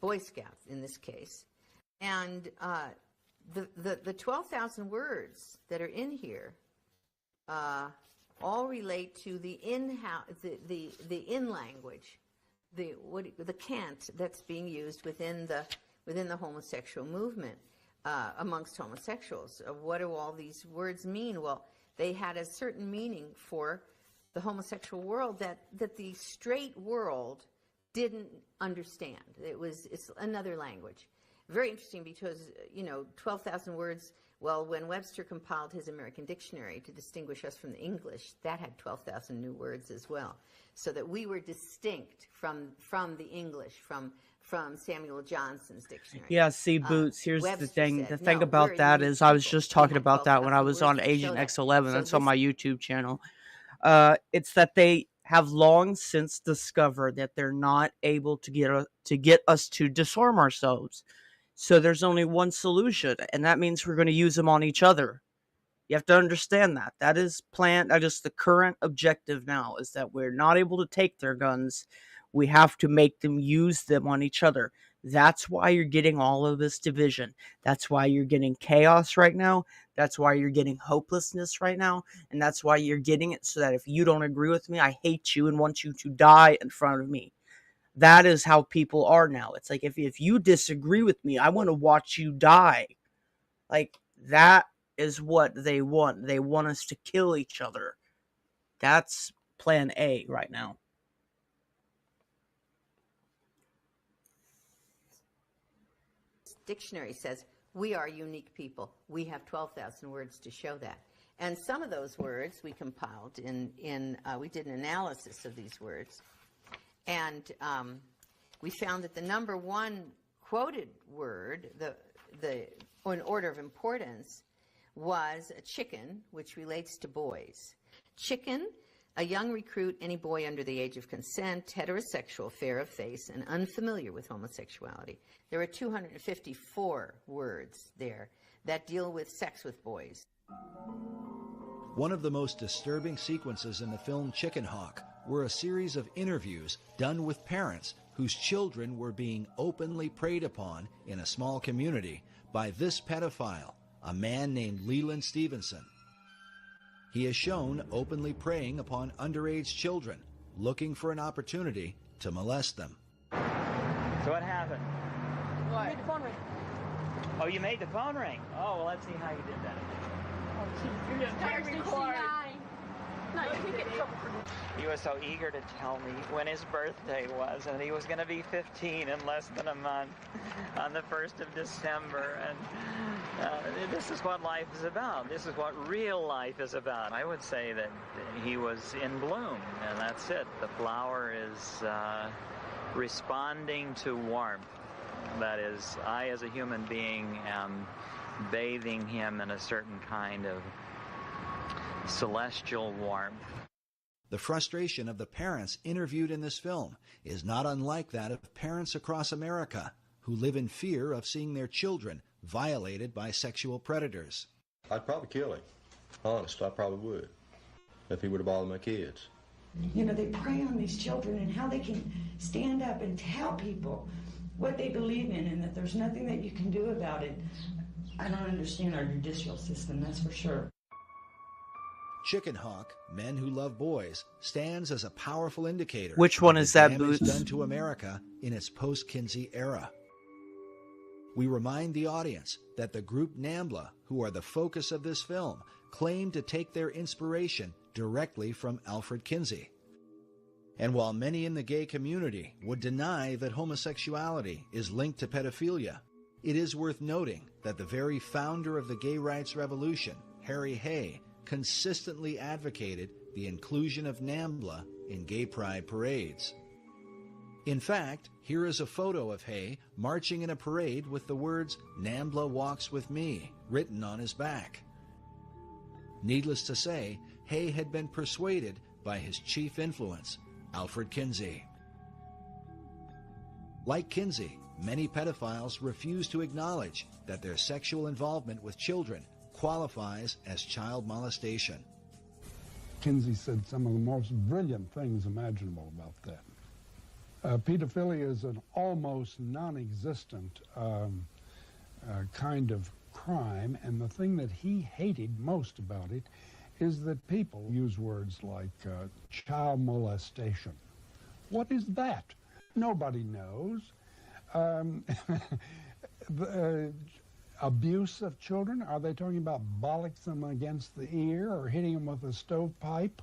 Boy Scout in this case. And the 12,000 words that are in here all relate to the in language, the cant that's being used within the homosexual movement amongst homosexuals. What do all these words mean? Well, they had a certain meaning for the homosexual world that the straight world didn't understand. It's another language. Very interesting because, 12,000 words Well, when Webster compiled his American dictionary to distinguish us from the English, that had 12,000 new words as well, so that we were distinct from the English, from Samuel Johnson's dictionary. Yeah, see, Boots, here's the Webster thing. said, The thing "No, we're about a that unique is I was people. just We talking had about that when I 12,000 was words on to show Agent that." X11. So That's on this my YouTube channel. It's that they have long since discovered that they're not able to get us to disarm ourselves. So there's only one solution, and that means we're going to use them on each other. You have to understand that. That is the current objective now, is that we're not able to take their guns. We have to make them use them on each other. That's why you're getting all of this division. That's why you're getting chaos right now. That's why you're getting hopelessness right now. And that's why you're getting it so that if you don't agree with me, I hate you and want you to die in front of me. That is how people are now. It's like, if you disagree with me, I want to watch you die. Like, that is what they want. They want us to kill each other. That's plan A right now. Dictionary says we are unique people. We have 12,000 words to show that. And some of those words we compiled we did an analysis of these words. And we found that the number one quoted word, in order of importance, was a chicken, which relates to boys. Chicken, a young recruit, any boy under the age of consent, heterosexual, fair of face, and unfamiliar with homosexuality. There are 254 words there that deal with sex with boys. One of the most disturbing sequences in the film Chicken Hawk were a series of interviews done with parents whose children were being openly preyed upon in a small community by this pedophile, a man named Leland Stevenson. He is shown openly preying upon underage children, looking for an opportunity to molest them. So what happened? What? You made the phone ring. Oh, you made the phone ring? Oh, well, let's see how you did that. Oh, geez, you're just recording. No, you can't get in trouble for this. He was so eager to tell me when his birthday was, and he was going to be 15 in less than a month on the 1st of December. And this is what life is about. This is what real life is about. I would say that he was in bloom, and that's it. The flower is responding to warmth. That is, I as a human being am bathing him in a certain kind of celestial warmth. The frustration of the parents interviewed in this film is not unlike that of parents across America who live in fear of seeing their children violated by sexual predators. I'd probably kill him. Honest, I probably would, if he would have bothered my kids. You know, they prey on these children and how they can stand up and tell people what they believe in and that there's nothing that you can do about it. I don't understand our judicial system, that's for sure. Chicken Hawk, Men Who Love Boys, stands as a powerful indicator. Which one is that, damage Boots? done to America in its post-Kinsey era. We remind the audience that the group NAMBLA, who are the focus of this film, claim to take their inspiration directly from Alfred Kinsey. And while many in the gay community would deny that homosexuality is linked to pedophilia, it is worth noting that the very founder of the gay rights revolution, Harry Hay, consistently advocated the inclusion of NAMBLA in gay pride parades. In fact, here is a photo of Hay marching in a parade with the words, "NAMBLA walks with me," written on his back. Needless to say, Hay had been persuaded by his chief influence, Alfred Kinsey. Like Kinsey, many pedophiles refuse to acknowledge that their sexual involvement with children qualifies as child molestation. Kinsey said some of the most brilliant things imaginable about that. Pedophilia is an almost non-existent kind of crime, and the thing that he hated most about it is that people use words like child molestation. What is that? Nobody knows. Abuse of children, are they talking about bollocks them against the ear or hitting them with a stovepipe?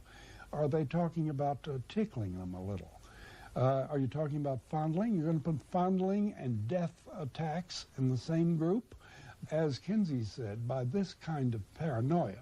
Are they talking about tickling them a little? Are you talking about fondling? You're going to put fondling and death attacks in the same group? As Kinsey said, by this kind of paranoia,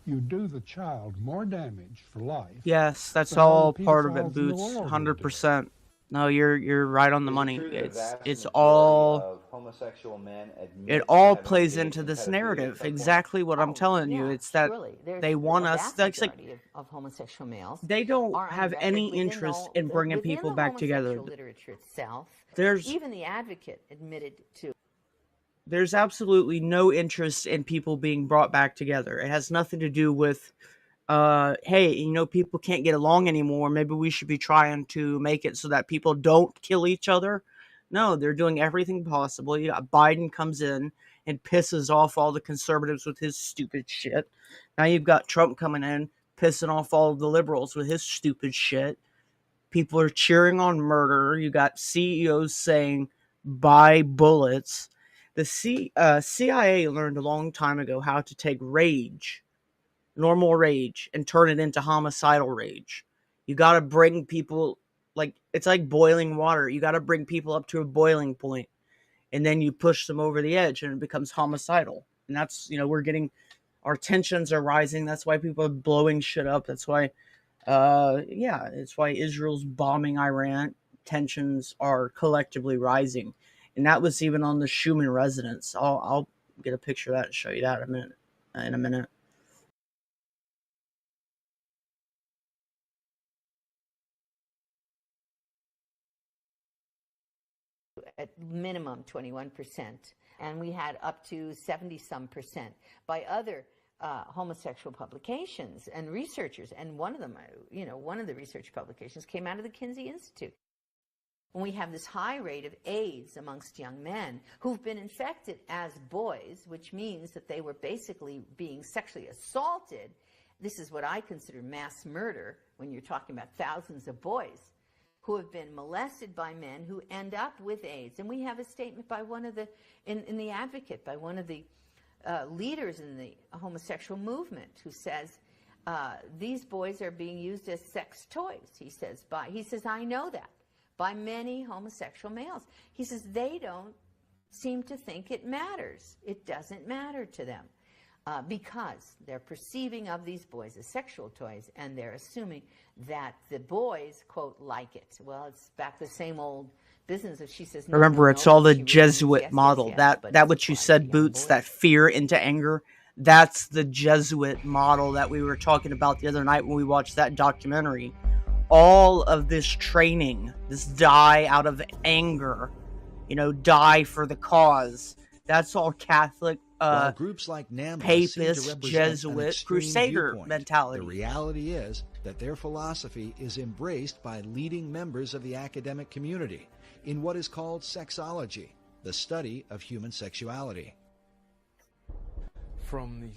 you do the child more damage for life. Yes, that's than all all the part of it, pedophiles in the Boots. world will do. 100%. No, you're right on the Is it money. true that a vast It's majority all of homosexual men it admit to all having plays engaged into in this pedophilia at narrative. some point? Exactly what I'm telling you. Yeah, It's that surely. There's they want a us. vast That's like majority of homosexual males they don't are on have record any within interest the, in bringing within people the back together. homosexual literature itself. There's Even the Advocate admitted to. there's absolutely no interest in people being brought back together. It has nothing to do with hey, people can't get along anymore. Maybe we should be trying to make it so that people don't kill each other. No, they're doing everything possible. Biden comes in and pisses off all the conservatives with his stupid shit. Now you've got Trump coming in, pissing off all of the liberals with his stupid shit. People are cheering on murder. You got CEOs saying, buy bullets. The CIA learned a long time ago how to take rage, normal rage, and turn it into homicidal rage. You got to bring people, it's like boiling water. You got to bring people up to a boiling point, and then you push them over the edge, and it becomes homicidal. And that's, our tensions are rising. That's why people are blowing shit up. That's why, it's why Israel's bombing Iran. Tensions are collectively rising. And that was even on the Schumann residence. I'll get a picture of that and show you that in a minute. At minimum 21%, and we had up to 70-some% by other homosexual publications and researchers. And one of them, one of the research publications came out of the Kinsey Institute. When we have this high rate of AIDS amongst young men who've been infected as boys, which means that they were basically being sexually assaulted. This is what I consider mass murder when you're talking about thousands of boys who have been molested by men who end up with AIDS. And we have a statement by one of the, in the Advocate, by one of the leaders in the homosexual movement who says, these boys are being used as sex toys, he says, I know that, by many homosexual males. He says they don't seem to think it matters. It doesn't matter to them. Because they're perceiving of these boys as sexual toys, and they're assuming that the boys, quote, like it. Well, it's back the same old business of she says, no, remember, no, it's no, all the she really Jesuit means model. yes, That what you said, Boots, that fear into anger, that's the Jesuit model that we were talking about the other night when we watched that documentary. All of this training, this die out of anger, die for the cause. That's all Catholic, while groups like NAMBLA Papist, seem to represent Jesuit, Crusader viewpoint, mentality. The reality is that their philosophy is embraced by leading members of the academic community in what is called sexology, the study of human sexuality. From the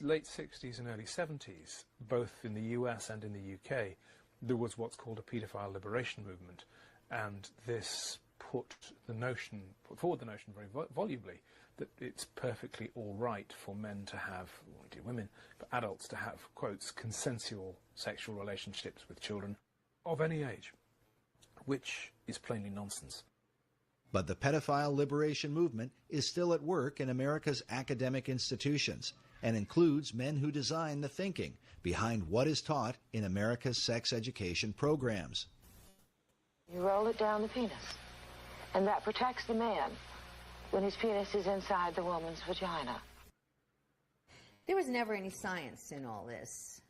late 60s and early 70s, both in the US and in the UK, there was what's called a paedophile liberation movement, and this put forward the notion very volubly that it's perfectly all right for men to have, or indeed women, for adults to have, quotes, consensual sexual relationships with children of any age, which is plainly nonsense. But the pedophile liberation movement is still at work in America's academic institutions and includes men who design the thinking behind what is taught in America's sex education programs. You roll it down the penis, and that protects the man when his penis is inside the woman's vagina. There was never any science in all this.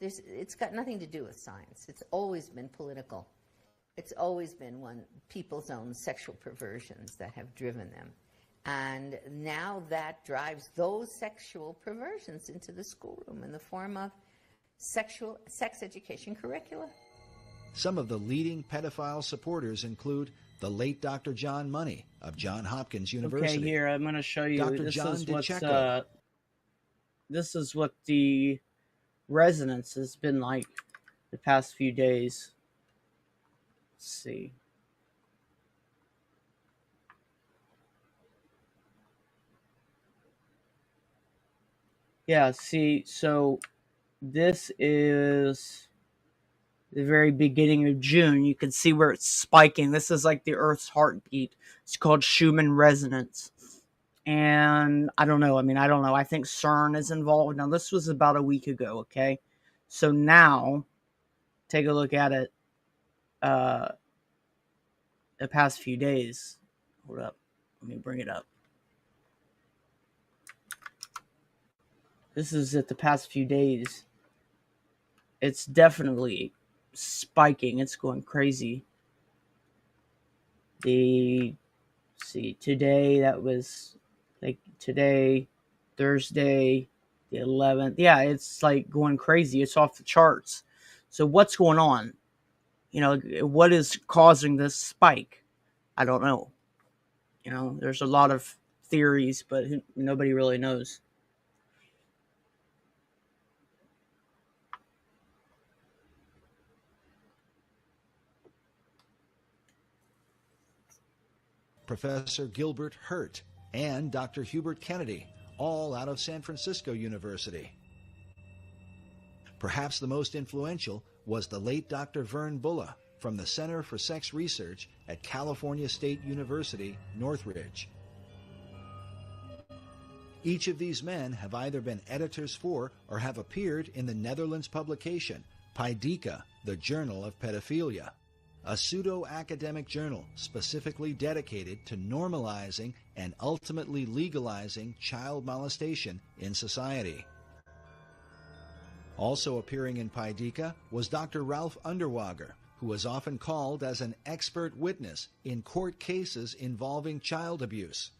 It's got nothing to do with science. It's always been political. It's always been people's own sexual perversions that have driven them. And now that drives those sexual perversions into the schoolroom in the form of sex education curricula. Some of the leading pedophile supporters include the late Dr. John Money of Johns Hopkins University. Okay, here, I'm going to show you. Dr. This John is DiCecco. This is what the resonance has been like the past few days. Let's see. Yeah, see, so this is the very beginning of June. You can see where it's spiking. This is like the Earth's heartbeat. It's called Schumann resonance. And I don't know. I mean, I don't know. I think CERN is involved. Now, this was about a week ago, okay? So now, take a look at it the past few days. Hold up. Let me bring it up. This is it the past few days. It's definitely spiking. It's going crazy. Today, that was like today, Thursday, the 11th. Yeah, it's like going crazy. It's off the charts. So what's going on? You know, what is causing this spike? I don't know. You know, there's a lot of theories, but nobody really knows. Professor Gilbert Hurt and Dr. Hubert Kennedy, all out of San Francisco University. Perhaps the most influential was the late Dr. Vern Bulla from the Center for Sex Research at California State University, Northridge. Each of these men have either been editors for or have appeared in the Netherlands publication, Paideia, the Journal of Pedophilia, a pseudo-academic journal specifically dedicated to normalizing and ultimately legalizing child molestation in society. Also appearing in Paideia was Dr. Ralph Underwager, who is often called as an expert witness in court cases involving child abuse.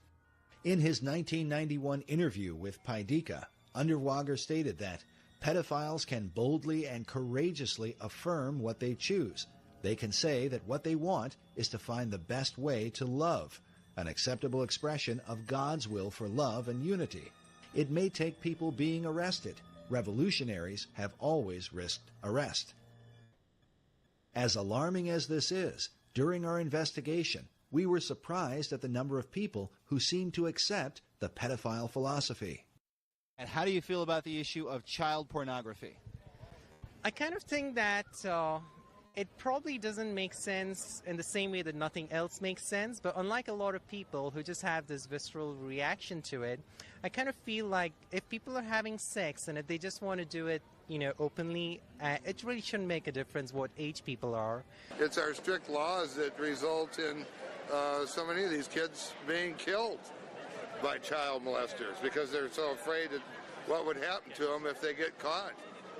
In his 1991 interview with Paideia, Underwager stated that pedophiles can boldly and courageously affirm what they choose. They can say that what they want is to find the best way to love, an acceptable expression of God's will for love and unity. It may take people being arrested. Revolutionaries have always risked arrest. As alarming as this is, during our investigation, we were surprised at the number of people who seemed to accept the pedophile philosophy. And how do you feel about the issue of child pornography? I kind of think that it probably doesn't make sense in the same way that nothing else makes sense, but unlike a lot of people who just have this visceral reaction to it, I kind of feel like if people are having sex and if they just want to do it, you know, openly, it really shouldn't make a difference what age people are. It's our strict laws that result in so many of these kids being killed by child molesters because they're so afraid of what would happen to them if they get caught.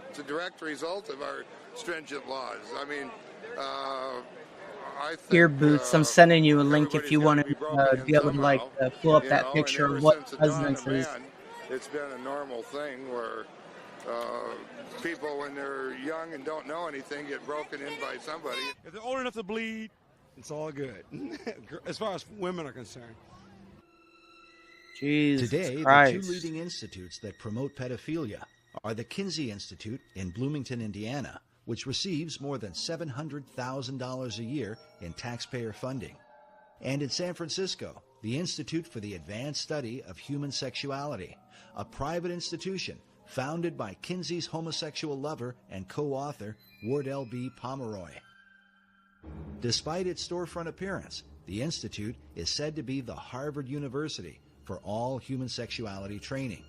It's a direct result of our stringent laws. I mean, I think, Here, Boots, I'm sending you a link if you want to be able to like pull up that picture of what residence is. It's been a normal thing where people, when they're young and don't know anything, get broken in by somebody. If they're old enough to bleed, it's all good, as far as women are concerned. Jesus Today, Christ. the two leading institutes that promote pedophilia are the Kinsey Institute in Bloomington, Indiana, which receives more than $700,000 a year in taxpayer funding, and in San Francisco, the Institute for the Advanced Study of Human Sexuality, a private institution founded by Kinsey's homosexual lover and co-author, Wardell B. Pomeroy. Despite its storefront appearance, the Institute is said to be the Harvard University for all human sexuality training.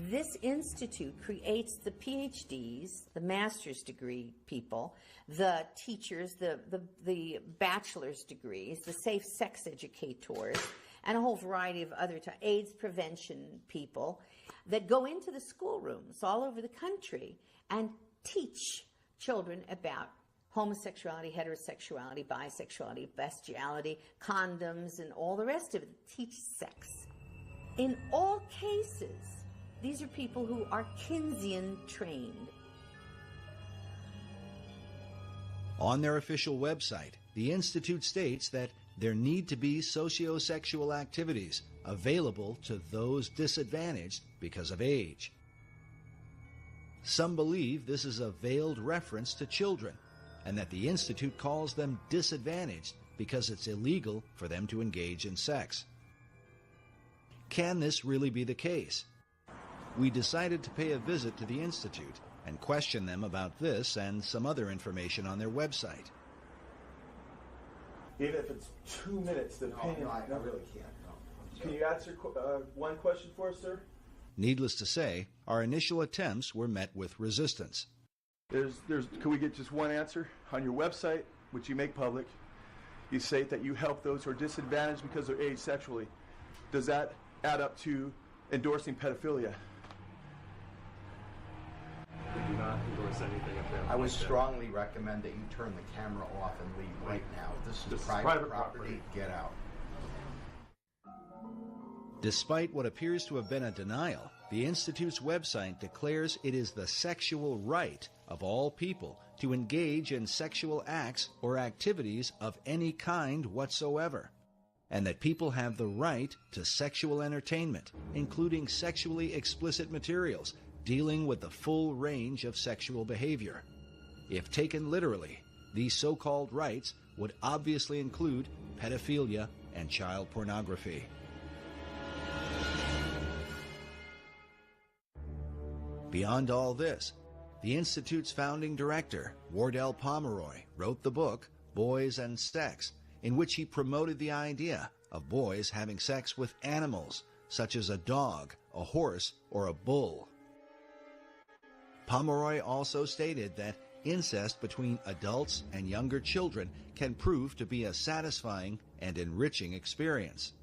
This institute creates the PhDs, the master's degree people, the teachers, the bachelor's degrees, the safe sex educators, and a whole variety of other AIDS prevention people that go into the schoolrooms all over the country and teach children about homosexuality, heterosexuality, bisexuality, bestiality, condoms, and all the rest of it. Teach sex. In all cases, these are people who are Kinseyan trained. On their official website, the Institute states that there need to be sociosexual activities available to those disadvantaged because of age. Some believe this is a veiled reference to children, and that the Institute calls them disadvantaged because it's illegal for them to engage in sex. Can this really be the case? We decided to pay a visit to the Institute and question them about this and some other information on their website. Even if it's 2 minutes, the pain. No, I really can't. Can you answer one question for us, sir? Needless to say, our initial attempts were met with resistance. Can we get just one answer? On your website, which you make public, you state that you help those who are disadvantaged because of age sexually. Does that add up to endorsing pedophilia? We do not endorse anything of them. I would strongly recommend that you turn the camera off and leave right now. This is private property. Get out. Despite what appears to have been a denial, the Institute's website declares it is the sexual right of all people to engage in sexual acts or activities of any kind whatsoever, and that people have the right to sexual entertainment, including sexually explicit materials dealing with the full range of sexual behavior. If taken literally, these so-called rights would obviously include pedophilia and child pornography. Beyond all this, the Institute's founding director, Wardell Pomeroy, wrote the book, Boys and Sex, in which he promoted the idea of boys having sex with animals, such as a dog, a horse, or a bull. Pomeroy also stated that incest between adults and younger children can prove to be a satisfying and enriching experience.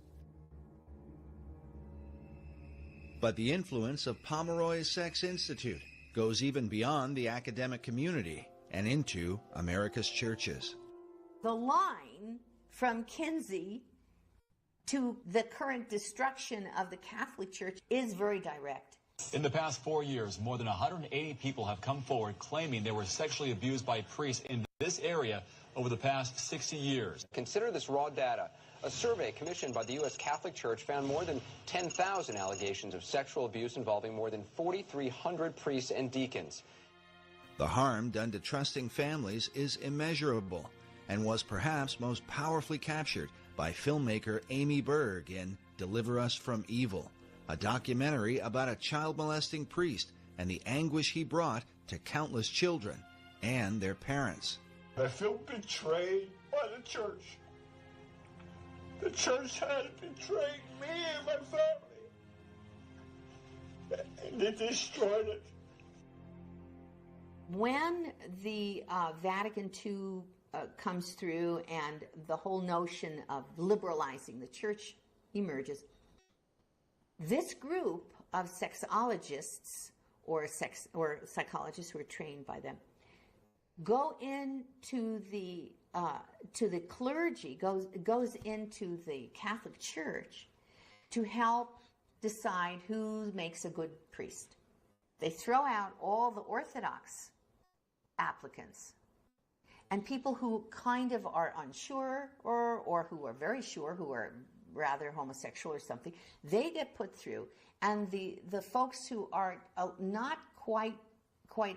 But the influence of Pomeroy's Sex Institute goes even beyond the academic community and into America's churches. The line from Kinsey to the current destruction of the Catholic Church is very direct. In the past 4 years, more than 180 people have come forward claiming they were sexually abused by priests in this area over the past 60 years. Consider this raw data. A survey commissioned by the U.S. Catholic Church found more than 10,000 allegations of sexual abuse involving more than 4,300 priests and deacons. The harm done to trusting families is immeasurable and was perhaps most powerfully captured by filmmaker Amy Berg in Deliver Us from Evil, a documentary about a child-molesting priest and the anguish he brought to countless children and their parents. I feel betrayed by the church. The church had betrayed me and my family, and they destroyed it. When the Vatican II comes through and the whole notion of liberalizing the church emerges, this group of sexologists or psychologists who are trained by them go into the clergy, goes into the Catholic Church to help decide who makes a good priest. They throw out all the Orthodox applicants, and people who kind of are unsure or who are very sure, who are rather homosexual or something, they get put through. And the folks who are not quite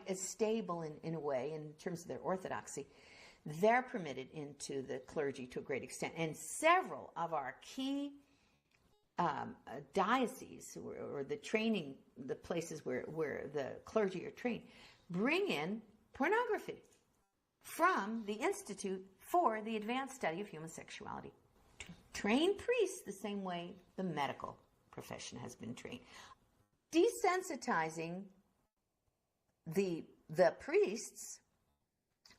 as stable in a way in terms of their orthodoxy, they're permitted into the clergy to a great extent. And several of our key dioceses or the training, the places where the clergy are trained, bring in pornography from the Institute for the Advanced Study of Human Sexuality to train priests the same way the medical profession has been trained. Desensitizing the priests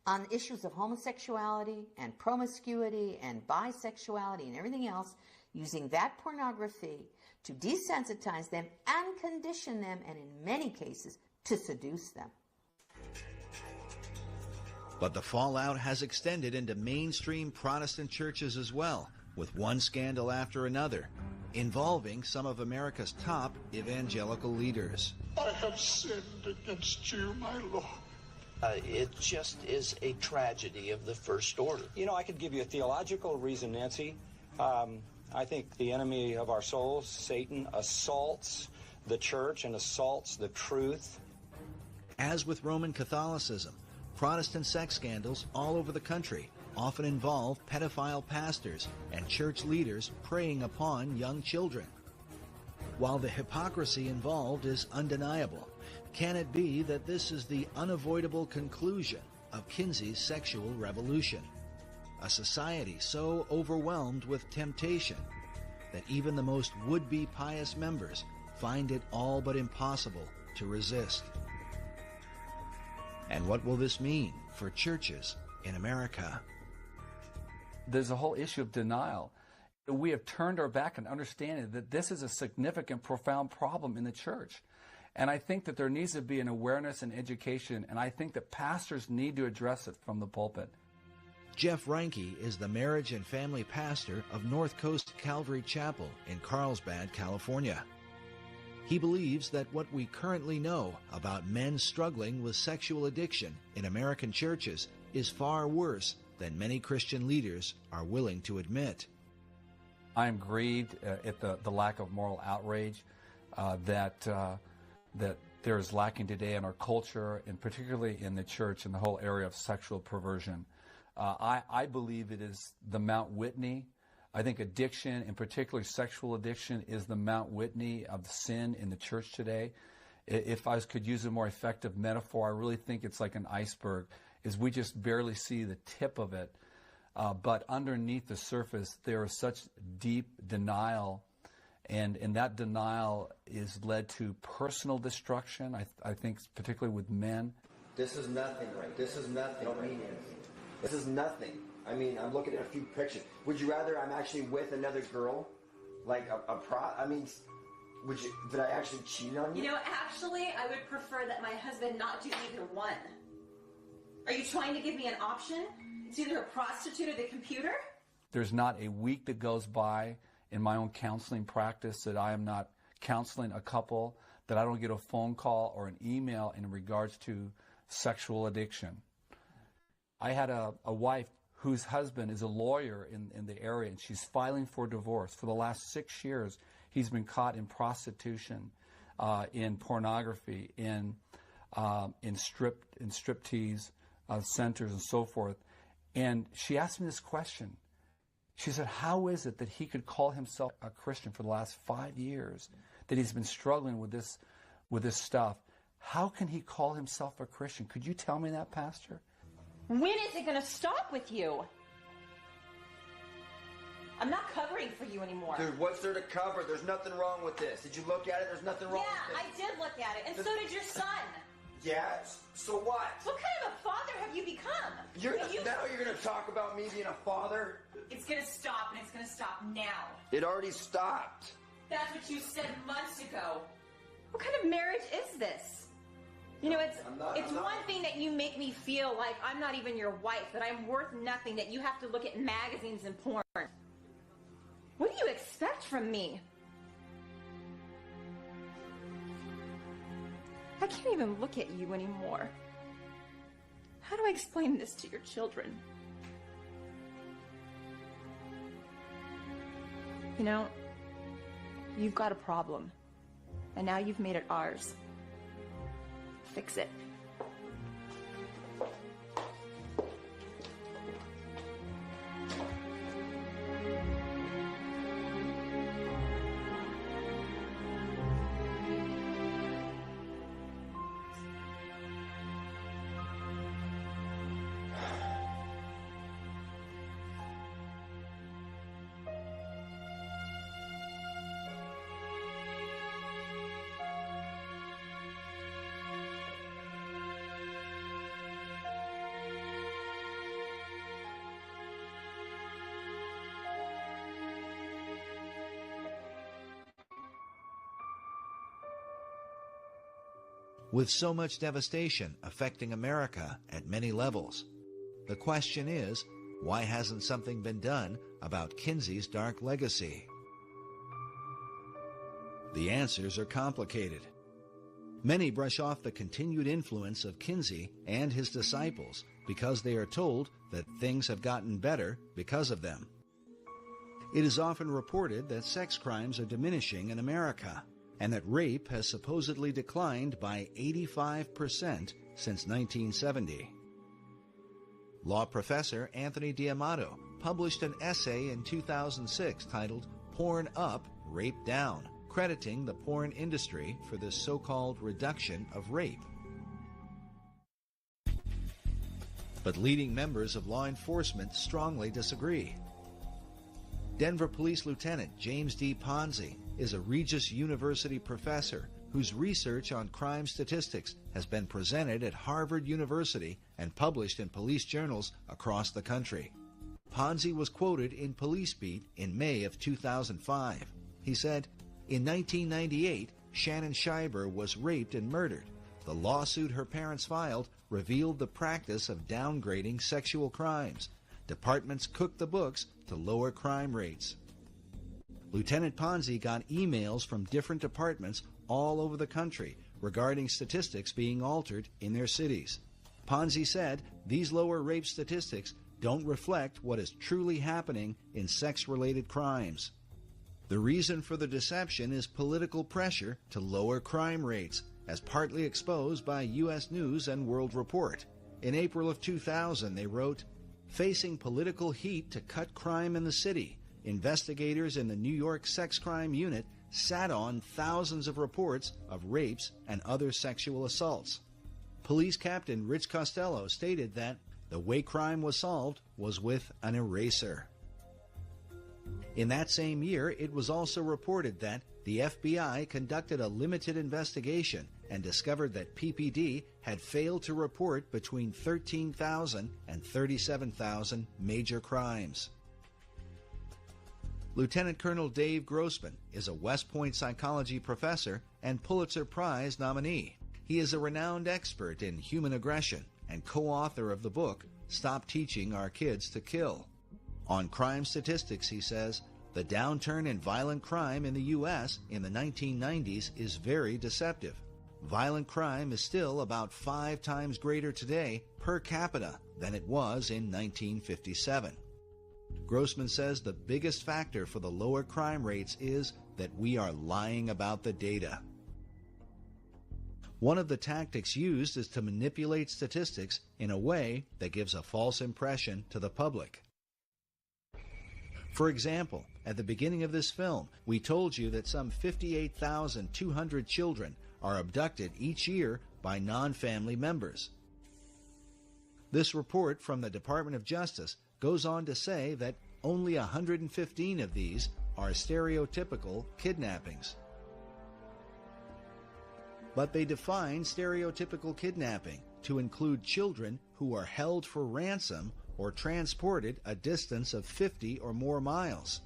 on issues of homosexuality and promiscuity and bisexuality and everything else, using that pornography to desensitize them and condition them, and in many cases, to seduce them. But the fallout has extended into mainstream Protestant churches as well, with one scandal after another, involving some of America's top evangelical leaders. I have sinned against you, my Lord. It just is a tragedy of the first order. You know, I could give you a theological reason, Nancy. I think the enemy of our souls, Satan, assaults the church and assaults the truth. As with Roman Catholicism, Protestant sex scandals all over the country often involve pedophile pastors and church leaders preying upon young children. While the hypocrisy involved is undeniable, can it be that this is the unavoidable conclusion of Kinsey's sexual revolution? A society so overwhelmed with temptation that even the most would-be pious members find it all but impossible to resist. And what will this mean for churches in America? There's a whole issue of denial. We have turned our back on understanding that this is a significant, profound problem in the church. And I think that there needs to be an awareness and education, and I think that pastors need to address it from the pulpit. Jeff Reinke is the marriage and family pastor of North Coast Calvary Chapel in Carlsbad, California. He believes that what we currently know about men struggling with sexual addiction in American churches is far worse than many Christian leaders are willing to admit. I am grieved at the lack of moral outrage that there is lacking today in our culture, and particularly in the church in the whole area of sexual perversion. I believe it is the Mount Whitney. I think addiction, and particularly sexual addiction, is the Mount Whitney of sin in the church today. If I could use a more effective metaphor, I really think it's like an iceberg, is we just barely see the tip of it. But underneath the surface, there is such deep denial, and that denial is led to personal destruction, I think, particularly with men. This is nothing, right? This is nothing. Right? This is nothing. I mean, I'm looking at a few pictures. Would you rather I'm actually with another girl? Like did I actually cheat on you? You know, actually, I would prefer that my husband not do either one. Are you trying to give me an option? It's either a prostitute or the computer? There's not a week that goes by in my own counseling practice that I am not counseling a couple, that I don't get a phone call or an email in regards to sexual addiction. I had a wife whose husband is a lawyer in the area, and she's filing for divorce. For the last 6 years, he's been caught in prostitution, in pornography, in striptease centers and so forth. And she asked me this question. She said, how is it that he could call himself a Christian for the last 5 years, that he's been struggling with this stuff? How can he call himself a Christian? Could you tell me that, Pastor? When is it going to stop with you? I'm not covering for you anymore. Dude, what's there to cover? There's nothing wrong with this. Did you look at it? There's nothing wrong with this. Yeah, I did look at it, and so did your son. Yeah, so what? What kind of a father have you become? Now you're going to talk about me being a father? It's going to stop, and it's going to stop now. It already stopped. That's what you said months ago. What kind of marriage is this? You know, it's one thing that you make me feel like I'm not even your wife, that I'm worth nothing, that you have to look at magazines and porn. What do you expect from me? I can't even look at you anymore. How do I explain this to your children? You know, you've got a problem, and now you've made it ours. Fix it. With so much devastation affecting America at many levels, the question is, why hasn't something been done about Kinsey's dark legacy? The answers are complicated. Many brush off the continued influence of Kinsey and his disciples because they are told that things have gotten better because of them. It is often reported that sex crimes are diminishing in America, and that rape has supposedly declined by 85% since 1970. Law professor Anthony D'Amato published an essay in 2006 titled Porn Up, Rape Down, crediting the porn industry for this so-called reduction of rape. But leading members of law enforcement strongly disagree. Denver Police Lieutenant James D. Ponzi is a Regis University professor whose research on crime statistics has been presented at Harvard University and published in police journals across the country. Ponzi was quoted in Police Beat in May of 2005. He said, "In 1998, Shannon Schreiber was raped and murdered. The lawsuit her parents filed revealed the practice of downgrading sexual crimes. Departments cooked the books to lower crime rates." Lieutenant Ponzi got emails from different departments all over the country regarding statistics being altered in their cities. Ponzi said these lower rape statistics don't reflect what is truly happening in sex-related crimes. The reason for the deception is political pressure to lower crime rates, as partly exposed by U.S. News and World Report. In April of 2000, they wrote, "Facing political heat to cut crime in the city, investigators in the New York Sex Crime Unit sat on thousands of reports of rapes and other sexual assaults." Police Captain Rich Costello stated that the way crime was solved was with an eraser. In that same year, it was also reported that the FBI conducted a limited investigation and discovered that PPD had failed to report between 13,000 and 37,000 major crimes. Lieutenant Colonel Dave Grossman is a West Point psychology professor and Pulitzer Prize nominee. He is a renowned expert in human aggression and co-author of the book, Stop Teaching Our Kids to Kill. On crime statistics, he says, the downturn in violent crime in the U.S. in the 1990s is very deceptive. Violent crime is still about 5 times greater today per capita than it was in 1957. Grossman says the biggest factor for the lower crime rates is that we are lying about the data. One of the tactics used is to manipulate statistics in a way that gives a false impression to the public. For example, at the beginning of this film, we told you that some 58,200 children are abducted each year by non-family members. This report from the Department of Justice goes on to say that only 115 of these are stereotypical kidnappings. But they define stereotypical kidnapping to include children who are held for ransom or transported a distance of 50 or more miles.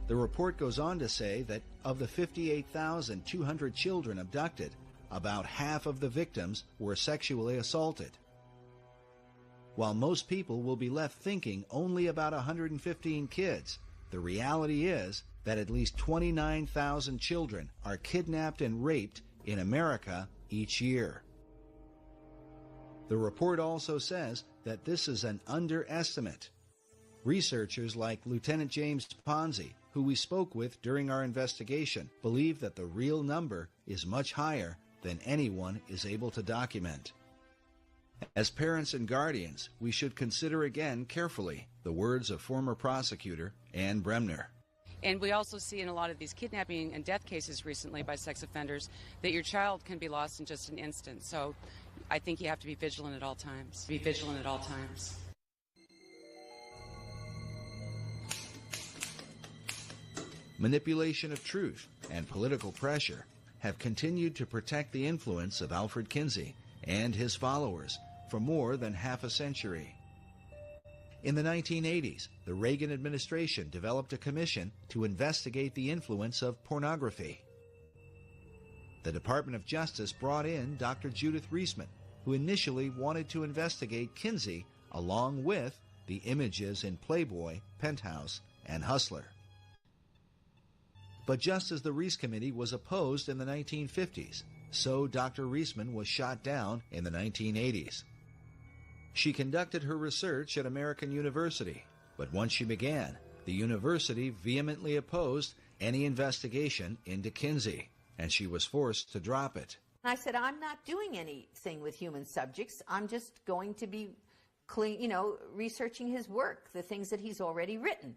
The report goes on to say that of the 58,200 children abducted, about half of the victims were sexually assaulted. While most people will be left thinking only about 115 kids, the reality is that at least 29,000 children are kidnapped and raped in America each year. The report also says that this is an underestimate. Researchers like Lieutenant James Ponzi, who we spoke with during our investigation, believe that the real number is much higher than anyone is able to document. As parents and guardians, we should consider again carefully the words of former prosecutor Ann Bremner. And we also see in a lot of these kidnapping and death cases recently by sex offenders that your child can be lost in just an instant. So I think you have to be vigilant at all times. Be vigilant at all times. Manipulation of truth and political pressure have continued to protect the influence of Alfred Kinsey and his followers for more than half a century. In the 1980s, the Reagan administration developed a commission to investigate the influence of pornography. The Department of Justice brought in Dr. Judith Reisman, who initially wanted to investigate Kinsey along with the images in Playboy, Penthouse, and Hustler. But just as the Reis Committee was opposed in the 1950s, so Dr. Reisman was shot down in the 1980s. She conducted her research at American University, but once she began, the university vehemently opposed any investigation into Kinsey, and she was forced to drop it. I said, I'm not doing anything with human subjects. I'm just going to be researching his work, the things that he's already written.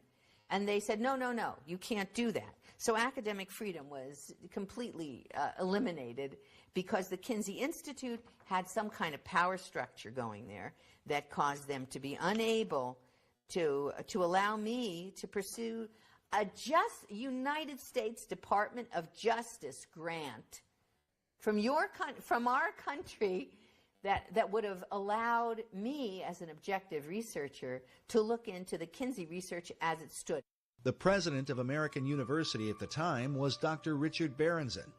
And they said, no, you can't do that. So academic freedom was completely eliminated because the Kinsey Institute had some kind of power structure going there that caused them to be unable to allow me to pursue a United States Department of Justice grant from our country that would have allowed me as an objective researcher to look into the Kinsey research as it stood. The president of American University at the time was Dr. Richard Berenson,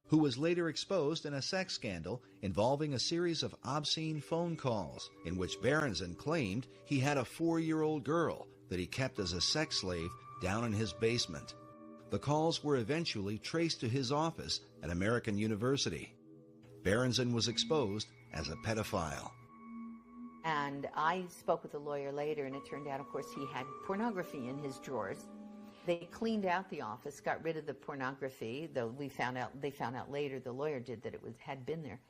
who was later exposed in a sex scandal involving a series of obscene phone calls in which Berenson claimed he had a 4-year-old girl that he kept as a sex slave down in his basement. The calls were eventually traced to his office at American University. Berenson was exposed as a pedophile. And I spoke with a lawyer later, and it turned out, of course, he had pornography in his drawers. They cleaned out the office, got rid of the pornography, though they found out later, the lawyer did, that it had been there.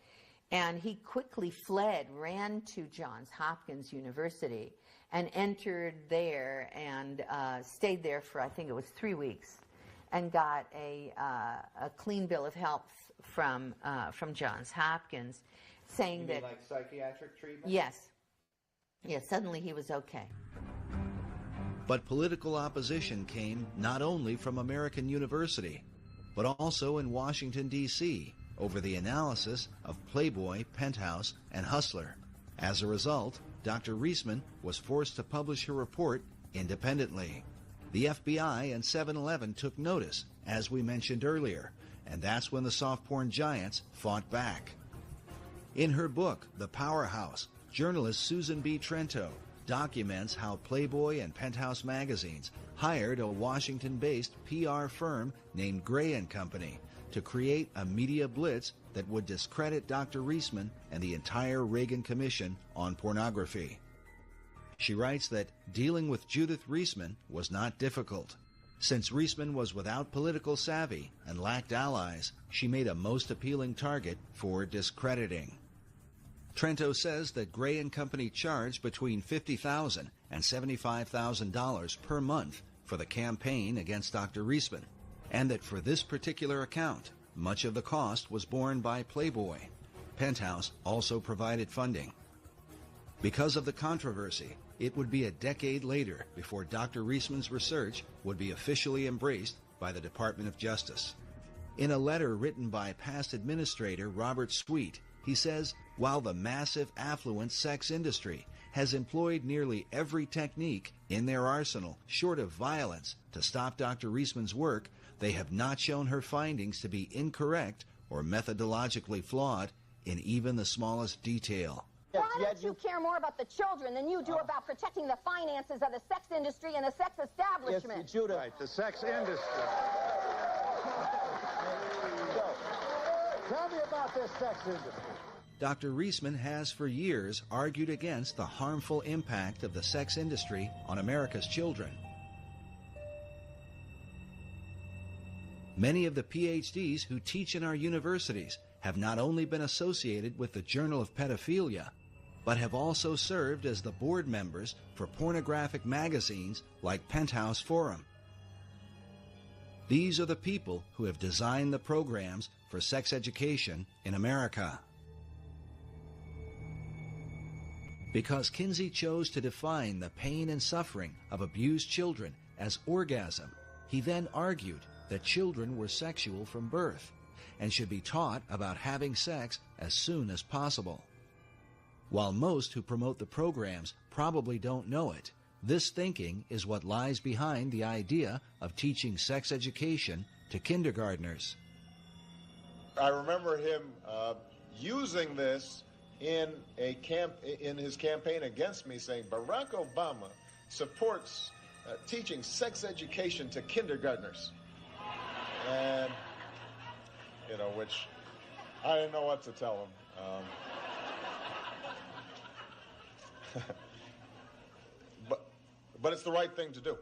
And he quickly fled, ran to Johns Hopkins University, and entered there and stayed there for, I think it was 3 weeks, and got a clean bill of health from Johns Hopkins, saying that, like psychiatric treatment? Yes. Yes, suddenly he was okay. But political opposition came not only from American University, but also in Washington, D.C., over the analysis of Playboy, Penthouse, and Hustler. As a result, Dr. Reisman was forced to publish her report independently. The FBI and 7-Eleven took notice, as we mentioned earlier, and that's when the soft porn giants fought back. In her book, The Powerhouse, journalist Susan B. Trento documents how Playboy and Penthouse magazines hired a Washington-based PR firm named Gray & Company to create a media blitz that would discredit Dr. Reisman and the entire Reagan Commission on pornography. She writes that dealing with Judith Reisman was not difficult. Since Reisman was without political savvy and lacked allies, she made a most appealing target for discrediting. Trento says that Gray & Company charged between $50,000 and $75,000 per month for the campaign against Dr. Reisman, and that for this particular account, much of the cost was borne by Playboy. Penthouse also provided funding. Because of the controversy, it would be a decade later before Dr. Reisman's research would be officially embraced by the Department of Justice. In a letter written by past administrator Robert Sweet, he says, while the massive affluent sex industry has employed nearly every technique in their arsenal short of violence to stop Dr. Reisman's work, they have not shown her findings to be incorrect or methodologically flawed in even the smallest detail. Why don't you care more about the children than you do about protecting the finances of the sex industry and the sex establishment? Yes, Judah. Right, the sex industry. Tell me about this sex industry. Dr. Reisman has for years argued against the harmful impact of the sex industry on America's children. Many of the PhDs who teach in our universities have not only been associated with the Journal of Pedophilia, but have also served as the board members for pornographic magazines like Penthouse Forum. These are the people who have designed the programs for sex education in America. Because Kinsey chose to define the pain and suffering of abused children as orgasm, he then argued that children were sexual from birth and should be taught about having sex as soon as possible. While most who promote the programs probably don't know it, this thinking is what lies behind the idea of teaching sex education to kindergartners. I remember him using this in his campaign against me, saying Barack Obama supports teaching sex education to kindergartners. And, which I didn't know what to tell him. But it's the right thing to do.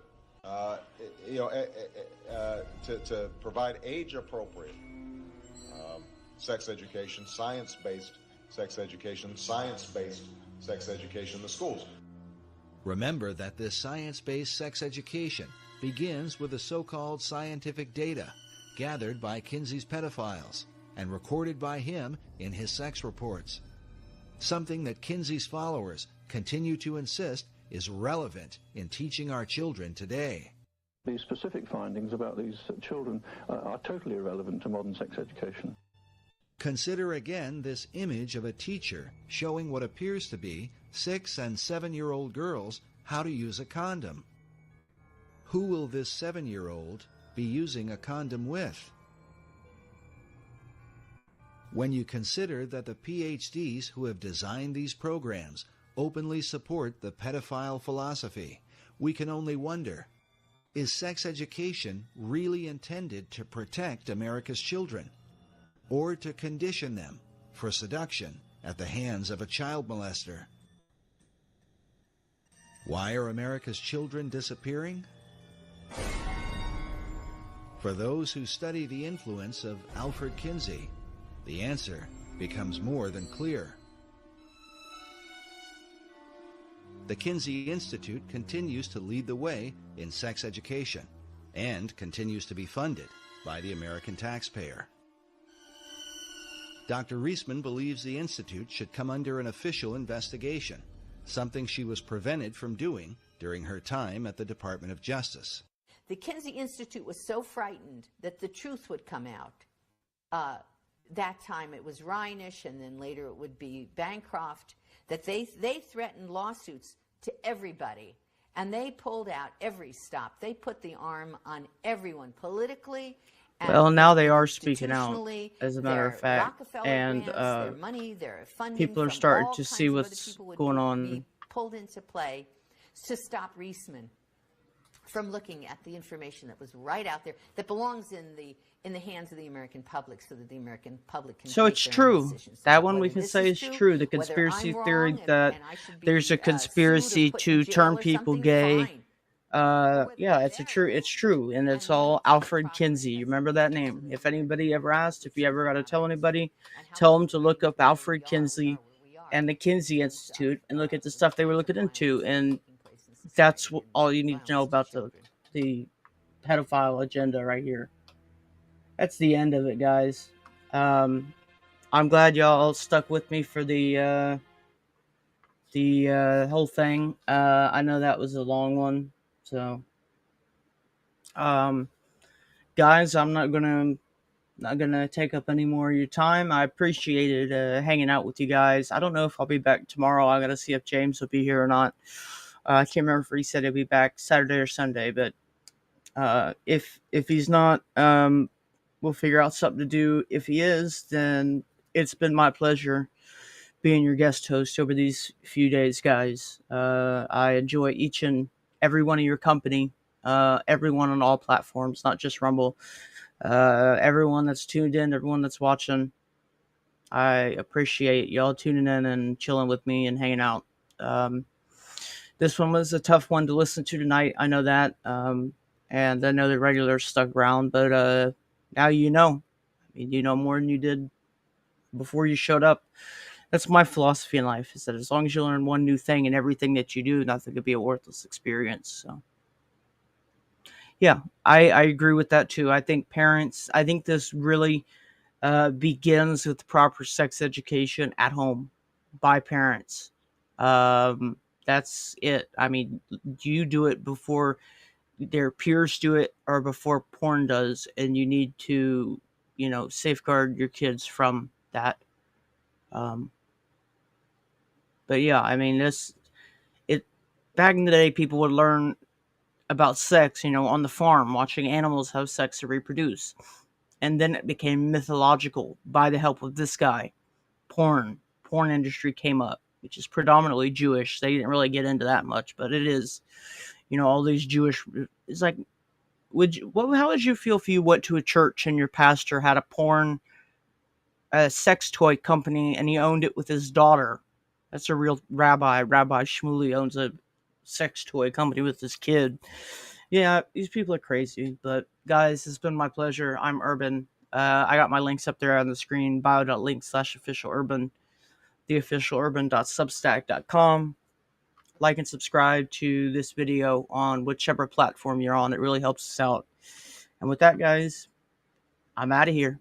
To provide age-appropriate sex education, science-based sex education, science-based sex education in the schools. Remember that this science-based sex education begins with the so-called scientific data gathered by Kinsey's pedophiles and recorded by him in his sex reports. Something that Kinsey's followers continue to insist is relevant in teaching our children today. The specific findings about these children are totally irrelevant to modern sex education. Consider again this image of a teacher showing what appears to be 6- and 7-year-old girls how to use a condom. Who will this 7-year-old be using a condom with? When you consider that the PhDs who have designed these programs openly support the pedophile philosophy, we can only wonder, is sex education really intended to protect America's children, or to condition them for seduction at the hands of a child molester? Why are America's children disappearing? For those who study the influence of Alfred Kinsey, the answer becomes more than clear. The Kinsey Institute continues to lead the way in sex education and continues to be funded by the American taxpayer. Dr. Reisman believes the Institute should come under an official investigation, something she was prevented from doing during her time at the Department of Justice. The Kinsey Institute was so frightened that the truth would come out. That time it was Reinish, and then later it would be Bancroft, that they threatened lawsuits to everybody, and they pulled out every stop. They put the arm on everyone politically. Well, now they are speaking out, as a matter of fact, and people are starting to see what's going on. Pulled into play to stop Reisman from looking at the information that was right out there, that belongs in the hands of the American public, so that the American public can. So make it's their own true. decisions. That Now, one we whether can this say is is true. The whether conspiracy I'm theory wrong that and I should be, there's a sued or conspiracy put in to jail turn or people something, gay. fine. Yeah, it's true, and it's all Alfred Kinsey. You remember that name? If anybody ever asked, if you ever got to tell anybody, tell them to look up Alfred Kinsey and the Kinsey Institute and look at the stuff they were looking into, and that's all you need to know about the pedophile agenda right here. That's the end of it, guys. I'm glad y'all stuck with me for the whole thing. I know that was a long one, so guys, I'm not gonna take up any more of your time. I appreciated hanging out with you guys. I don't know if I'll be back tomorrow. I gotta see if James will be here or not. I can't remember if he said he'll be back Saturday or Sunday, but if he's not, we'll figure out something to do. If he is, then it's been my pleasure being your guest host over these few days, guys. I enjoy each and every one of your company, everyone on all platforms, not just Rumble. Everyone that's tuned in, everyone that's watching, I appreciate y'all tuning in and chilling with me and hanging out. This one was a tough one to listen to tonight. I know that. And I know the regulars stuck around, but now you know. I mean, you know more than you did before you showed up. That's my philosophy in life, is that as long as you learn one new thing in everything that you do, nothing could be a worthless experience. So, yeah, I agree with that too. I think this really begins with proper sex education at home by parents. That's it. I mean, you do it before their peers do it or before porn does, and you need to, safeguard your kids from that. But yeah, I mean, back in the day, people would learn about sex, on the farm, watching animals have sex to reproduce. And then it became mythological by the help of this guy. Porn industry came up, which is predominantly Jewish. They didn't really get into that much, but it is, all these Jewish, it's like, how would you feel if you went to a church and your pastor had a sex toy company and he owned it with his daughter? That's a real rabbi. Rabbi Shmuley owns a sex toy company with his kid. Yeah, these people are crazy. But guys, it's been my pleasure. I'm Urban. I got my links up there on the screen, bio.link/officialurban, theofficialurban.substack.com. Like and subscribe to this video on whichever platform you're on. It really helps us out. And with that, guys, I'm out of here.